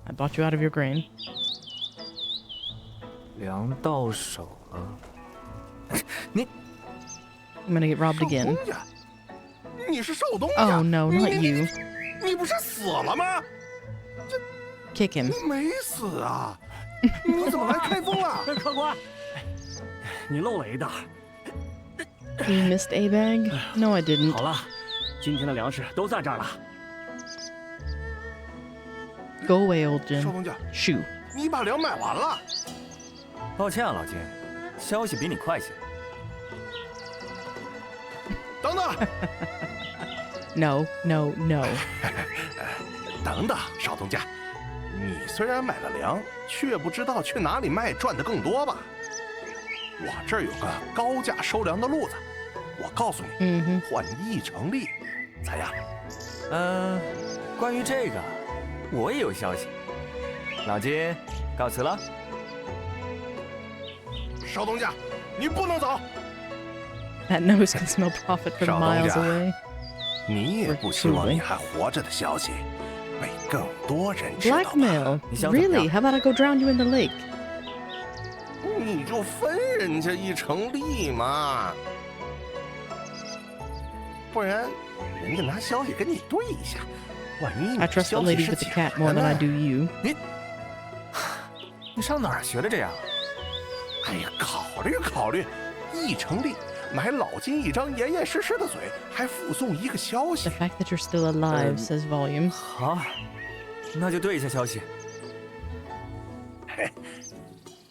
I bought you out of your grain. 粮到手了。你 I'm gonna get robbed again. 你是少东家 Oh no, not you. 你不是死了吗？ Kick him. 你没死啊？你怎么来开封了？客官，你漏了一袋。 You missed a bag? No, I didn't. 好了，今天的粮食都在这儿了。 Go away, old 少 Jim. 东家， Shoo. 你把粮买完了。抱歉啊，老金，消息比你快些。等等， No, no, no. 等等，少东家，你虽然买了粮，却不知道去哪里卖赚的更多吧？我这儿有个高价收粮的路子，我告诉你，换1成利，咋样？关于这个，我也有消息。老金，告辞了。少东家，你不能走。 That nose can smell profit from miles away. 你也不希望你还活着的消息被更多人知道吧？ Blackmail? Really? How about I go drown you in the lake? 你就分人家1成利嘛，不然人家拿消息跟你对一下，万一 I trust the lady with the cat more than I do you. 你上哪儿学的这样？哎呀，考虑考虑，一成立，买老金一张严严实实的嘴，还附送一个消息。 The fact that you're still alive says volumes. 好，那就对一下消息。嘿，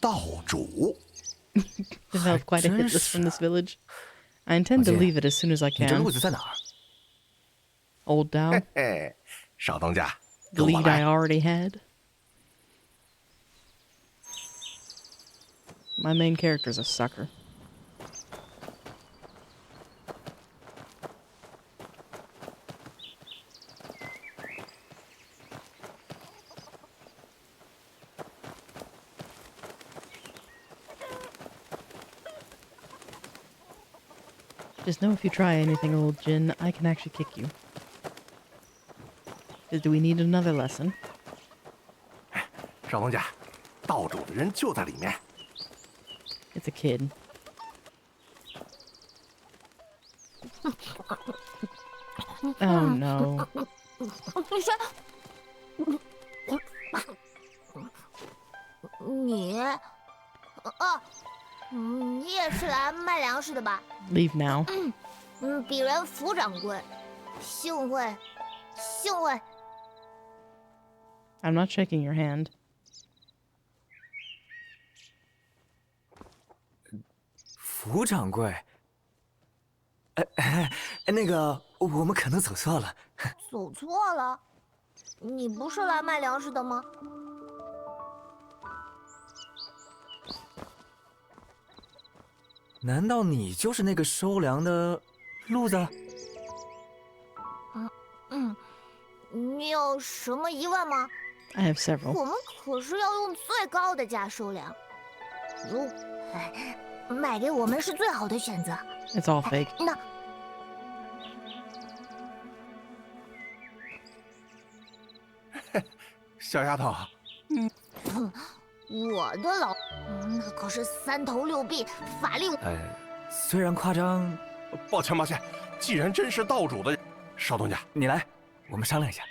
道主。Developed quite a hit list from this village. I intend to leave it as soon as I 你这 can. 路子在哪儿？ Old Dow. 嘿，少东家， The 跟我 lead I 来。 already had. My main character's a sucker. Just know if you try anything, old Jin, I can actually kick you. Do we need another lesson? 少东家，道主的人就在里面。 It's a kid. Oh no. 你谁？你？哦，你也是来卖粮食的吧？ Leave now. 鄙人福掌柜，幸会，幸会。 I'm not shaking your hand. 福掌柜，那个，我们可能走错了。走错了？你不是来卖粮食的吗？难道你就是那个收粮的路子？你有什么疑问吗？ I have several. 我们可是要用最高的价收粮，卖给我们是最好的选择。 It's all fake. 那小丫头，我的老，那可是3头6臂，法力。虽然夸张，抱歉抱歉，既然真是道主的，少东家，你来，我们商量一下。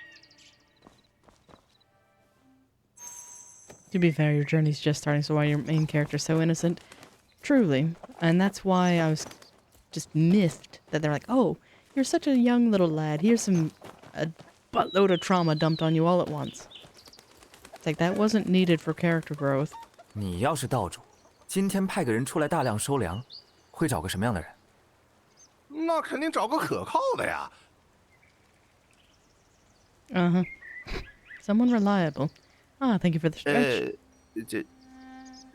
To be fair, your journey's just starting, so why your main character's so innocent? Truly. And that's why I was just miffed that they're like, oh, you're such a young little lad. Here's a buttload of trauma dumped on you all at once. It's like, that wasn't needed for character growth. 你要是道主，今天派个人出来大量收粮，会找个什么样的人？那肯定找个可靠的呀。Uh-huh. Someone reliable. Ah, thank you for the stretch. 这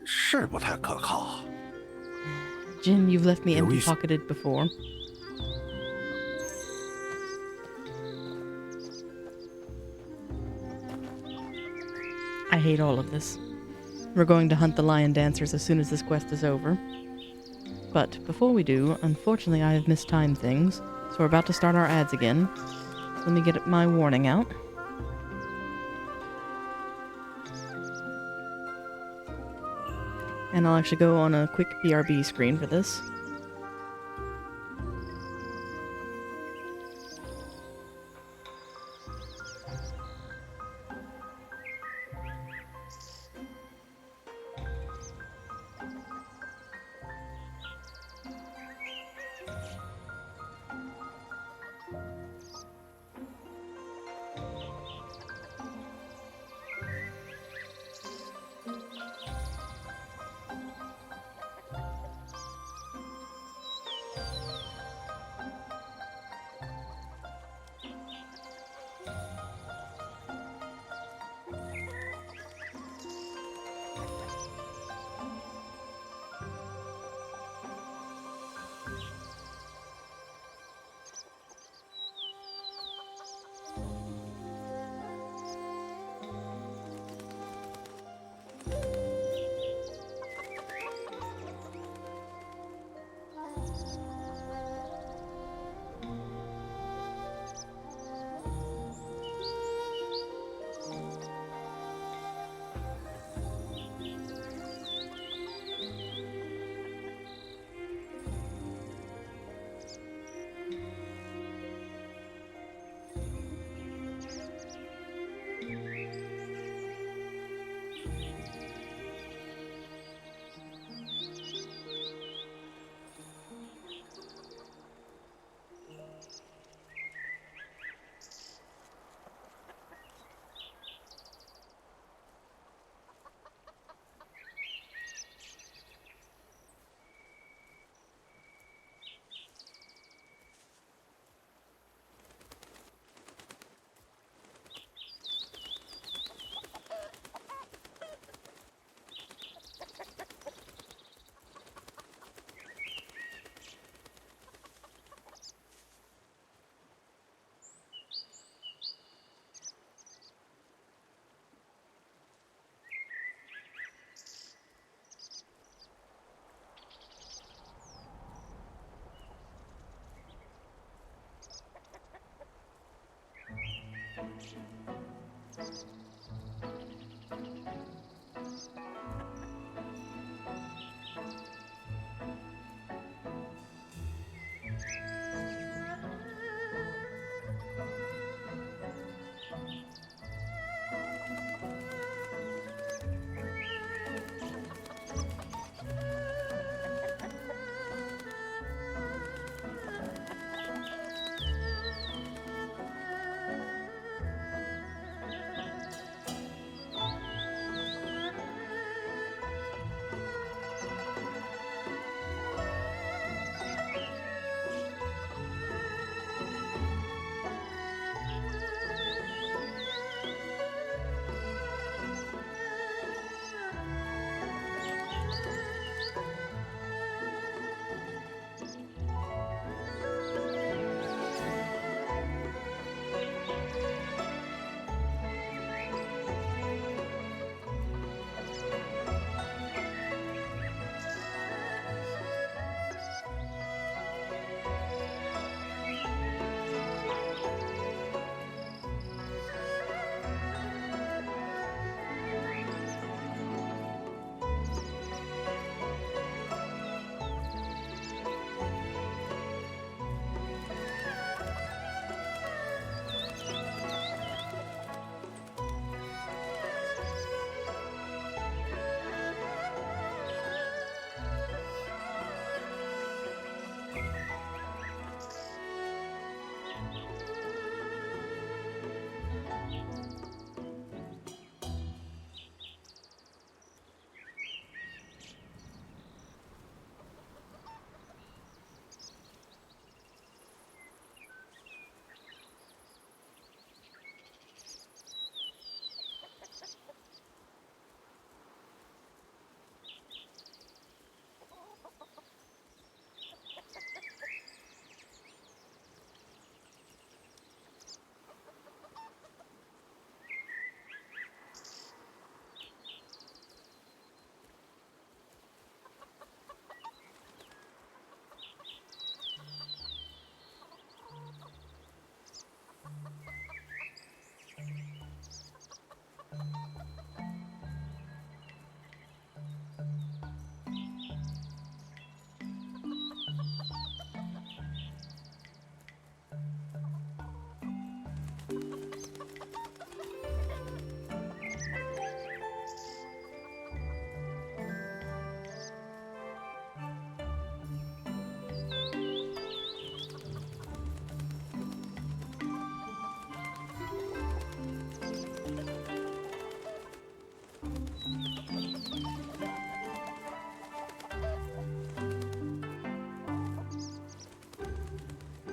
是不太可靠。 Jin, you've left me empty-pocketed before. I hate all of this. We're going to hunt the lion dancers as soon as this quest is over. But before we do, unfortunately I have mistimed things, so we're about to start our ads again. Let me get my warning out. And I'll actually go on a quick BRB screen for this.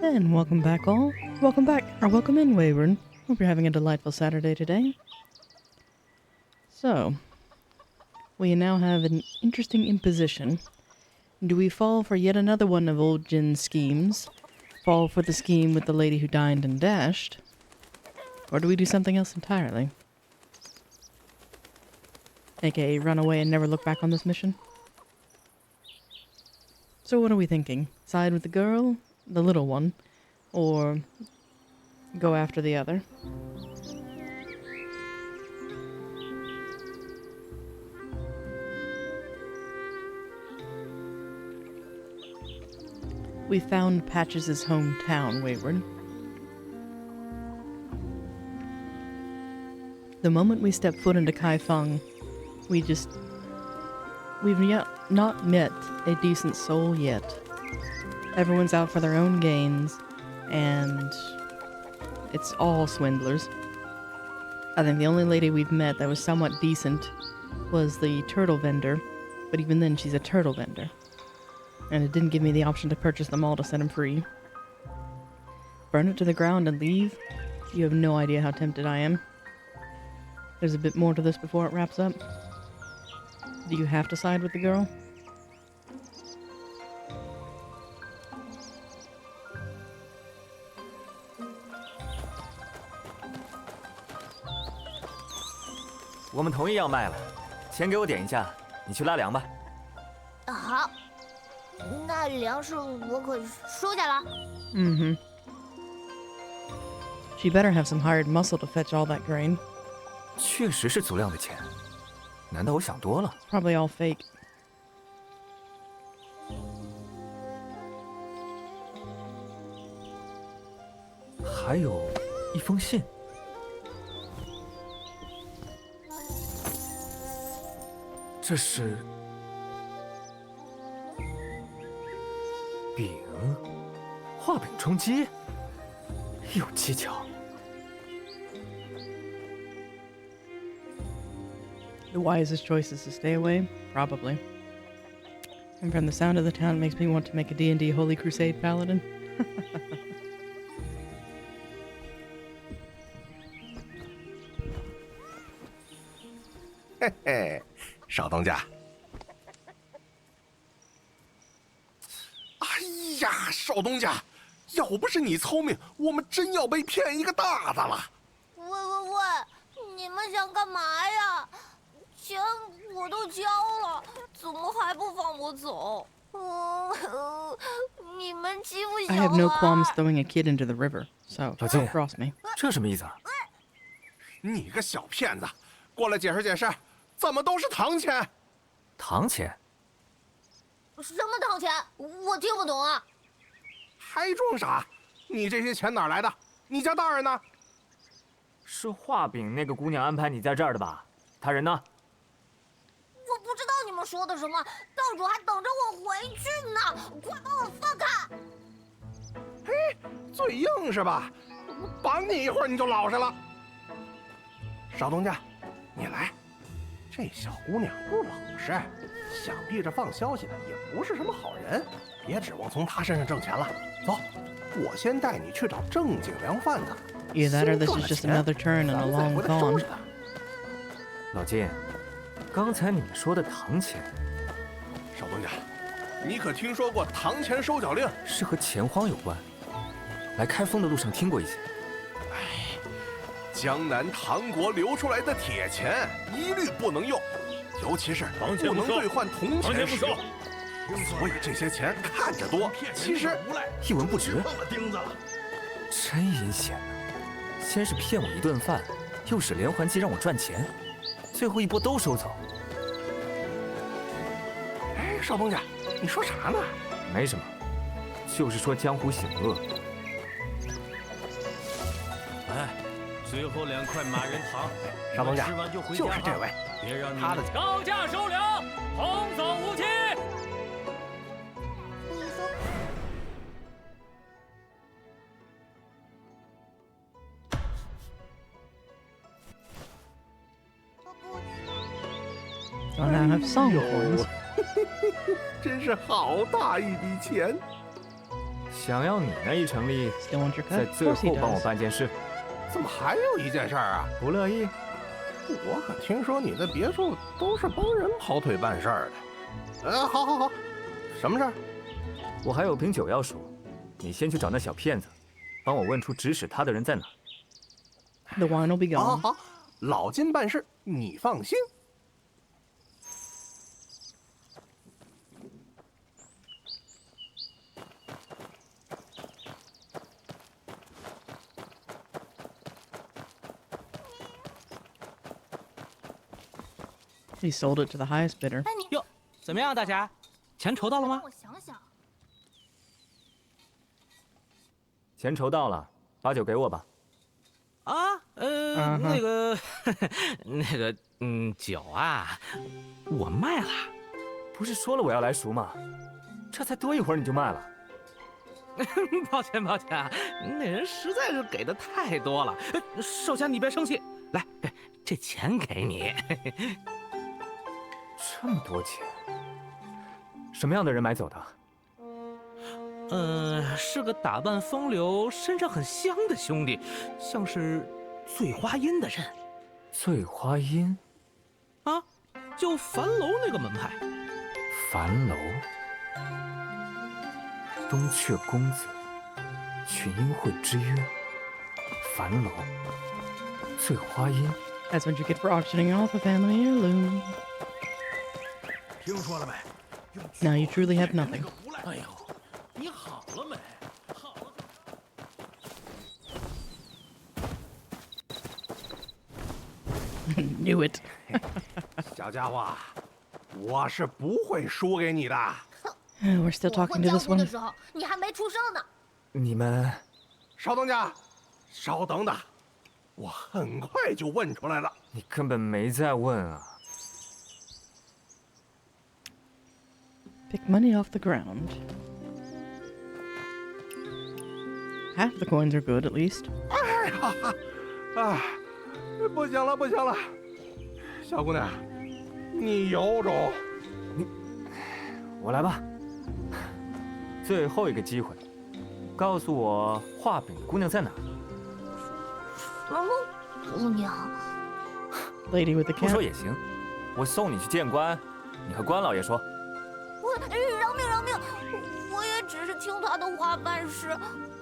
And welcome back, all. Welcome back, or welcome in, Wayward. Hope you're having a delightful Saturday today. So, we now have an interesting imposition. Do we fall for yet another one of old Jin's schemes? Fall for the scheme with the lady who dined and dashed? Or do we do something else entirely? AKA run away and never look back on this mission? So what are we thinking? Side with the girl? The little one? Or go after the other? We found Patches' hometown, Wayward. The moment we step foot into Kaifeng, we've not met a decent soul yet. Everyone's out for their own gains, and it's all swindlers. I think the only lady we've met that was somewhat decent was the turtle vendor, but even then she's a turtle vendor. And it didn't give me the option to purchase them all to set him free. Burn it to the ground and leave? You have no idea how tempted I am. There's a bit more to this before it wraps up. Do you have to side with the girl?我们同意要卖了，钱给我点一下，你去拉粮吧。好，那粮食我可收下了。She better have some hired muscle to fetch all that grain. 确实是足量的钱，难道我想多了？ Probably all fake. 还有一封信。这是饼，画饼充饥，有技巧。 The wisest choice is to stay away? Probably. And from the sound of the town, it makes me want to make a D&D Holy Crusade Paladin. 嘿嘿，少东家。哎呀，少东家，要不是你聪明，我们真要被骗一个大的了。喂，你们想干嘛呀？钱我都交了，怎么还不放我走？你们欺负小 I 孩。 have no qualms throwing a kid into the river, so 老金 cross me. 这什么意思啊？你个小骗子，过来解释解释，怎么都是糖钱？糖钱？什么糖钱？我听不懂啊！还装傻？你这些钱哪来的？你家大人呢？是画饼那个姑娘安排你在这儿的吧？他人呢？ 我不知道你们说的什么，道主还等着我回去呢，快把我放开！嘿，嘴硬是吧？绑你一会儿你就老实了。少东家，你来。这小姑娘不老实，想必这放消息的也不是什么好人，别指望从她身上挣钱了。走，我先带你去找正经粮贩子。 Either that or this is just another turn in a long con. 老金。 刚才你们说的糖钱，少东家，你可听说过糖钱收缴令？是和钱荒有关。来开封的路上听过一些。哎，江南唐国流出来的铁钱一律不能用，尤其是不能兑换铜钱使用。所以这些钱看着多，其实一文不值。真阴险啊！先是骗我一顿饭，又使连环计让我赚钱。 最后一波都收走。哎，少东家，你说啥呢？没什么，就是说江湖险恶。哎，最后2块马人糖，少东家，吃完就回家就是这位，别让他的高价收粮，红走无期。你说。 So now I have song horns. 真是好大一笔钱！想要你那一成立， Still want your 在 cut? Of 最 course he 后帮我 does. 办件事。怎么还有一件事儿啊？不乐意？我可听说你的别墅都是帮人跑腿办事儿的。好，什么事儿？我还有瓶酒要赎，你先去找那小骗子，帮我问出指使他的人在哪。The wine will be gone. 好，老金办事，你放心。 He sold it to the highest bidder. 哟，怎么样，大侠？钱筹到了吗？我想想。钱筹到了，把酒给我吧。啊，那个，酒啊，我卖了。不是说了我要来赎吗？这才多一会儿你就卖了。抱歉啊，那人实在是给的太多了。少侠你别生气，来，这钱给你。这么多钱，什么样的人买走的？是个打扮风流、身上很香的兄弟，像是醉花阴的人。醉花阴？啊，就樊楼那个门派。樊楼，东阙公子，群英会之约。樊楼，醉花阴。That's what you get for auctioning off a family heirloom. 听说了没？ Now you truly have nothing. 哎呦，你好了没？好了。Knew it. 小家伙，我是不会输给你的。We're still 我 talking 混 to 江 this 湖的 one. 时候，你还没出生呢。你们，少东家，稍等等，我很快就问出来了。你根本没在问啊！ Pick money off the ground. Half the coins are good, at least. 哎呀，啊，不行了，不行了，小姑娘，你有种！我来吧。最后一个机会，告诉我画饼的姑娘在哪？姑娘， Lady with the 不说 cat. 也行，我送你去见官，你和关老爷说。 饶命饶命！我也只是听他的话办事，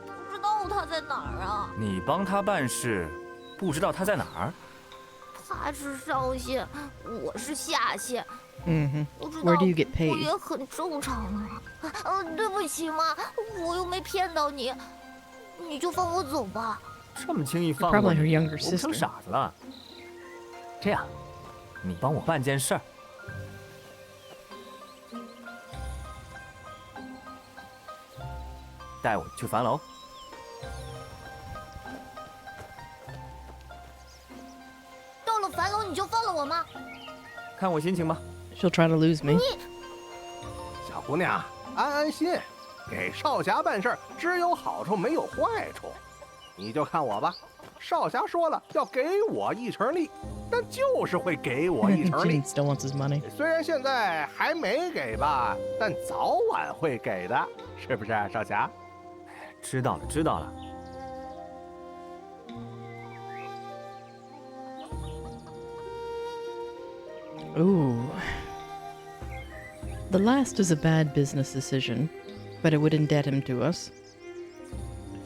不知道他在哪儿啊。你帮他办事，不知道他在哪儿？他是上线，我是下线。不知道 Where do you get 我 paid? 也很正常啊。对不起嘛，我又没骗到你，你就放我走吧。这么轻易放 Probably 过 her 你， younger 我不成 sister. 傻子了。这样，你帮我办件事儿。 带我去樊楼。到了樊楼你就放了我吗？看我心情吧。 She'll try to lose me. 小姑娘，安安心，给少侠办事儿只有好处没有坏处。你就看我吧，少侠说了要给我1成利，但就是会给我1成利。 Jin still wants his money. 虽然现在还没给吧，但早晚会给的，是不是啊，少侠？ 知道了，知道了。 Ooh. The last is a bad business decision, but it would indebt him to us.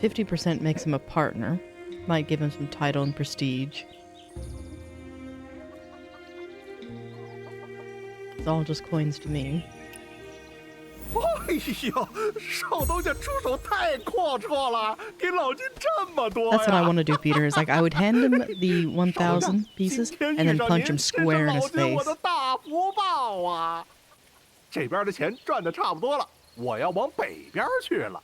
50% makes him a partner, might give him some title and prestige. It's all just coins to me. 哎呦，少东家出手太阔绰了，给老金这么多 That's what I 呀！ want to do, Peter. Is like I would hand him the 1,000 pieces and then punch him square in his 这是老金我 face. 的大福报啊！这边的钱赚的差不多了，我要往北边去了。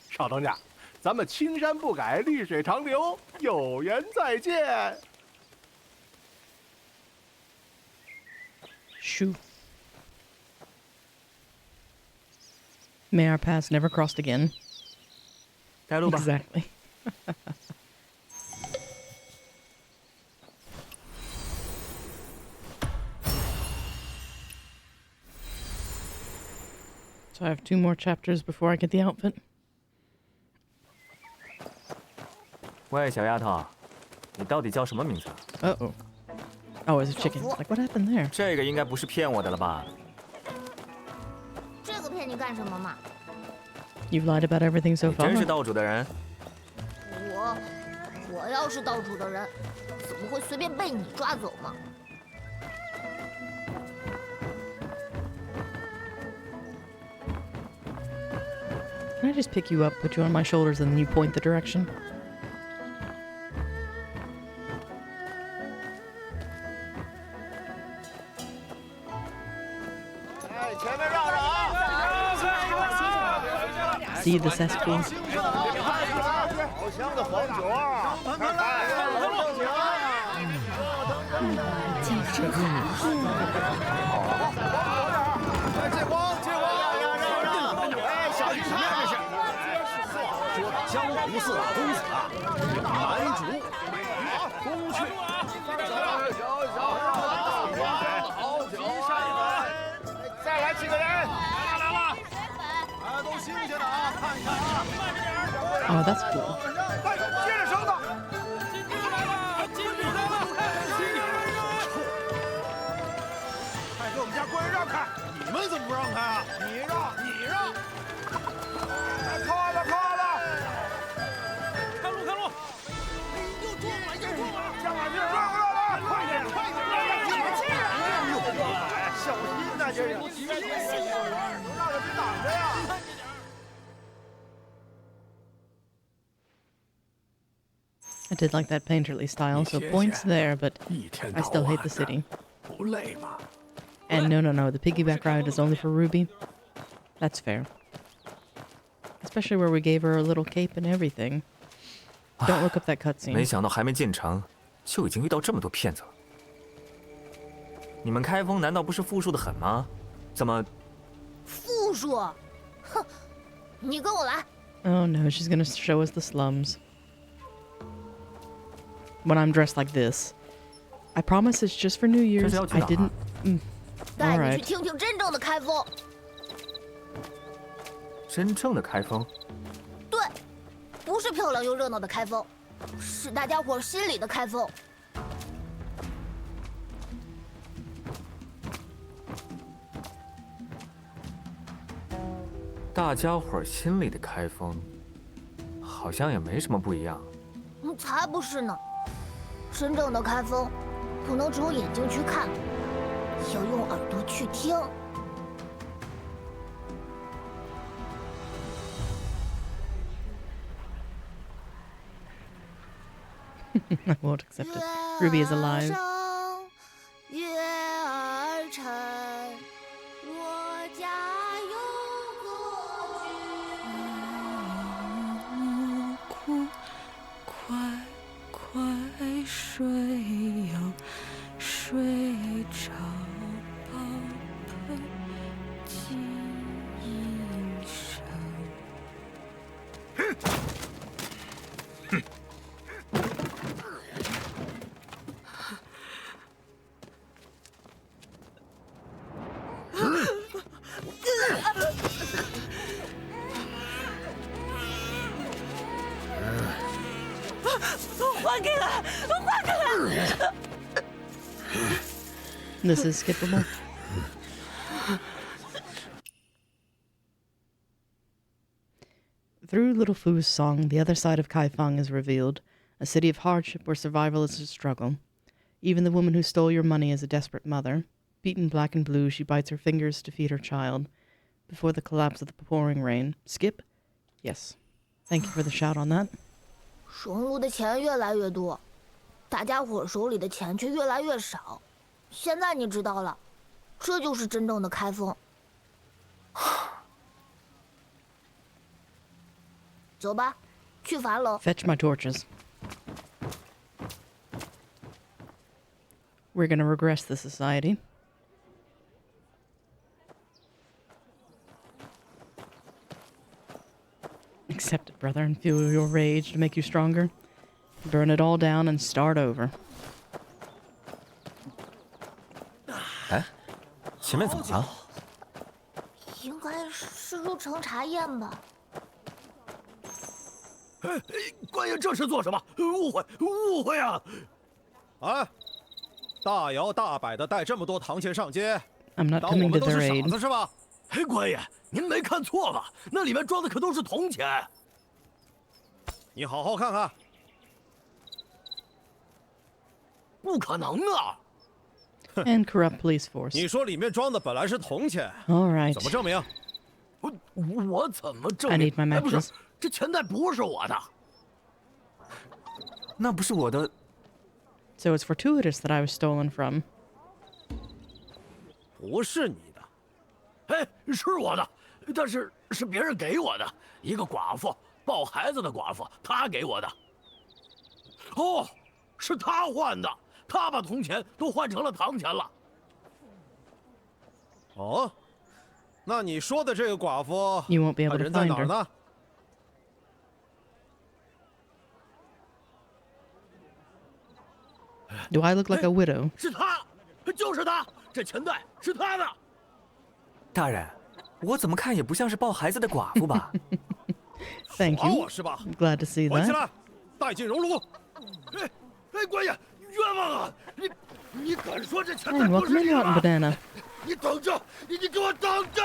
少东家，咱们青山不改，绿水长流，有缘再见。 Shoo. May our paths never crossed again. 带路吧。 Exactly. So I have 2 more chapters before I get the outfit. 喂，小丫头，你到底叫什么名字？ Uh-oh. Oh, it's a chicken. Like, what happened there? 这个应该不是骗我的了吧？ 这个骗你干什么嘛？ You've lied about everything so 你真是 far. 道主的人。我要是道主的人，怎么会随便被你抓走嘛？ Can I just pick you up, put you on my shoulders, and then you point the direction? See the cesspool? 好香的黄酒啊！快来，借光，借光！哎，小心什么呀？这是？说的江湖四大公子啊，男主、宫阙、好酒啊！再来几个人？来了！哎，都新鲜的啊，看一看啊！ Oh, that's cool. 快，接着绳子！快给我们家官人让开！你们怎么不让开啊？你让，你让！哎，靠了，靠了！看路，看路！又撞了，又撞了！将马兵转过来了！快点，快点！哎呦，小心呐，这是！能让人给挡着呀！ I did like that painterly style, so points there, but I still hate the city. And no, the piggyback ride is only for Ruby. That's fair. Especially where we gave her a little cape and everything. Don't look up that cutscene. 没想到还没进城，就已经遇到这么多骗子了。你们开封难道不是富庶的很吗？怎么？富庶？哼！你跟我来。Oh no, she's gonna show us the slums. When I'm dressed like this. I promise it's just for New Year's. I didn't. 带你去听听真正的开封。真正的开封？对，不是漂亮又热闹的开封，是大家伙心里的开封。大家伙心里的开封，好像也没什么不一样。才不是呢！真正的开封，不能只用眼睛去看，要用耳朵去听。I won't accept it. Ruby is alive. 月儿沉，我家有个君。快快睡哟，睡着宝贝，记一声。还给来，还给来！ This is skippable. Through Little Fu's song, the other side of Kaifeng is revealed, a city of hardship where survival is a struggle. Even the woman who stole your money is a desperate mother. Beaten black and blue, she bites her fingers to feed her child. Before the collapse of the pouring rain. Skip? Yes. Thank you for the shout on that. 收入的钱越来越多，大家伙手里的钱却越来越少。现在你知道了，这就是真正的开封。走吧，去樊楼。 Fetch my torches. We're gonna regress the society. Accept it, brother, and feel your rage to make you stronger. Burn it all down and start over. 哎，前面怎么了？应该是入城查验吧。官爷这是做什么？误会啊！啊，大摇大摆的带这么多堂前上街， I'm not 当我 coming 们 to 都是 their 傻 aid. 子是吧？官爷，您没看错吧？那里面装的可都是铜钱。你好好看看。不可能啊！ And corrupt police force. 你说里面装的本来是铜钱 All right. 怎么证明？我怎么证 I 明？ need my 不是， matches. 这钱袋不是我的。那不是我的。 So it's fortuitous that I was stolen from. 不是你的。哎，是我的，但是是别人给我的，一个寡妇抱孩子的寡妇，她给我的。哦，是她换的，她把铜钱都换成了堂钱了。哦，那你说的这个寡妇， You won't be able 她 to 人在 find 哪儿 her. 呢？ Do I look like a widow? 是她，就是她，这钱袋是她的。大人，我怎么看也不像是抱孩子的寡妇吧？ Thank 耍 you. 我是吧？ I'm glad to see 关起 that. 来，带进熔炉。哎，官爷，冤枉啊！你敢说这钱袋 And 不 welcome 是 in, 你 Rotten 的？ Banana. 你等着，你给我等着！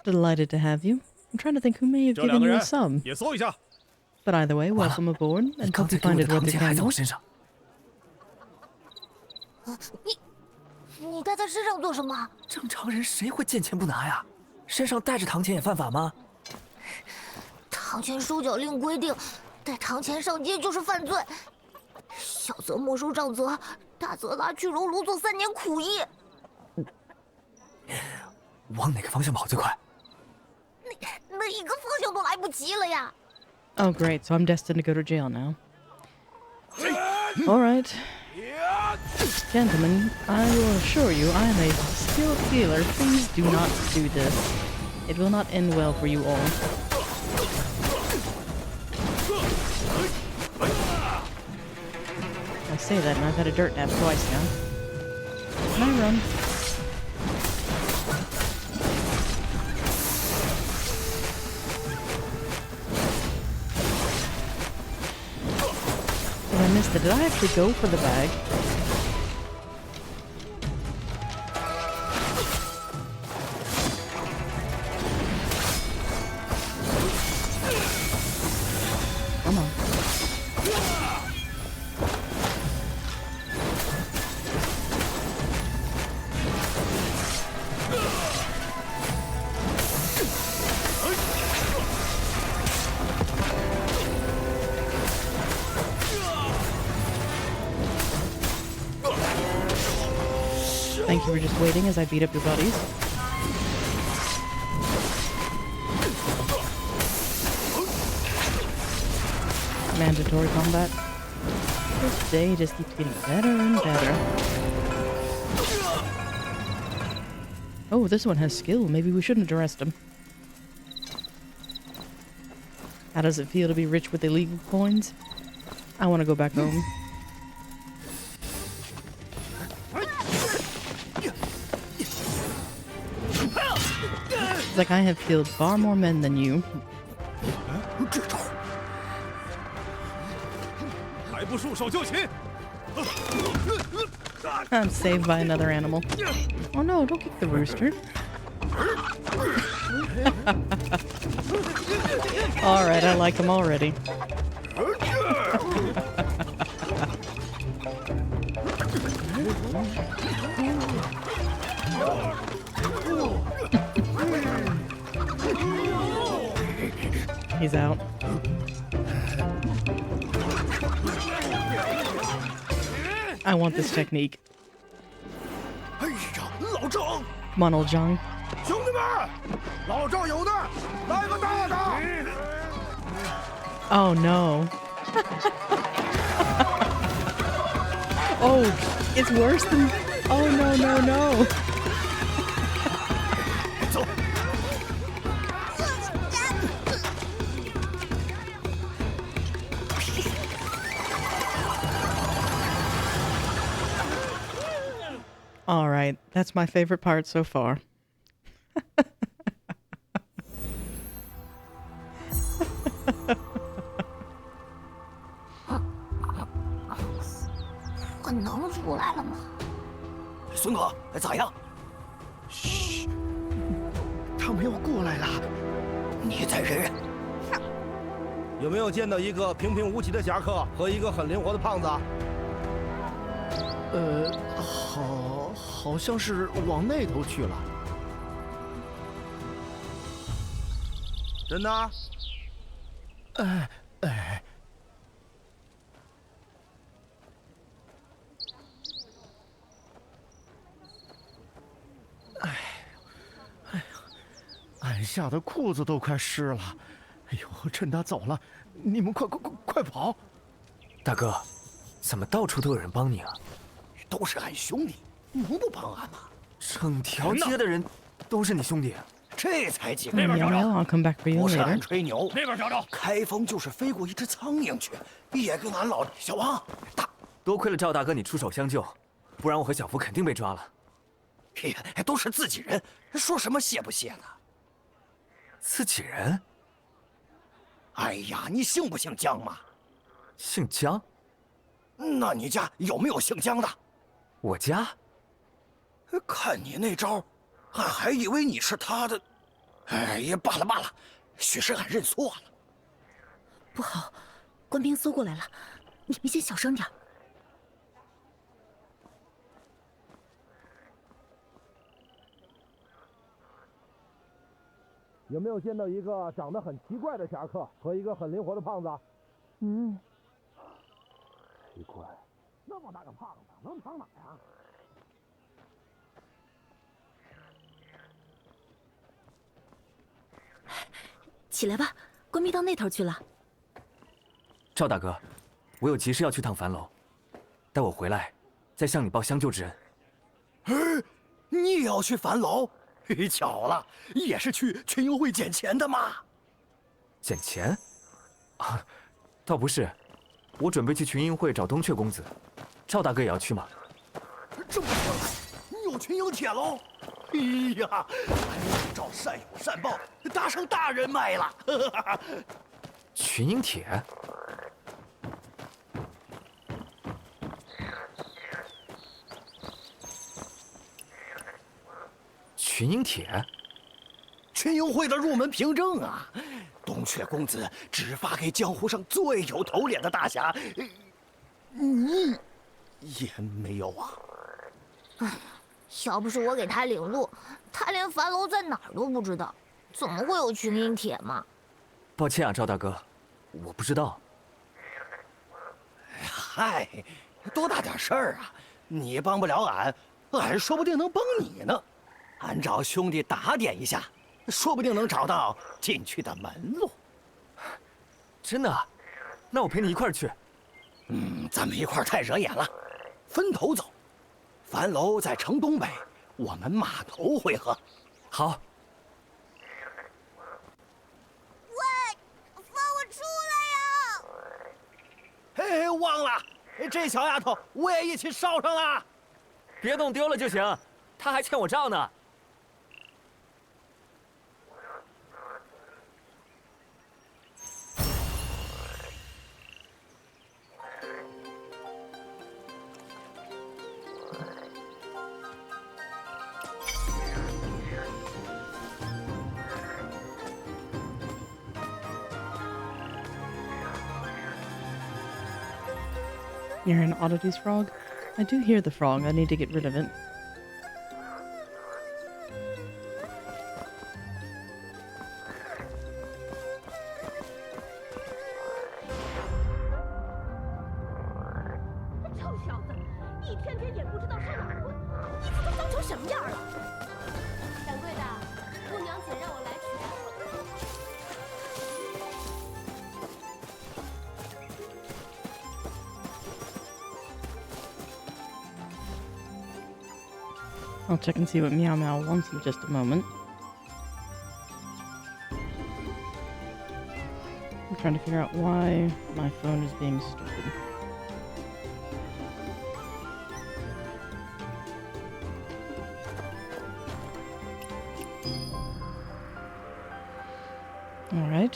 Delighted to have you. I'm trying to think who may have 这两 given 个 you a 人 sum. 也搜一下。 But either way, welcome aboard, 你 and 刚 hope 才 you 给我 find 的 it 堂 worth 钱 your 还在我 candle. 身上。你带在身上做什么？正常人谁会见钱不拿呀？身上带着堂钱也犯法吗？堂前收缴令规定，带堂前上街就是犯罪，小则没收账则，大则拉去熔炉做3年苦役。往哪个方向跑最快？那一个方向都来不及了呀！ Oh, great. So I'm destined to go to jail now. All right. Gentlemen, I will assure you I am a skilled healer. Please do not do this. It will not end well for you all. I say that and I've had a dirt nap twice now. Can I run? I missed it. Did I actually go for the bag? Come on. Thank you for just waiting as I beat up your buddies. Mandatory combat. This day just keeps getting better and better. Oh, this one has skill. Maybe we shouldn't arrest him. How does it feel to be rich with illegal coins? I want to go back home. It's like I have killed far more men than you. I'm saved by another animal. Oh no, don't kick the rooster. Alright, I like him already. He's out. I want this technique. Come on, old Zhang. Oh no. Oh, it's worse than... Oh no, no, no. Alright, that's my favorite part so far. 我能出来了吗？孙哥，咋样？嘘，他们要过来了，你再忍忍。有没有见到一个平平无奇的侠客和一个很灵活的胖子？好像是往那头去了。真的？俺吓得裤子都快湿了。哎呦，趁他走了，你们快跑！大哥，怎么到处都有人帮你啊？都是俺兄弟，能不帮俺吗？整条街的人都是你兄弟，这才几个。那边找找 I'll come back for you 不是 later. 俺吹牛，那边找找。开封就是飞过一只苍蝇去，也跟俺老小王大。多亏了赵大哥你出手相救，不然我和小福肯定被抓了。哎呀，都是自己人，说什么谢不谢呢？自己人？哎呀，你姓不姓姜嘛？姓姜？那你家有没有姓姜的？我家？看你那招，俺还以为你是他的。哎呀，罢了罢了，许是俺认错了。不好，官兵搜过来了，你们先小声点。有没有见到一个长得很奇怪的侠客和一个很灵活的胖子？奇怪，那么大个胖子能藏哪呀？起来吧，关闭到那头去了。赵大哥，我有急事要去趟樊楼，待我回来再向你报相救之恩。你也要去樊楼？巧了，也是去群英会捡钱的嘛。捡钱？啊，倒不是，我准备去群英会找东阙公子。赵大哥也要去吗？这么说来，你有群英帖喽？哎呀，按照善有善报，搭上大人脉了。群英帖？群英帖？群英会的入门凭证啊！东阙公子只发给江湖上最有头脸的大侠，你也没有啊？哎，要不是我给他领路，他连樊楼在哪儿都不知道，怎么会有群英帖嘛？抱歉啊，赵大哥，我不知道。嗨，多大点事儿啊！你帮不了俺，俺说不定能帮你呢。俺找兄弟打点一下，说不定能找到进去的门路。真的？那我陪你一块儿去。咱们一块儿太惹眼了，分头走。樊楼在城东北，我们码头会合。好。喂，放我出来呀！哎，忘了，这小丫头我也一起捎上了。别弄丢了就行，她还欠我账呢。You're an oddities frog? I do hear the frog. I need to get rid of it. I'll check and see what Meow Meow wants in just a moment. I'm trying to figure out why my phone is being stupid. Alright.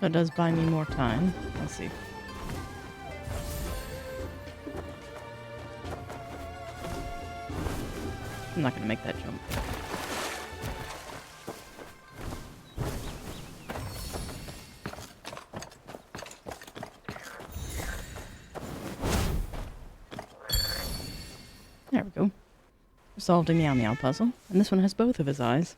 So it does buy me more time. Let's see. I'm not gonna make that jump. There we go. Solved a Meow Meow puzzle, and this one has both of his eyes.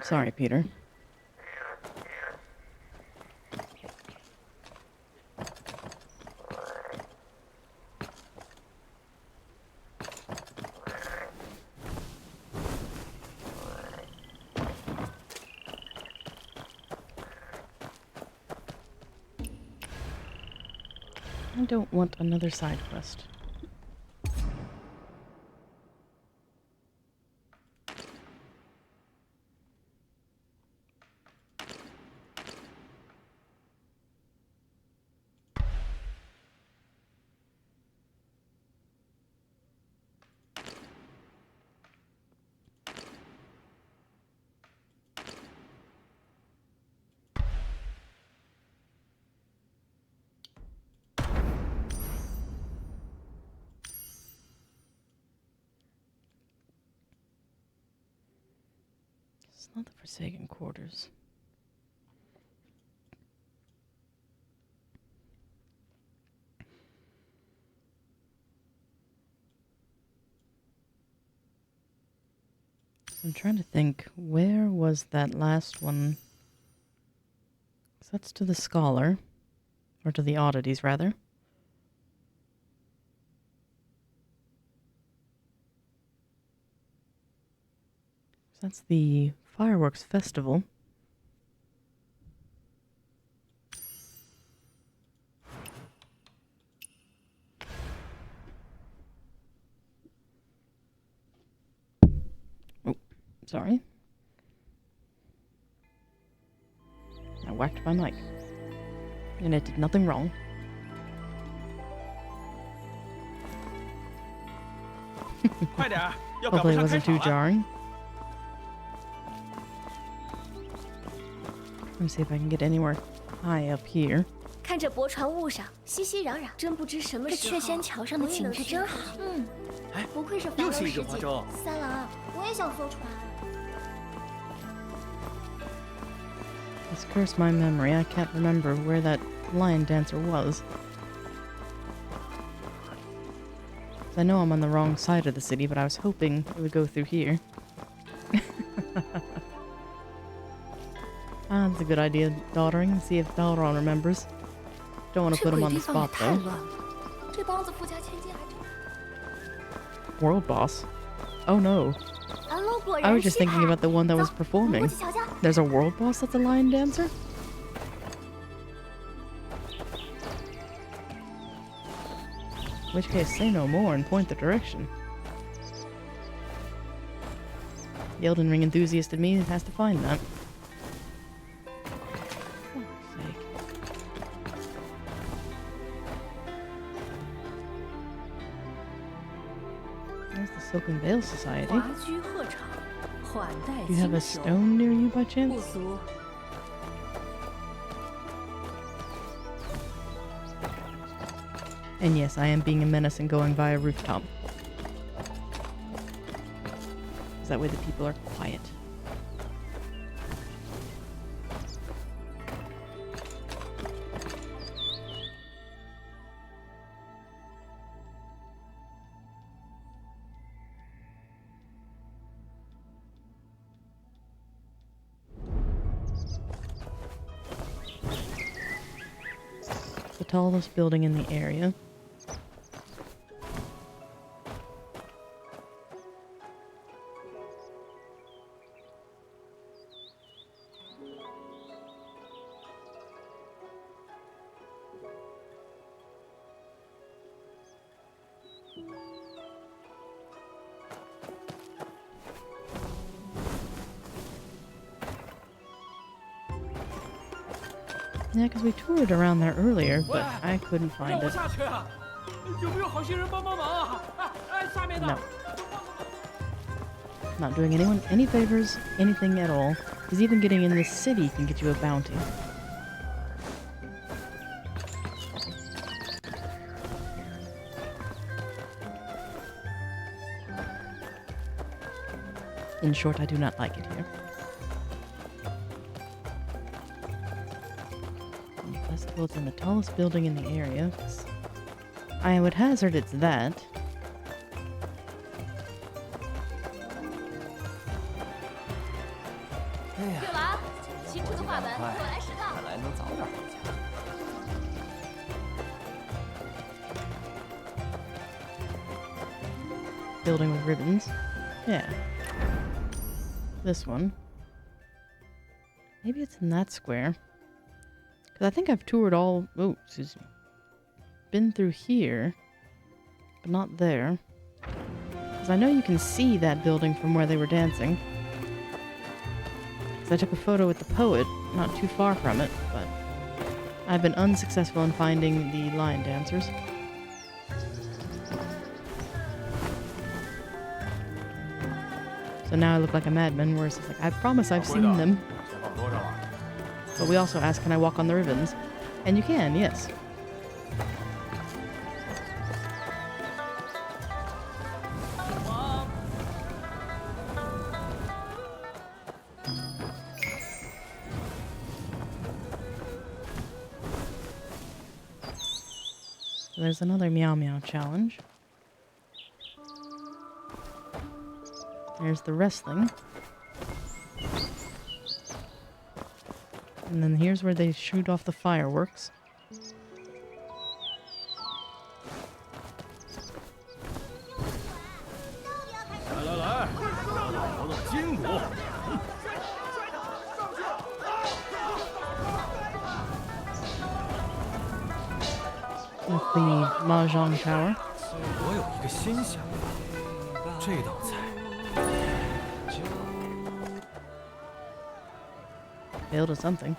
Sorry, Peter. I don't want another side quest. not the Forsaken Quarters. I'm trying to think, where was that last one? So that's to the Scholar, or to the Oddities, rather. So that's the Fireworks Festival. Oh, sorry. I whacked my mic. And it did nothing wrong. Hopefully it wasn't too jarring. Let me see if I can get anywhere high up here. 看这驳船坞上熙熙攘攘，真不知什么时候。这雀仙桥上的景致真好。嗯，哎，不愧是繁荣世纪。三郎，我也想坐船。 Let's curse my memory. I can't remember where that lion dancer was. I know I'm on the wrong side of the city, but I was hoping it would go through here. Ah, that's a good idea, daughtering. See if Dalron remembers. Don't want to put him on the spot, though. World boss? Oh no. I was just thinking about the one that was performing. There's a world boss that's a lion dancer? In which case, say no more and point the direction. The Elden Ring enthusiast in me has to find that. There's the Silken Veil Society. Do you have a stone near you by chance? And yes, I am being a menace and going via rooftop. Because that way the people are quiet. The tallest building in the area. Yeah, because we toured around there earlier, but I couldn't find it. No. Not doing anyone any favors, anything at all. Because even getting in this city can get you a bounty. In short, I do not like it here. Festival is in the tallest building in the area. I would hazard it's that. Building with ribbons. Yeah. This one. Maybe it's in that square. Because I think I've toured all... Oh, excuse me. Been through here. But not there. Because I know you can see that building from where they were dancing. Because I took a photo with the poet, not too far from it, but... I've been unsuccessful in finding the lion dancers. So now I look like a madman, whereas it's like, I promise I've seen them. But we also asked, can I walk on the ribbons? And you can, yes. So there's another Meow Meow challenge. There's the wrestling. And then here's where they shoot off the fireworks. 来来来，活动筋骨。With the Mahjong Tower. 我有一个新想法，这道菜 Failed at something.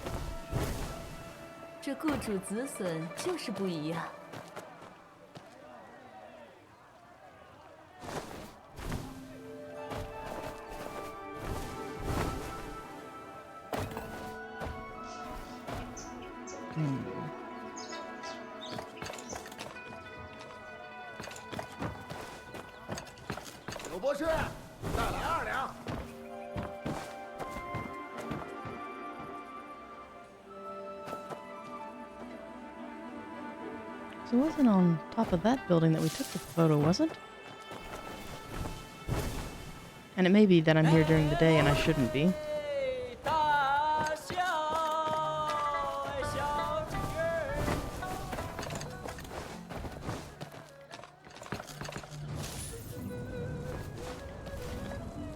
这雇主子孙就是不一样。有博士，再来2两。 So it wasn't on top of that building that we took the photo, was it? And it may be that I'm here during the day and I shouldn't be.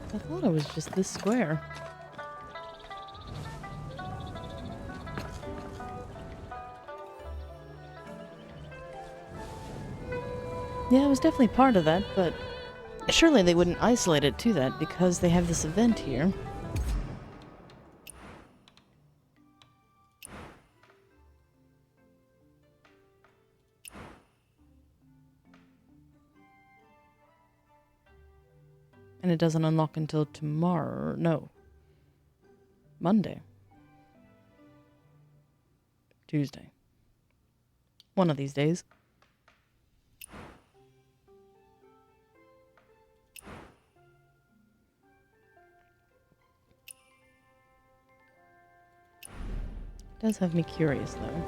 I thought it was just this square. Yeah, it was definitely part of that, but surely they wouldn't isolate it to that because they have this event here. And it doesn't unlock until tomorrow. No. Monday. Tuesday. One of these days. Does have me curious, though.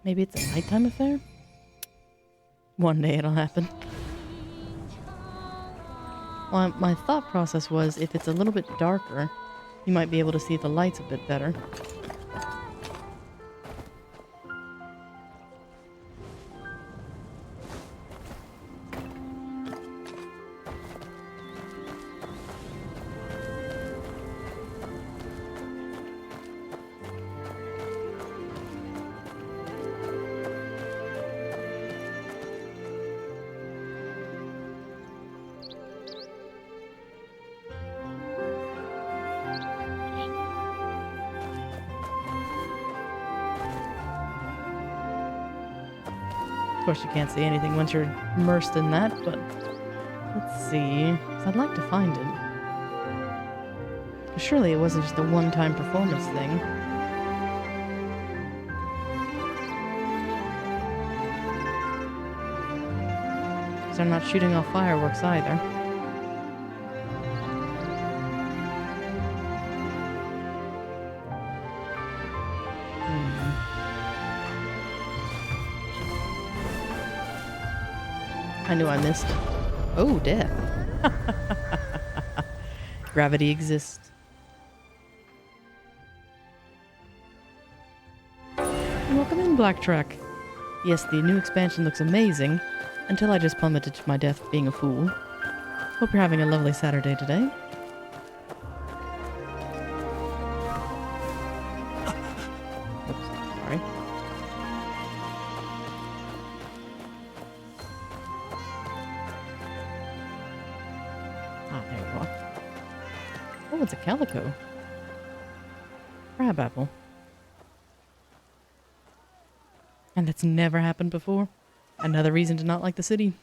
Maybe it's a nighttime affair? One day it'll happen. Well, my thought process was if it's a little bit darker, you might be able to see the lights a bit better. Of course, you can't see anything once you're immersed in that, but let's see. 'Cause I'd like to find it. 'Cause surely it wasn't just a one-time performance thing. 'Cause they're not shooting off fireworks either. I knew I missed. Oh, death. Gravity exists. Welcome in, Black Truck. Yes, the new expansion looks amazing, until I just plummeted to my death being a fool. Hope you're having a lovely Saturday today. Oops, sorry. Ah, there you are. Oh, it's a calico. Crab apple. And that's never happened before. Another reason to not like the city.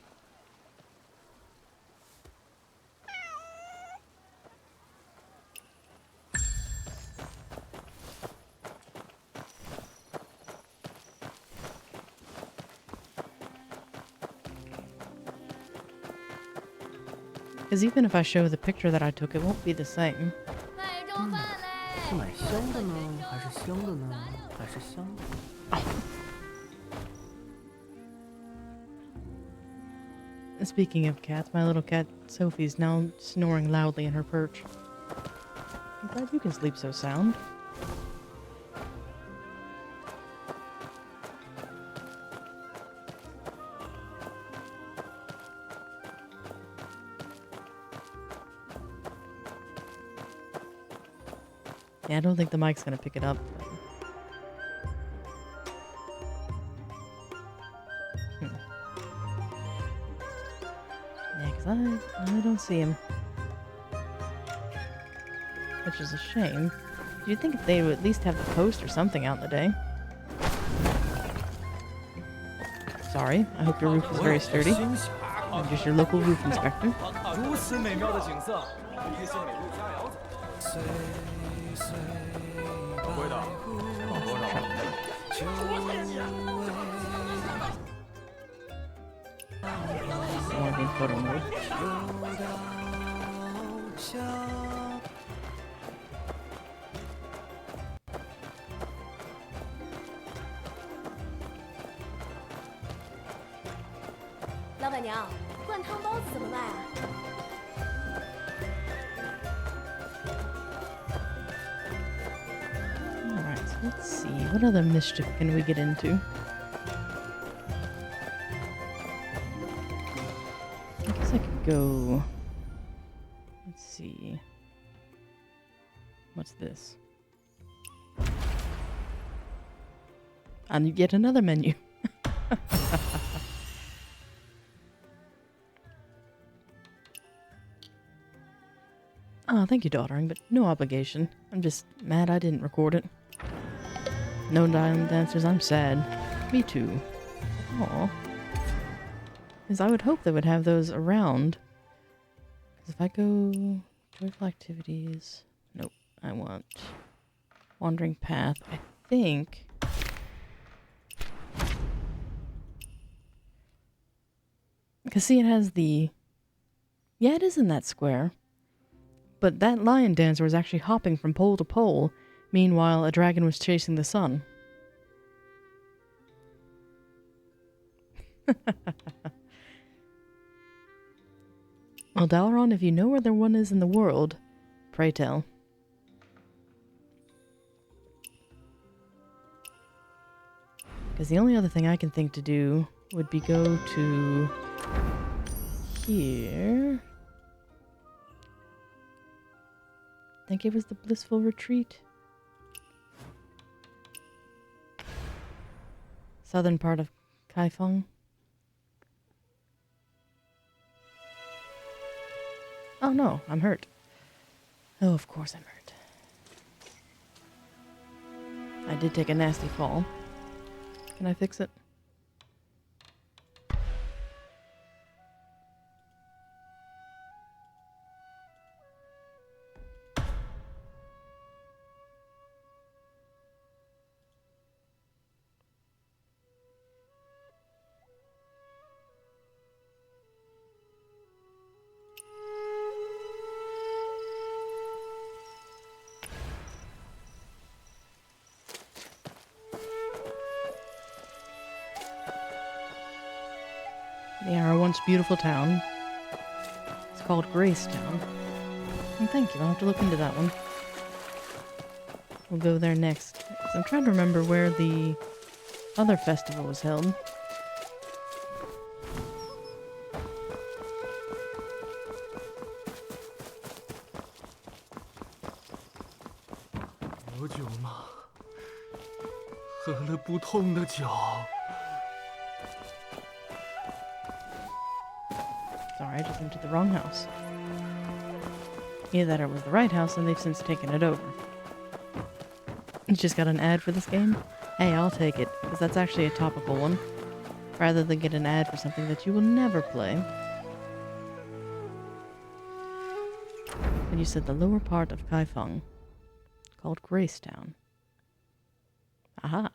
Because even if I show the picture that I took, it won't be the same. 是买香的呢，还是香的呢，还是香的？ Speaking of cats, my little cat Sophie's now snoring loudly in her perch. I'm glad you can sleep so sound. Yeah, I don't think the mic's gonna pick it up. Yeah, because I don't see him. Which is a shame. You'd think if they would at least have the post or something out in the day. Sorry, I hope your roof is very sturdy. I'm just your local roof inspector. 如此美妙的景色，必是美味佳肴。掌柜的，放多少？Morning photo mode. 老板娘，灌汤包子怎么卖啊？ Alright, so let's see. What other mischief can we get into? I guess I could go... Let's see. What's this? And yet another menu. Oh, thank you, daughtering, but no obligation. I'm just mad I didn't record it. No dancers, I'm sad. Me too. Aw. Because I would hope they would have those around. Because if I go... Joyful activities... Nope, I want... Wandering path. I think... Because see, it has the... Yeah, it is in that square. But that lion dancer was actually hopping from pole to pole. Meanwhile, a dragon was chasing the sun. Well, Dalaran, if you know where the one is in the world, pray tell. Because the only other thing I can think to do would be go to here. I think it was the Blissful Retreat. Southern part of Kaifeng. Oh no, I'm hurt. Oh, of course I'm hurt. I did take a nasty fall. Can I fix it? Yeah, our once beautiful town. It's called Gracetown. And thank you, I'll have to look into that one. We'll go there next. 'Cause I'm trying to remember where the other festival was held. Sorry, I just entered the wrong house. Either that or it was the right house and they've since taken it over. You just got an ad for this game? Hey, I'll take it, because that's actually a topical one. Rather than get an ad for something that you will never play. And you said the lower part of Kaifeng, called Gracetown. Aha.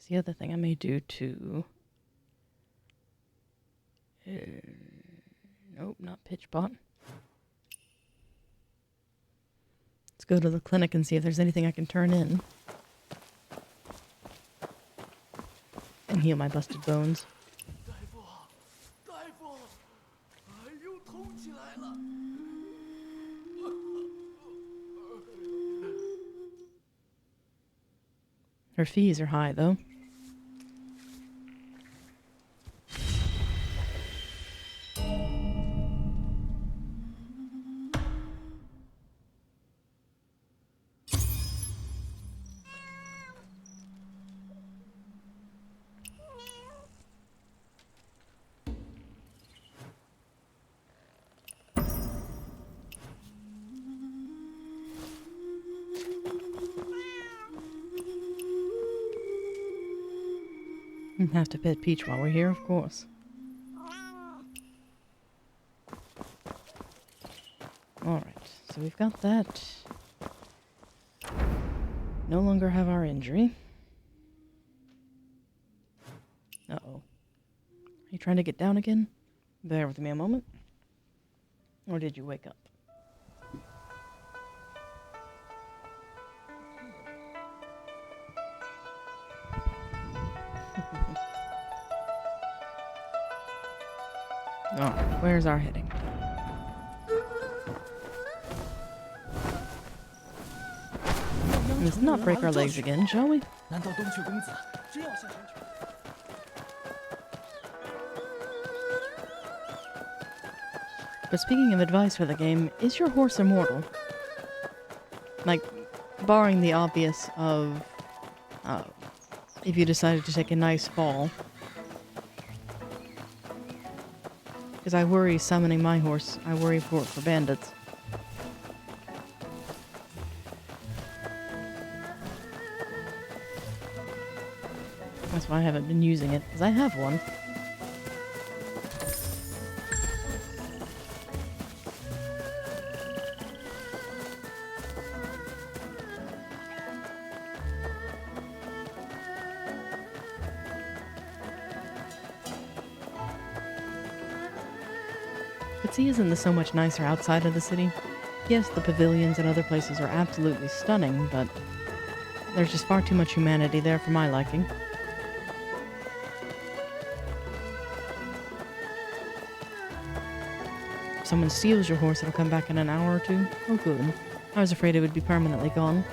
Because the other thing I may do too... nope, not pitch pot. Let's go to the clinic and see if there's anything I can turn in. And heal my busted bones. Her fees are high, though. Have to pet Peach while we're here, of course. Alright, so we've got that. No longer have our injury. Uh-oh. Are you trying to get down again? Bear with me a moment. Or did you wake up? Alright, where's our heading? Let's not break our legs again, shall we? But speaking of advice for the game, is your horse immortal? Like, barring the obvious of... if you decided to take a nice fall. Because I worry summoning my horse. I worry for bandits. That's why I haven't been using it, because I have one. But see, isn't this so much nicer outside of the city? Yes, the pavilions and other places are absolutely stunning, but there's just far too much humanity there for my liking. If someone steals your horse, it'll come back in an hour or two. Oh, good. I was afraid it would be permanently gone.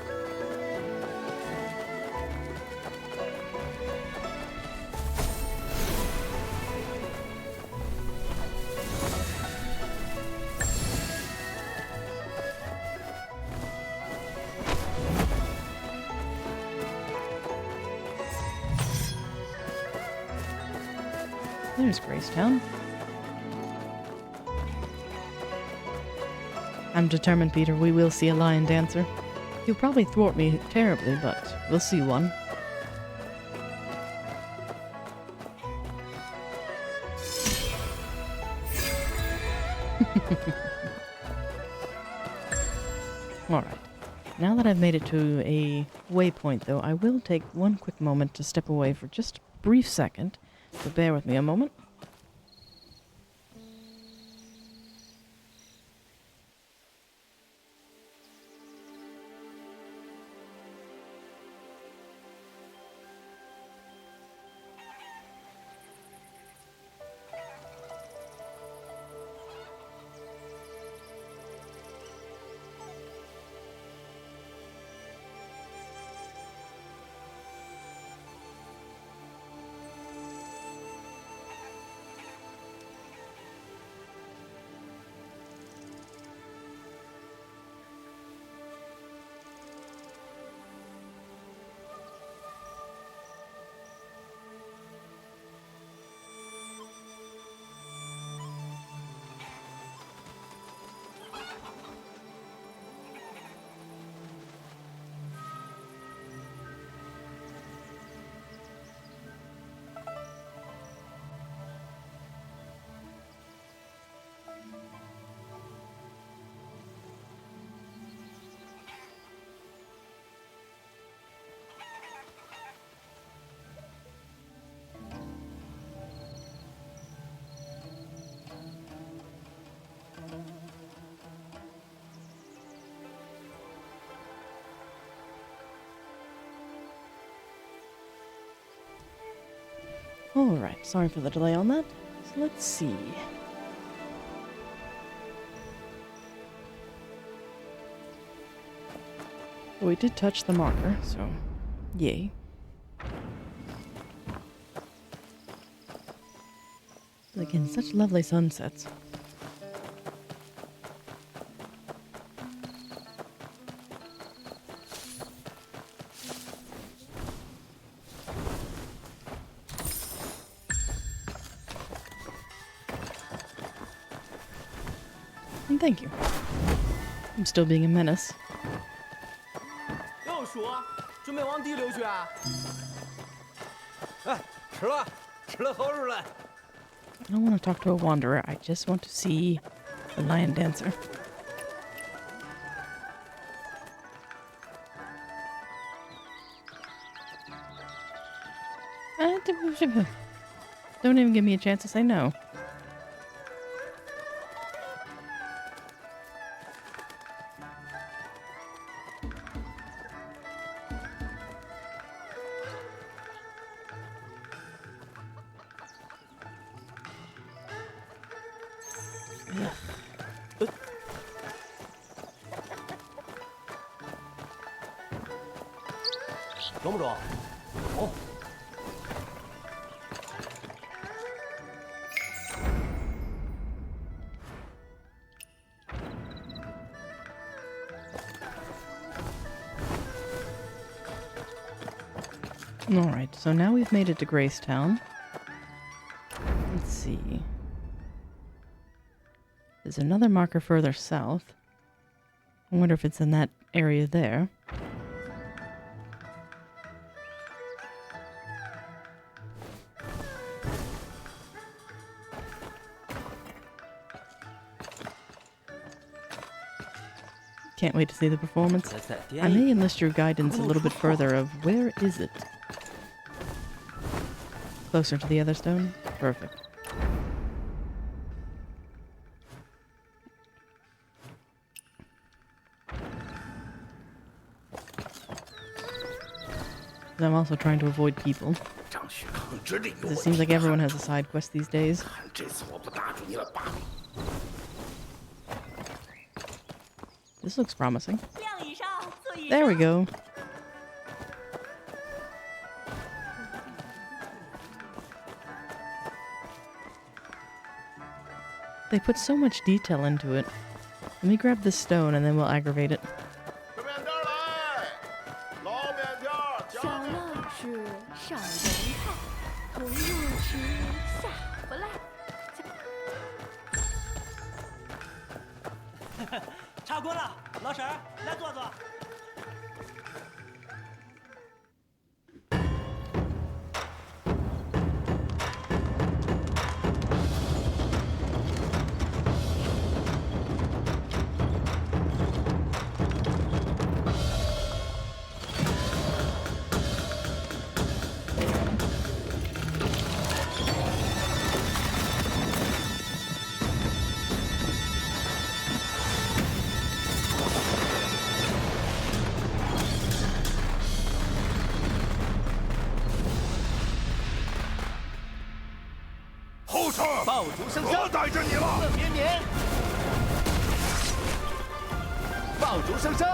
There's Gracetown. I'm determined, Peter, we will see a lion dancer. He'll probably thwart me terribly, but we'll see one. Alright. Now that I've made it to a waypoint, though, I will take one quick moment to step away for just a brief second. So bear with me a moment. Alright, sorry for the delay on that. So let's see. We did touch the marker, so yay. Again, such lovely sunsets. And thank you. I'm still being a menace. 又鼠，准备往地溜去啊？哎，吃了好日了。 I don't want to talk to a wanderer. I just want to see the lion dancer. Don't even give me a chance to say no. Ugh. 中不中？中。Alright, so now we've made it to Gracetown. Let's see. There's another marker further south. I wonder if it's in that area there. Can't wait to see the performance. I may enlist your guidance a little bit further of where is it? Closer to the other stone? Perfect. I'm also trying to avoid people. It seems like everyone has a side quest these days. This looks promising. There we go. They put so much detail into it. Let me grab this stone and then we'll aggravate it. 小乐是少人看，同入时下不来。差不多了，老婶儿来坐坐。爆竹声声，我带着你了。乐绵绵，爆竹声声，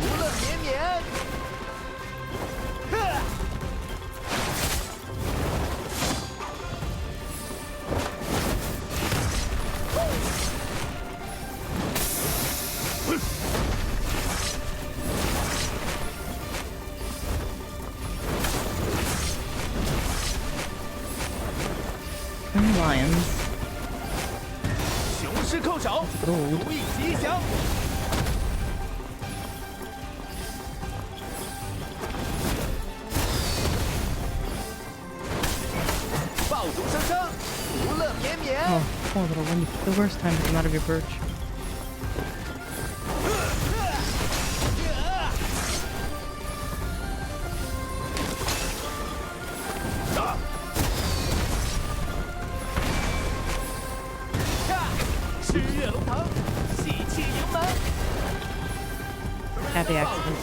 无乐绵绵。Lions. 雄狮叩首，如意吉祥。爆竹声声，无乐绵绵。Oh, poor little one. The worst time to come out of your perch. Happy accident.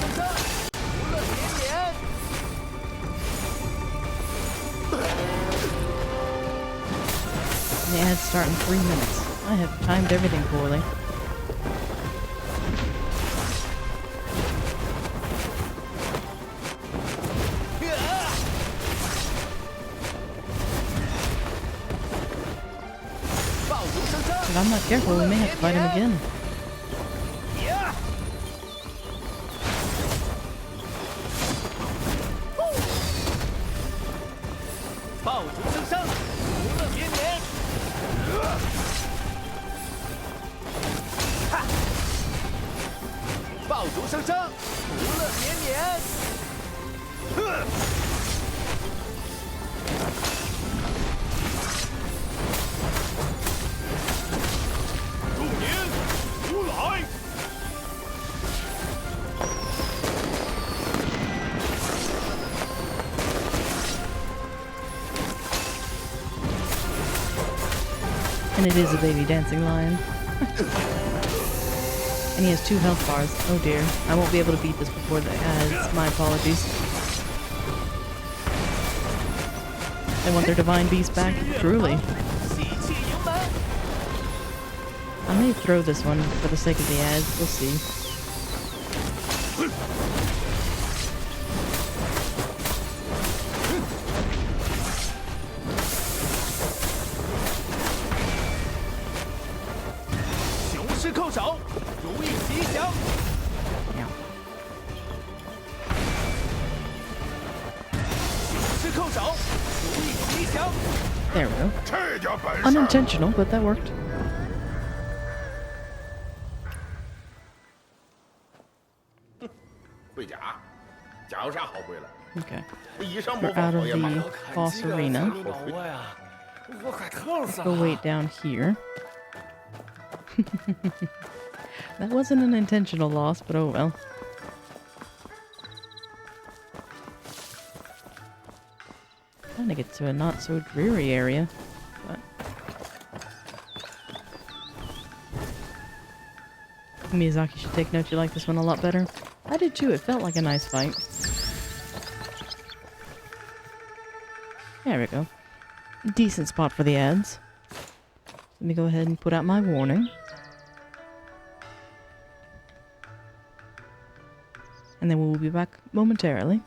The ads start in 3 minutes. I have timed everything poorly. If I'm not careful, we may have to fight him again. And it is a baby dancing lion. And he has 2 health bars. Oh dear. I won't be able to beat this before the ads. My apologies. They want their divine beast back? Truly. I may throw this one for the sake of the ads. We'll see. There we go. Unintentional, but that worked. Okay. We're out of the boss arena. Let's go wait down here. That wasn't an intentional loss, but oh well. Trying to get to a not so dreary area, but Miyazaki should take note you like this one a lot better. I did too, it felt like a nice fight. There we go. Decent spot for the ads. Let me go ahead and put out my warning. And then we'll be back momentarily.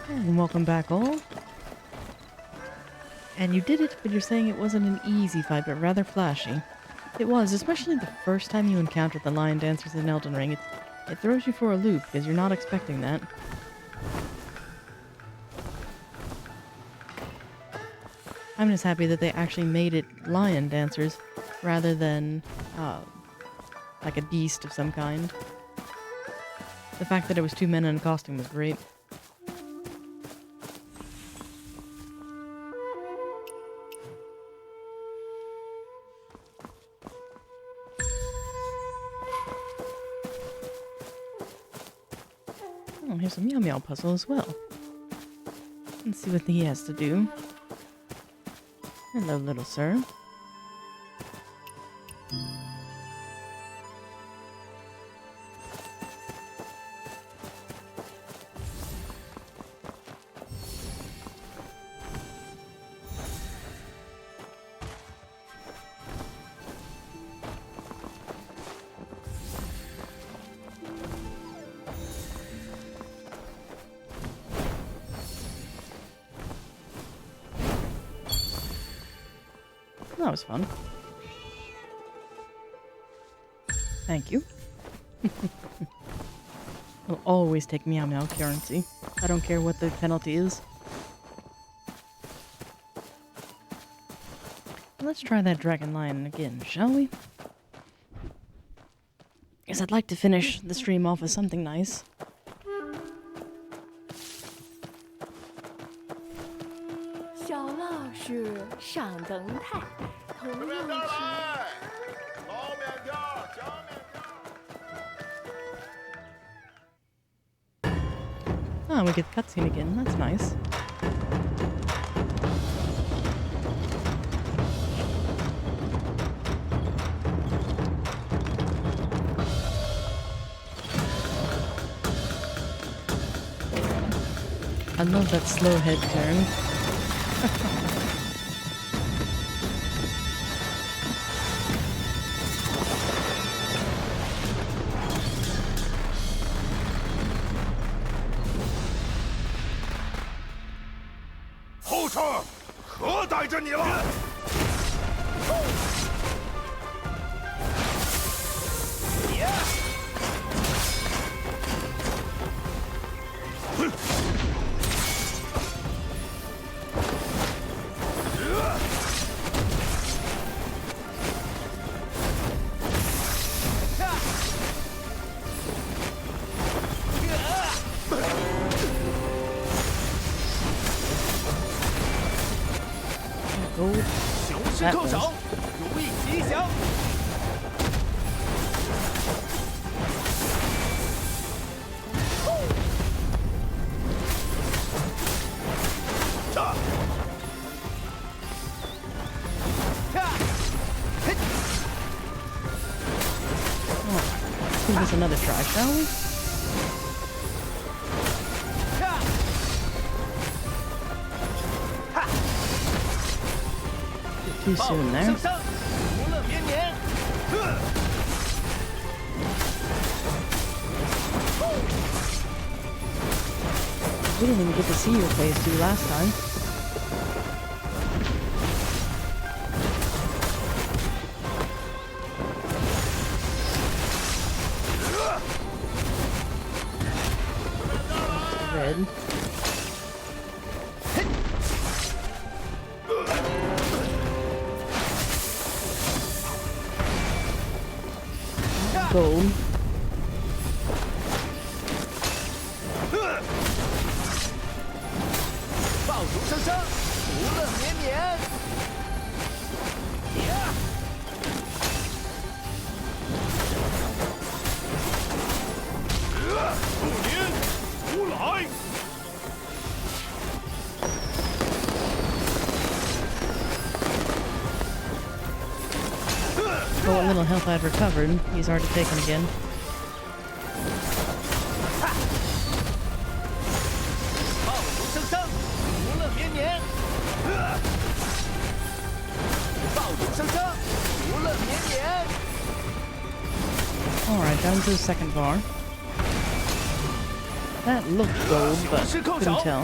And welcome back, all. And you did it, but you're saying it wasn't an easy fight, but rather flashy. It was, especially the first time you encountered the lion dancers in Elden Ring. It throws you for a loop, because you're not expecting that. I'm just happy that they actually made it lion dancers, rather than, like a beast of some kind. The fact that it was 2 men in a costume was great. Oh, here's a Meow Meow puzzle as well. Let's see what he has to do. Hello, little sir. That was fun. Thank you. I'll always take Meow Meow currency. I don't care what the penalty is. Let's try that Dragon Lion again, shall we? Because I'd like to finish the stream off with something nice. 小老师上灯台，同样是。 Ah, we get the cutscene again. That's nice. I love that slow head turn. That was. Let's give this another try, shall we? Too soon there. We didn't even get to see your phase 2 last time. Red. Gold. For what little health I'd recovered, he's already taken again. Alright, down to the second bar. That looked gold, but couldn't tell.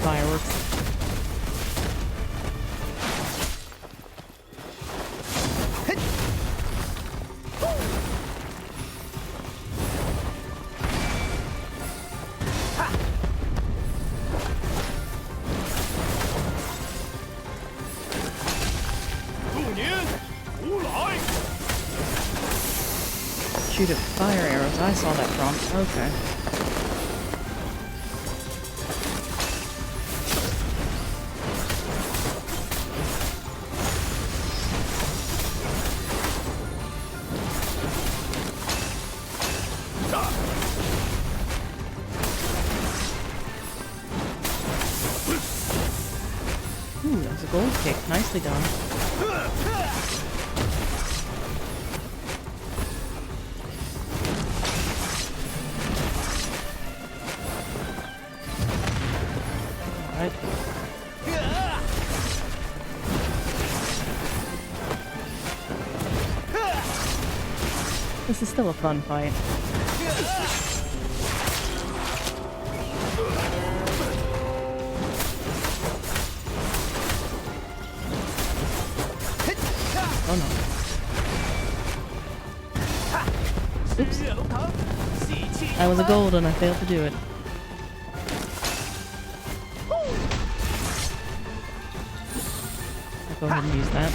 Fireworks. Shoot at fire arrows. I saw that prompt. Okay. Ooh, that was a gold kick. Nicely done. Alright. This is still a fun fight. Oh no. Oops. That was a gold and I failed to do it. I'll go ahead and use that.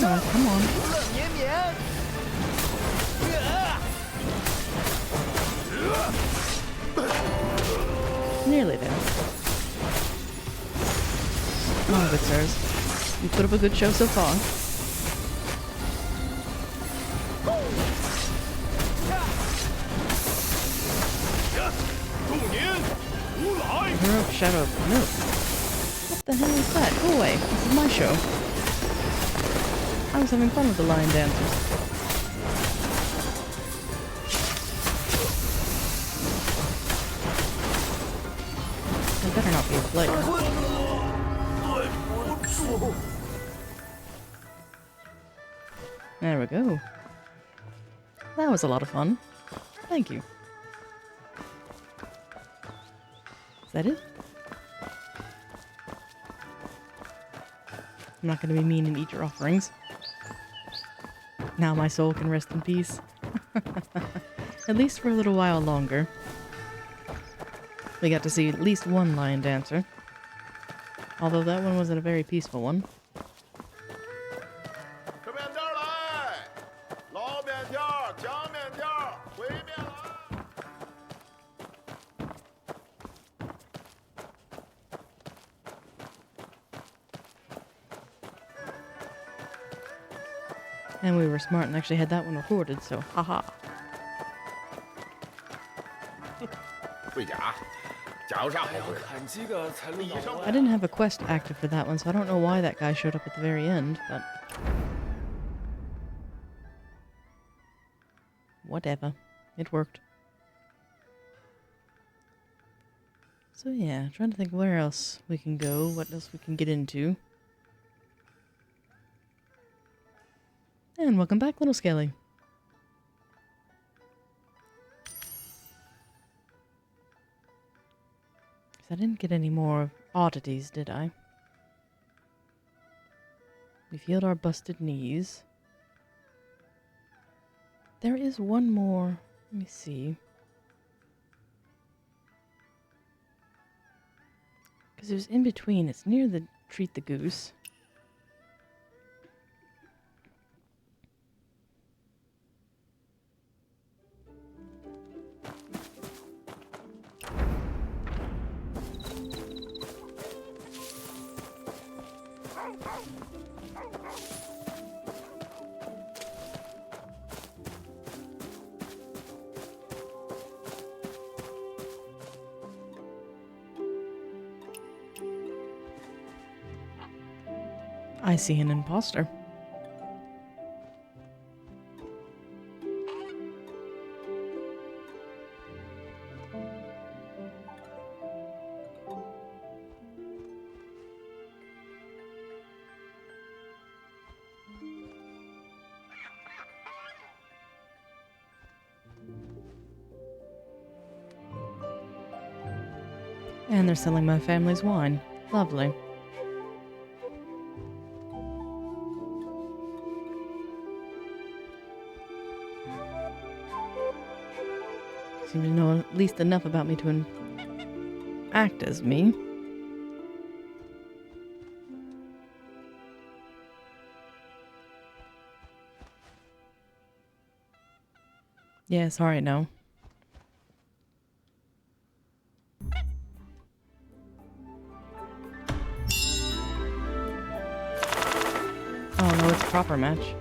Come on. Nearly there. Come on, good sirs. You put up a good show so far. Heroic Shadow of Milk. What the hell is that? Go away. This is my show. I was having fun with the lion dancers. It better not be a player. There we go. That was a lot of fun. Thank you. Is that it? I'm not going to be mean and eat your offerings. Now my soul can rest in peace. At least for a little while longer. We got to see at least one lion dancer. Although that one wasn't a very peaceful one. And we were smart and actually had that one recorded, so haha. I didn't have a quest active for that one, so I don't know why that guy showed up at the very end, but... whatever. It worked. So yeah, trying to think where else we can go, what else we can get into. And welcome back, Little Skelly. I didn't get any more oddities, did I? We've healed our busted knees. There is one more. Let me see. Because it was in between. It's near the Treat the Goose. I see an imposter. And they're selling my family's wine. Lovely. Seem to know at least enough about me to act as me. Yes, alright now. Oh no, it's a proper match.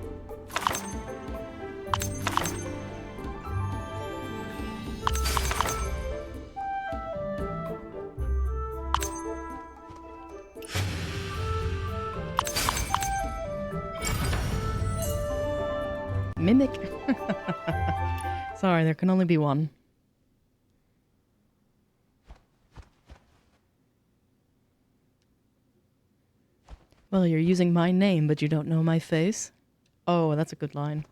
Mimic. Sorry, there can only be one. Well, you're using my name, but you don't know my face? Oh, that's a good line.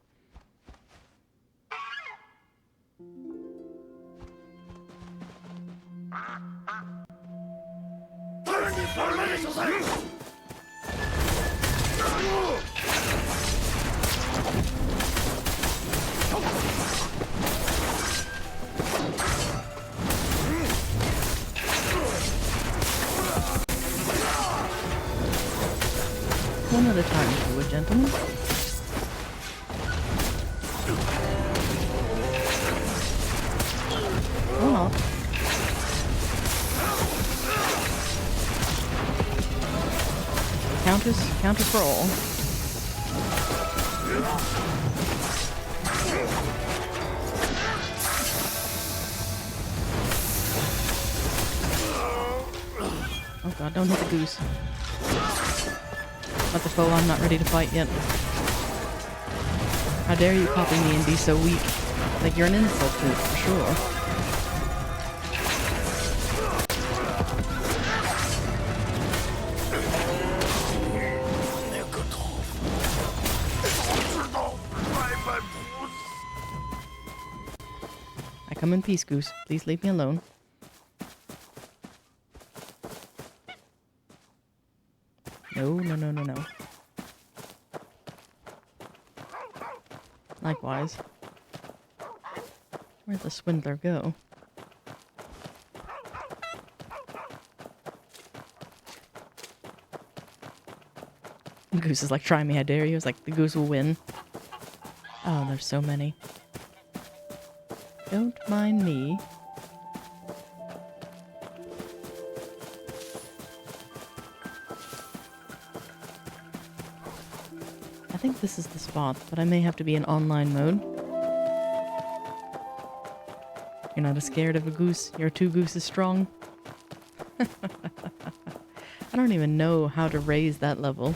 One at a time, if you would, gentlemen. Or not. Countess for all. Oh god, don't hit the goose. But the foe I'm not ready to fight yet. How dare you copy me and be so weak? Like you're an insult to it, for sure. I come in peace, Goose. Please leave me alone. No, no, no, no, no. Likewise. Where'd the swindler go? The goose is like, try me, I dare you. It's like, the goose will win. Oh, there's so many. Don't mind me. I think this is the spot, but I may have to be in online mode. You're not as scared of a goose? You're 2 gooses strong? I don't even know how to raise that level.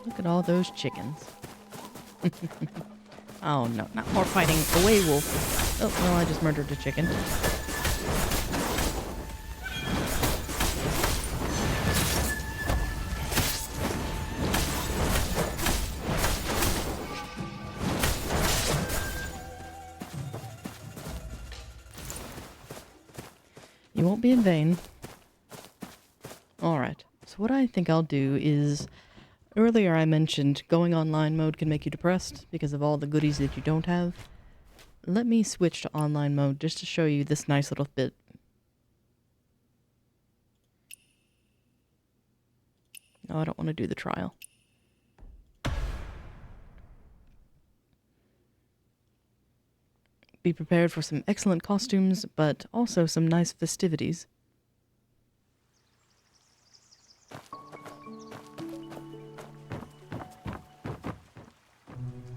Look at all those chickens. Oh no, not more fighting. Away, wolf. Oh, no, I just murdered a chicken. You won't be in vain. Alright, so what I think I'll do is... Earlier I mentioned going online mode can make you depressed because of all the goodies that you don't have. Let me switch to online mode just to show you this nice little bit. No, I don't want to do the trial. be prepared for some excellent costumes, but also some nice festivities.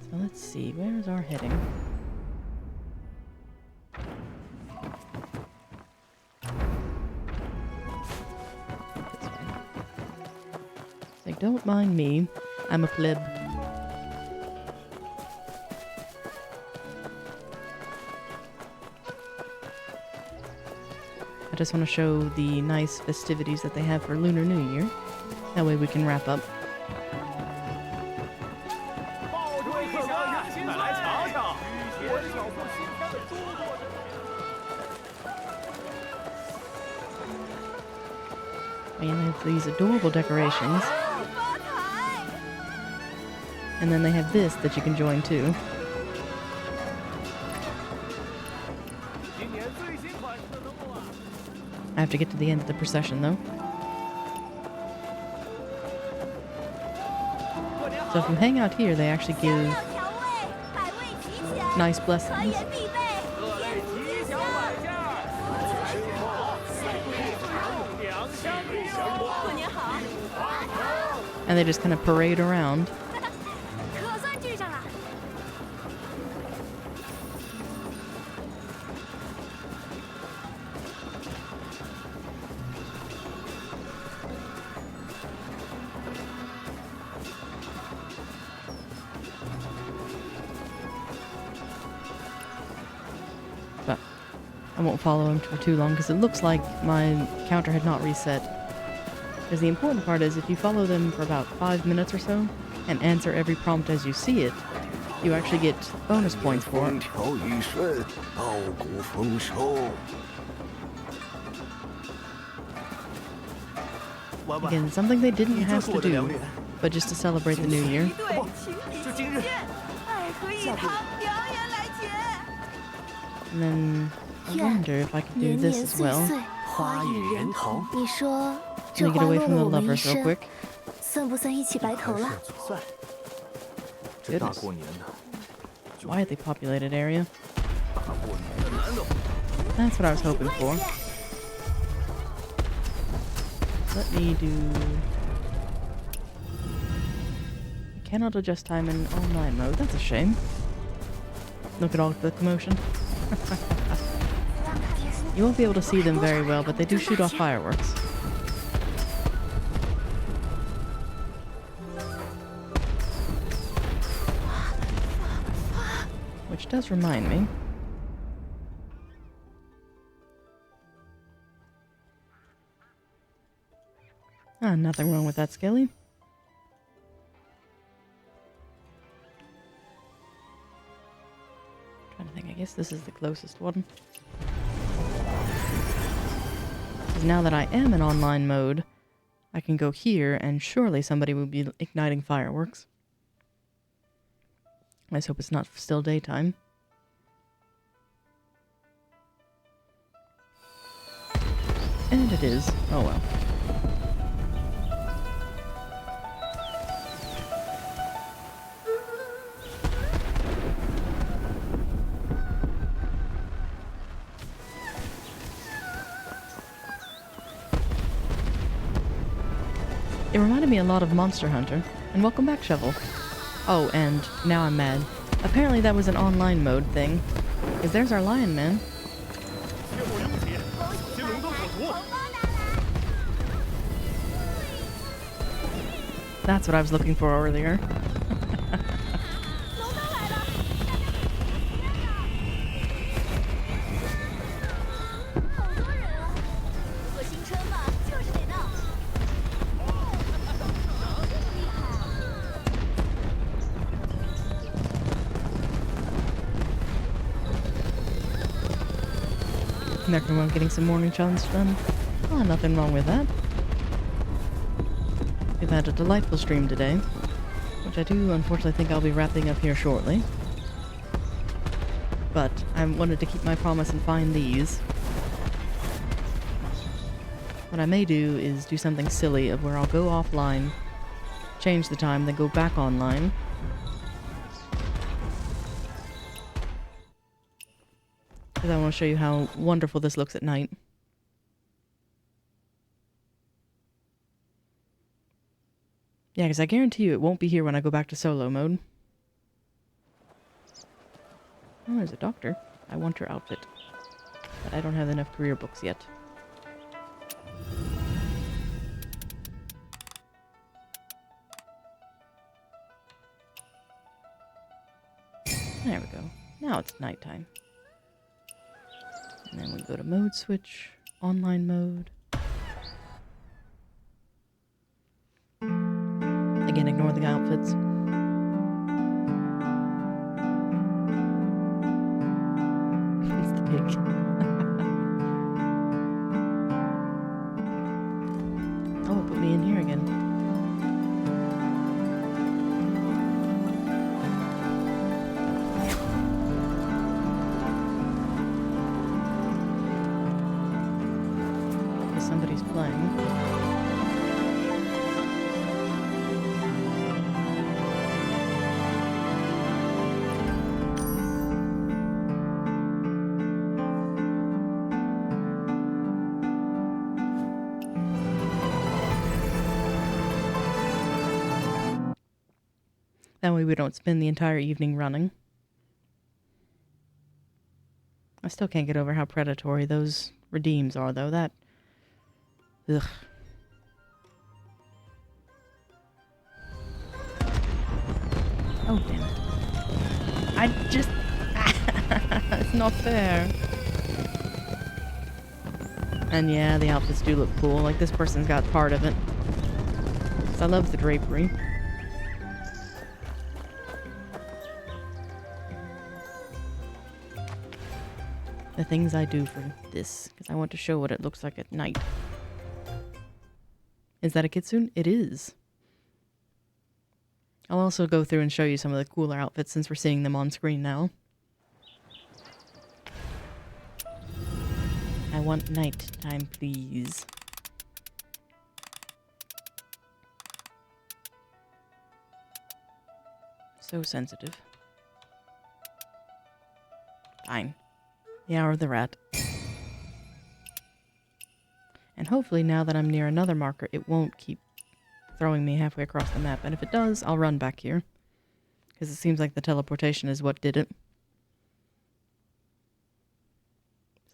So let's see, where is our heading? This way. So don't mind me, I'm a pleb. I just want to show the nice festivities that they have for Lunar New Year. That way we can wrap up. And they have these adorable decorations. And then they have this that you can join too. I have to get to the end of the procession though. So if you hang out here, they actually give nice blessings. And they just kind of parade around. But I won't follow him for too long because it looks like my counter had not reset. Because the important part is if you follow them for about 5 minutes or so and answer every prompt as you see it, you actually get bonus points for it. Again, something they didn't have to do, but just to celebrate the new year. And then I wonder if I could do this as well. Let me get away from the lovers real quick. Goodness. Widely populated area. That's what I was hoping for. Let me do... Cannot adjust time in online mode. That's a shame. Look at all the commotion. You won't be able to see them very well, but they do shoot off fireworks. Which does remind me. Ah, nothing wrong with that, Skelly. Trying to think, I guess this is the closest one. Because now that I am in online mode, I can go here and surely somebody will be igniting fireworks. Let's hope it's not still daytime. And it is. Oh well. It reminded me a lot of Monster Hunter. And welcome back, Shovel. Oh, and now I'm mad. Apparently that was an online mode thing. Because there's our lion man. That's what I was looking for earlier. And everyone getting some morning challenge done. Oh, nothing wrong with that. We've had a delightful stream today, which I do unfortunately think I'll be wrapping up here shortly. But I wanted to keep my promise and find these. What I may do is do something silly of where I'll go offline, change the time, then go back online. Because I want to show you how wonderful this looks at night. Yeah, because I guarantee you it won't be here when I go back to solo mode. Oh, there's a doctor. I want her outfit. But I don't have enough career books yet. There we go. Now it's nighttime. And then we go to mode switch, online mode. Again, ignore the outfits. It's the pig. Oh, it put me in here again. Because somebody's playing. That way we don't spend the entire evening running. I still can't get over how predatory those redeems are, though. That... Ugh. Oh, damn it. I just... It's not fair. And yeah, the outfits do look cool. Like, this person's got part of it. 'Cause I love the drapery. The things I do for this, because I want to show what it looks like at night. Is that a kitsune? It is. I'll also go through and show you some of the cooler outfits since we're seeing them on screen now. I want nighttime, please. So sensitive. Fine. The hour of the rat. And hopefully now that I'm near another marker, it won't keep throwing me halfway across the map. And if it does, I'll run back here. Because it seems like the teleportation is what did it.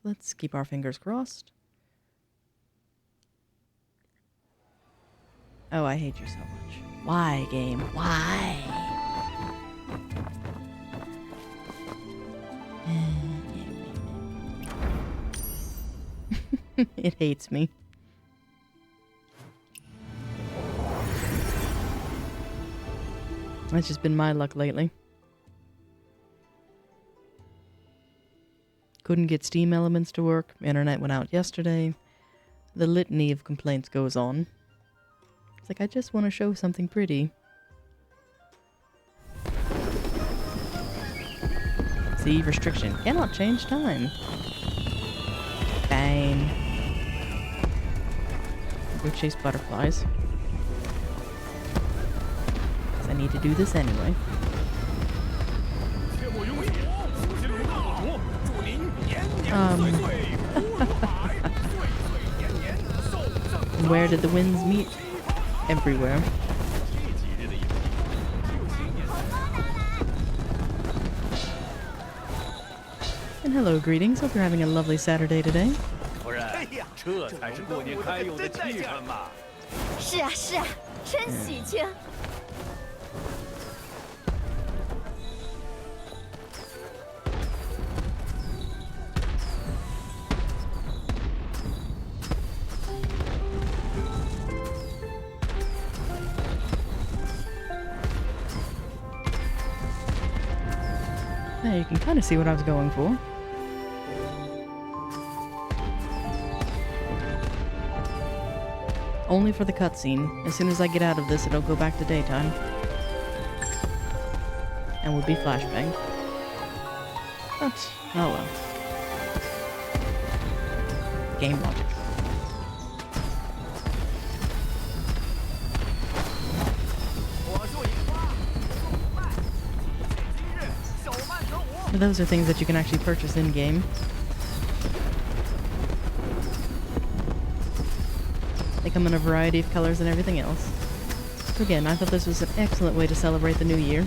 So let's keep our fingers crossed. Oh, I hate you so much. Why, game? Why? It hates me. That's just been my luck lately. Couldn't get Steam Elements to work. Internet went out yesterday. The litany of complaints goes on. It's like, I just want to show something pretty. See, restriction. Cannot change time. Bang. Go chase butterflies. Because I need to do this anyway. Where did the winds meet? Everywhere. And hello, greetings. Hope you're having a lovely Saturday today. 这才是过年该有的气氛嘛！是啊，是啊，真喜庆。There, you can kind of see what I was going for. Only for the cutscene. As soon as I get out of this, it'll go back to daytime. And we'll be flashbang. But, oh well. Game logic. But those are things that you can actually purchase in-game. They come in a variety of colors and everything else. So again, I thought this was an excellent way to celebrate the new year.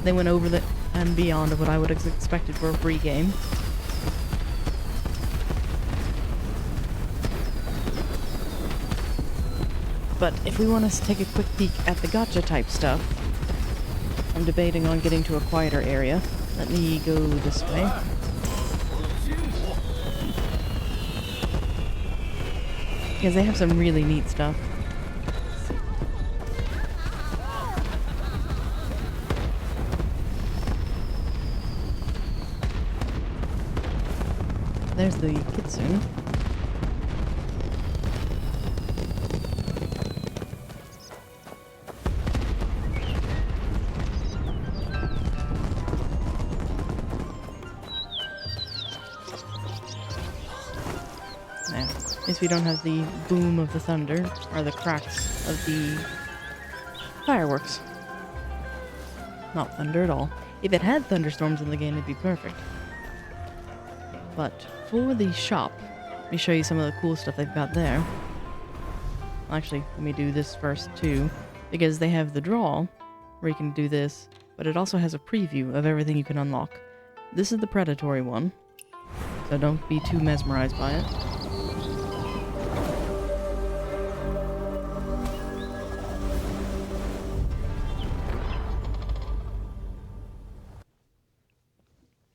They went over and beyond of what I would have expected for a free game. But if we want to take a quick peek at the gacha type stuff, I'm debating on getting to a quieter area. Let me go this way. Because they have some really neat stuff. There's the kitsune. At least we don't have the boom of the thunder, or the cracks of the fireworks. Not thunder at all. If it had thunderstorms in the game, it'd be perfect. But for the shop, let me show you some of the cool stuff they've got there. Actually, let me do this first too, because they have the draw, where you can do this, but it also has a preview of everything you can unlock. This is the predatory one, so don't be too mesmerized by it.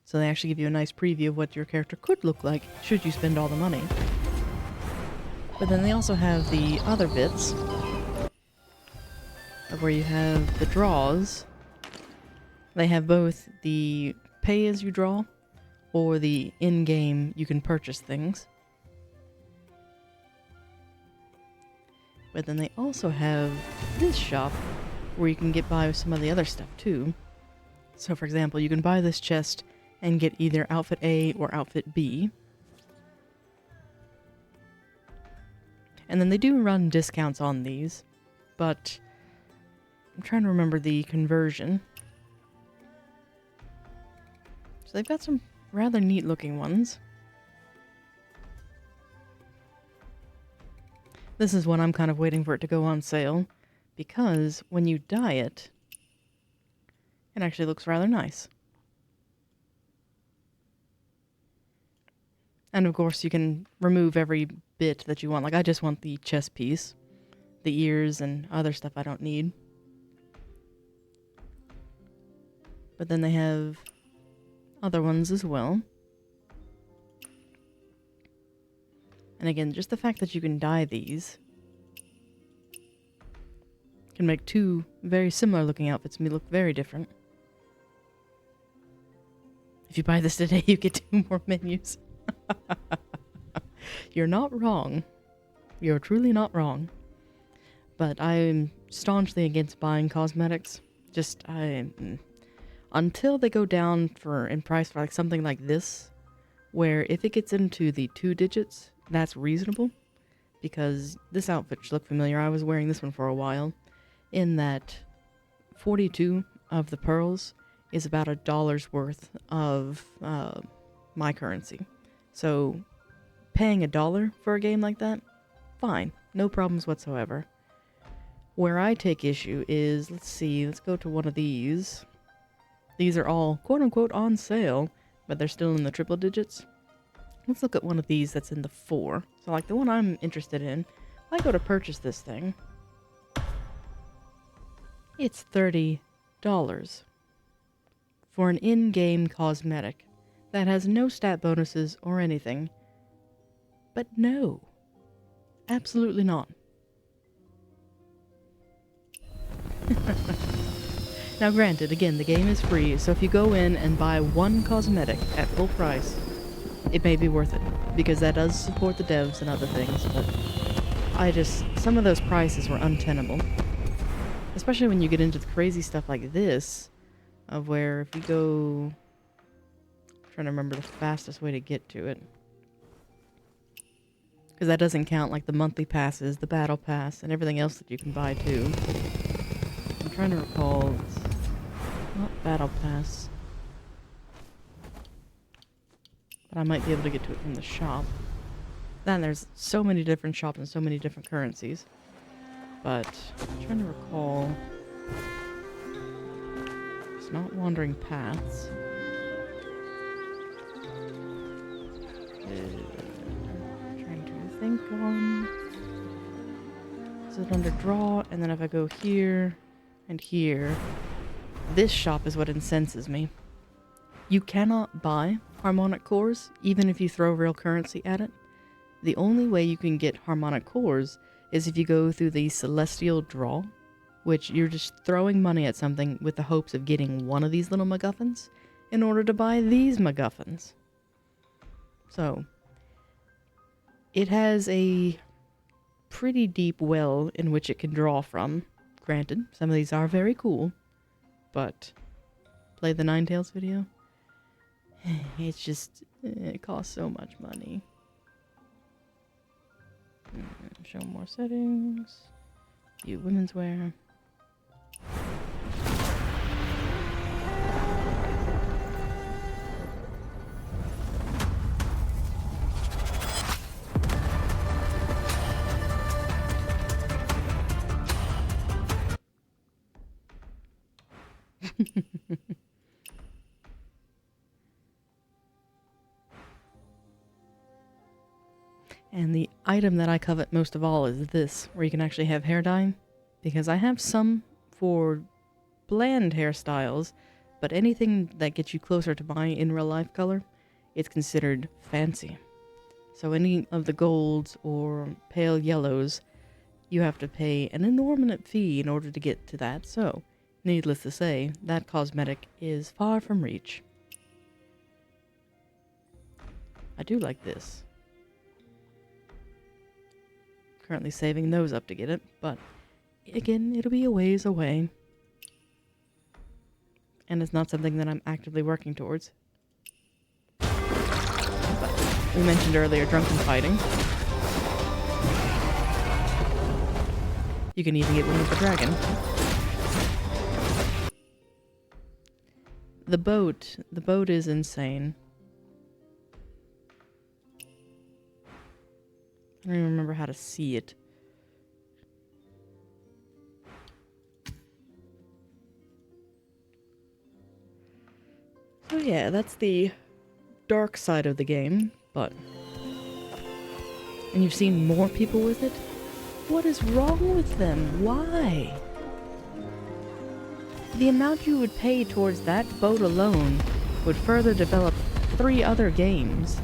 So they actually give you a nice preview of what your character could look like should you spend all the money. But then they also have the other bits of where you have the draws. They have both the pay as you draw or the in-game you can purchase things. But then they also have this shop where you can get by with some of the other stuff too. So for example, you can buy this chest and get either outfit A or outfit B. And then they do run discounts on these, but I'm trying to remember the conversion. So they've got some rather neat looking ones. This is one I'm kind of waiting for it to go on sale, because when you dye it, it actually looks rather nice. And of course you can remove every bit that you want. Like I just want the chest piece, the ears, and other stuff I don't need. But then they have other ones as well. And again, just the fact that you can dye these can make two very similar looking outfits look very different. If you buy this today, you get 2 more menus. You're not wrong. You're truly not wrong. But I'm staunchly against buying cosmetics. Until they go down in price for like something like this, where if it gets into the 2 digits, that's reasonable. Because this outfit should look familiar. I was wearing this one for a while. In that 42 of the pearls is about $1 worth of my currency. So paying $1 for a game like that, fine. No problems whatsoever. Where I take issue is, let's go to one of these. These are all quote-unquote on sale, but they're still in the triple digits. Let's look at one of these that's in the 4. So like the one I'm interested in, if I go to purchase this thing, it's $30 for an in-game cosmetic that has no stat bonuses or anything. But no, absolutely not. Now granted, again, the game is free, so if you go in and buy one cosmetic at full price, it may be worth it, because that does support the devs and other things, but some of those prices were untenable. Especially when you get into the crazy stuff like this, of where if you go... I'm trying to remember the fastest way to get to it. Because that doesn't count like the monthly passes, the battle pass, and everything else that you can buy too. I'm trying to recall... It's not battle pass. But I might be able to get to it from the shop. Then there's so many different shops and so many different currencies. But I'm trying to recall. It's not wandering paths. Trying to think on. Is it under draw? And then if I go here and here, this shop is what incenses me. You cannot buy harmonic cores, even if you throw real currency at it. The only way you can get harmonic cores is if you go through the celestial draw, which you're just throwing money at something with the hopes of getting one of these little MacGuffins in order to buy these MacGuffins. So, it has a pretty deep well in which it can draw from. Granted, some of these are very cool, but play the Ninetales video. It's just, it costs so much money. Show more settings. View women's wear. And the item that I covet most of all is this, where you can actually have hair dye. Because I have some for bland hairstyles, but anything that gets you closer to my in real life color, it's considered fancy. So any of the golds or pale yellows, you have to pay an inordinate fee in order to get to that. So, needless to say, that cosmetic is far from reach. I do like this. Currently saving those up to get it, but again, it'll be a ways away. And it's not something that I'm actively working towards. But we mentioned earlier drunken fighting. You can even get one with the dragon. The boat is insane. I don't even remember how to see it. So yeah, that's the dark side of the game, but... And you've seen more people with it? What is wrong with them? Why? The amount you would pay towards that boat alone would further develop 3 other games.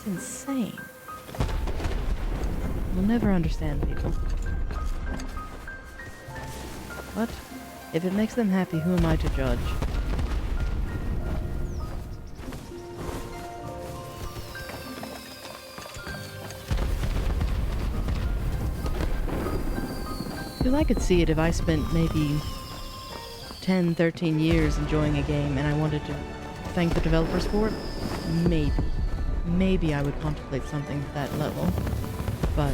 It's insane. We'll never understand people. But if it makes them happy, who am I to judge? Because I could see it if I spent maybe 10, 13 years enjoying a game and I wanted to thank the developers for it. Maybe I would contemplate something at that level. But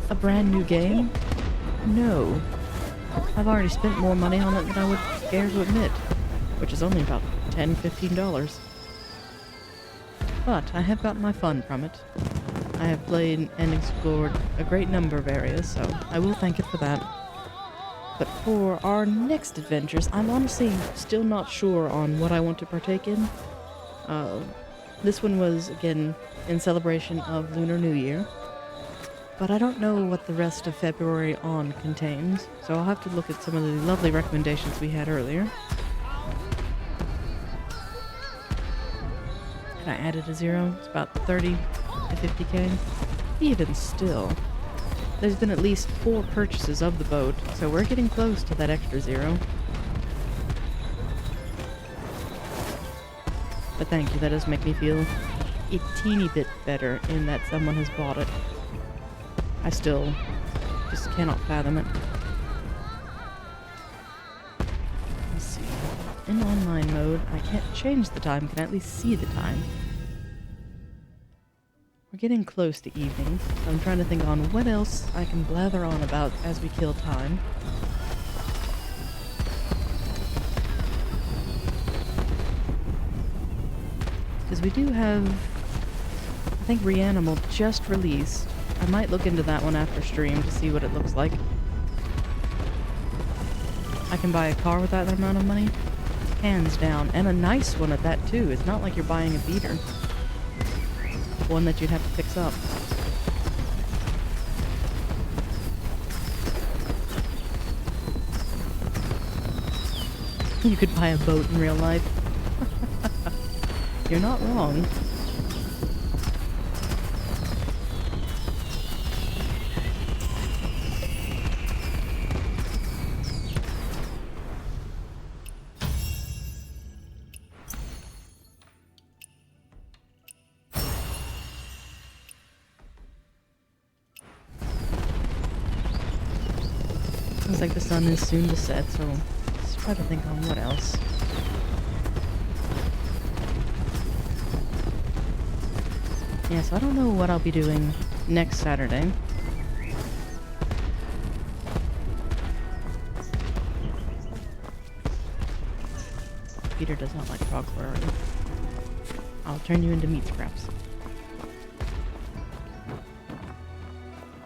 a brand new game? No. I've already spent more money on it than I would care to admit, which is only about $10, $15. But I have gotten my fun from it. I have played and explored a great number of areas, so I will thank it for that. But for our next adventures, I'm honestly still not sure on what I want to partake in. This one was, again, in celebration of Lunar New Year. But I don't know what the rest of February on contains, so I'll have to look at some of the lovely recommendations we had earlier. And I added a 0. It's about 30 to 50k. Even still, there's been at least 4 purchases of the boat, so we're getting close to that extra 0. But thank you, that does make me feel a teeny bit better in that someone has bought it. I still just cannot fathom it. Let's see. In online mode, I can't change the time, can at least see the time. We're getting close to evening, so I'm trying to think on what else I can blather on about as we kill time. Because we do have, I think Reanimal just released. I might look into that one after stream to see what it looks like. I can buy a car with that amount of money. Hands down. And a nice one at that too. It's not like you're buying a beater. One that you'd have to fix up. You could buy a boat in real life. You're not wrong. Looks like the sun is soon to set, so let's try to think on what else. Yeah, so I don't know what I'll be doing next Saturday. Peter does not like frog fur. I'll turn you into meat scraps.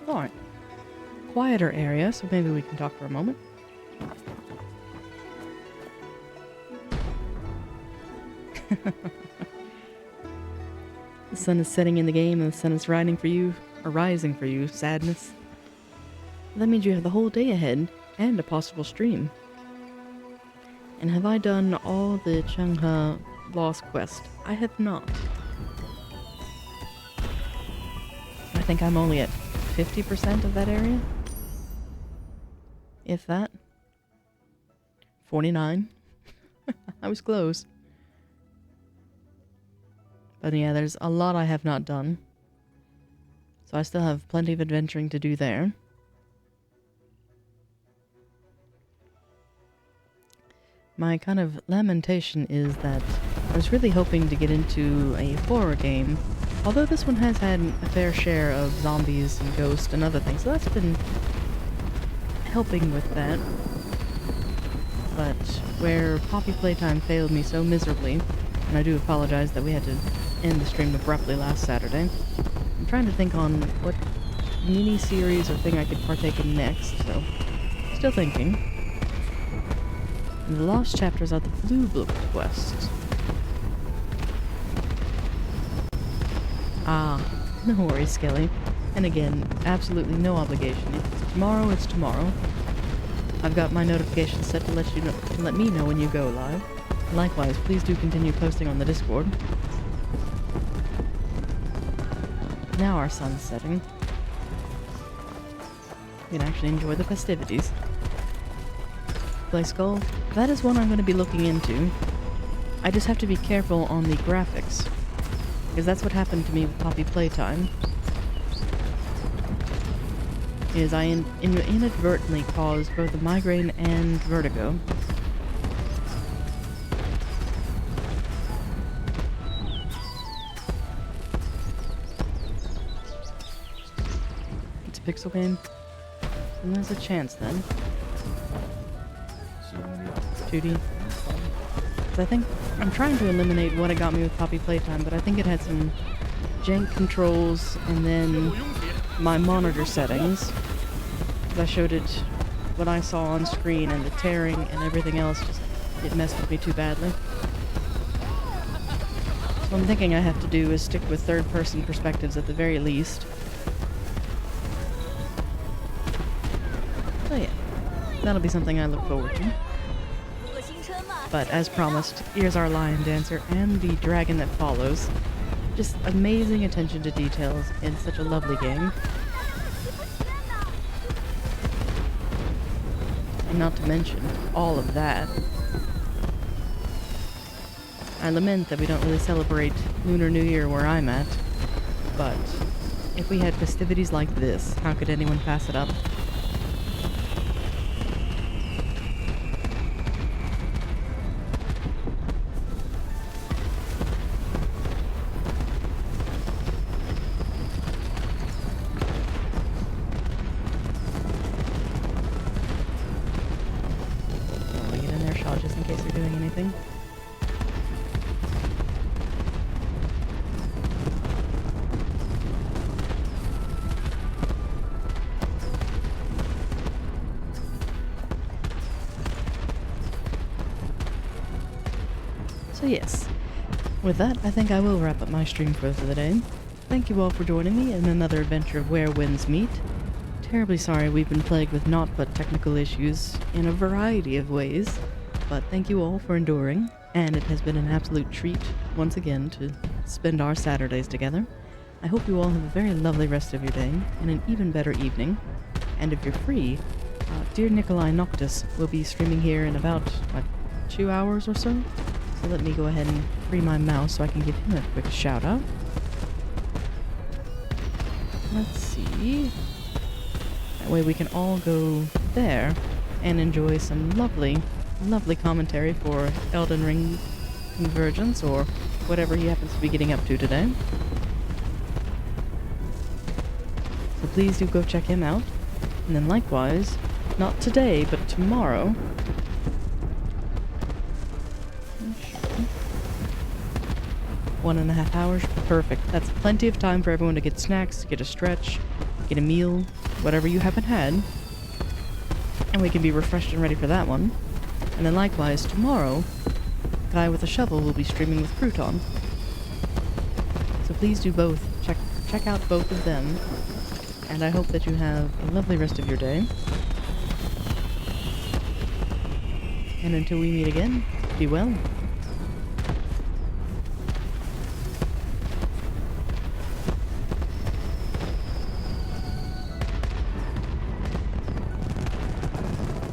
Alright. Quieter area, so maybe we can talk for a moment. The sun is setting in the game and the sun is rising for you, sadness. That means you have the whole day ahead and a possible stream. And have I done all the Changhe Lost Quest? I have not. I think I'm only at 50% of that area. If that. 49. I was close. But yeah, there's a lot I have not done. So I still have plenty of adventuring to do there. My kind of lamentation is that I was really hoping to get into a horror game. Although this one has had a fair share of zombies and ghosts and other things, so that's been helping with that. But where Poppy Playtime failed me so miserably, and I do apologize that we had to end the stream abruptly last Saturday, I'm trying to think on what mini-series or thing I could partake in next, so still thinking. And the lost chapters are the Blue Book quest. Ah, no worries, Skelly. And again, absolutely no obligation. If it's tomorrow, it's tomorrow. I've got my notifications set to let me know when you go live. Likewise, please do continue posting on the Discord. Now our sun's setting. We can actually enjoy the festivities. Play Skull? That is one I'm going to be looking into. I just have to be careful on the graphics. Because that's what happened to me with Poppy Playtime. Is I inadvertently caused both a migraine and vertigo. It's a pixel game. And there's a chance then. 2D. So I think I'm trying to eliminate what it got me with Poppy Playtime, but I think it had some jank controls and then my monitor settings. I showed it what I saw on screen, and the tearing and everything else, it messed with me too badly. So what I'm thinking I have to do is stick with third-person perspectives at the very least. So yeah, that'll be something I look forward to. But as promised, here's our lion dancer and the dragon that follows. Just amazing attention to details in such a lovely game. And not to mention all of that. I lament that we don't really celebrate Lunar New Year where I'm at, but if we had festivities like this, how could anyone pass it up? So yes, with that, I think I will wrap up my stream for the day. Thank you all for joining me in another adventure of Where Winds Meet. Terribly sorry we've been plagued with naught but technical issues in a variety of ways, but thank you all for enduring, and it has been an absolute treat, once again, to spend our Saturdays together. I hope you all have a very lovely rest of your day, and an even better evening. And if you're free, dear Nikolai Noctis will be streaming here in about, 2 hours or so? So let me go ahead and free my mouse so I can give him a quick shout out. Let's see. That way we can all go there and enjoy some lovely, lovely commentary for Elden Ring Convergence or whatever he happens to be getting up to today. So please do go check him out. And then likewise, not today, but tomorrow. 1.5 hours? Perfect. That's plenty of time for everyone to get snacks, get a stretch, get a meal, whatever you haven't had. And we can be refreshed and ready for that one. And then likewise, tomorrow, Guy with a Shovel will be streaming with Crouton. So please do both. Check out both of them. And I hope that you have a lovely rest of your day. And until we meet again, be well.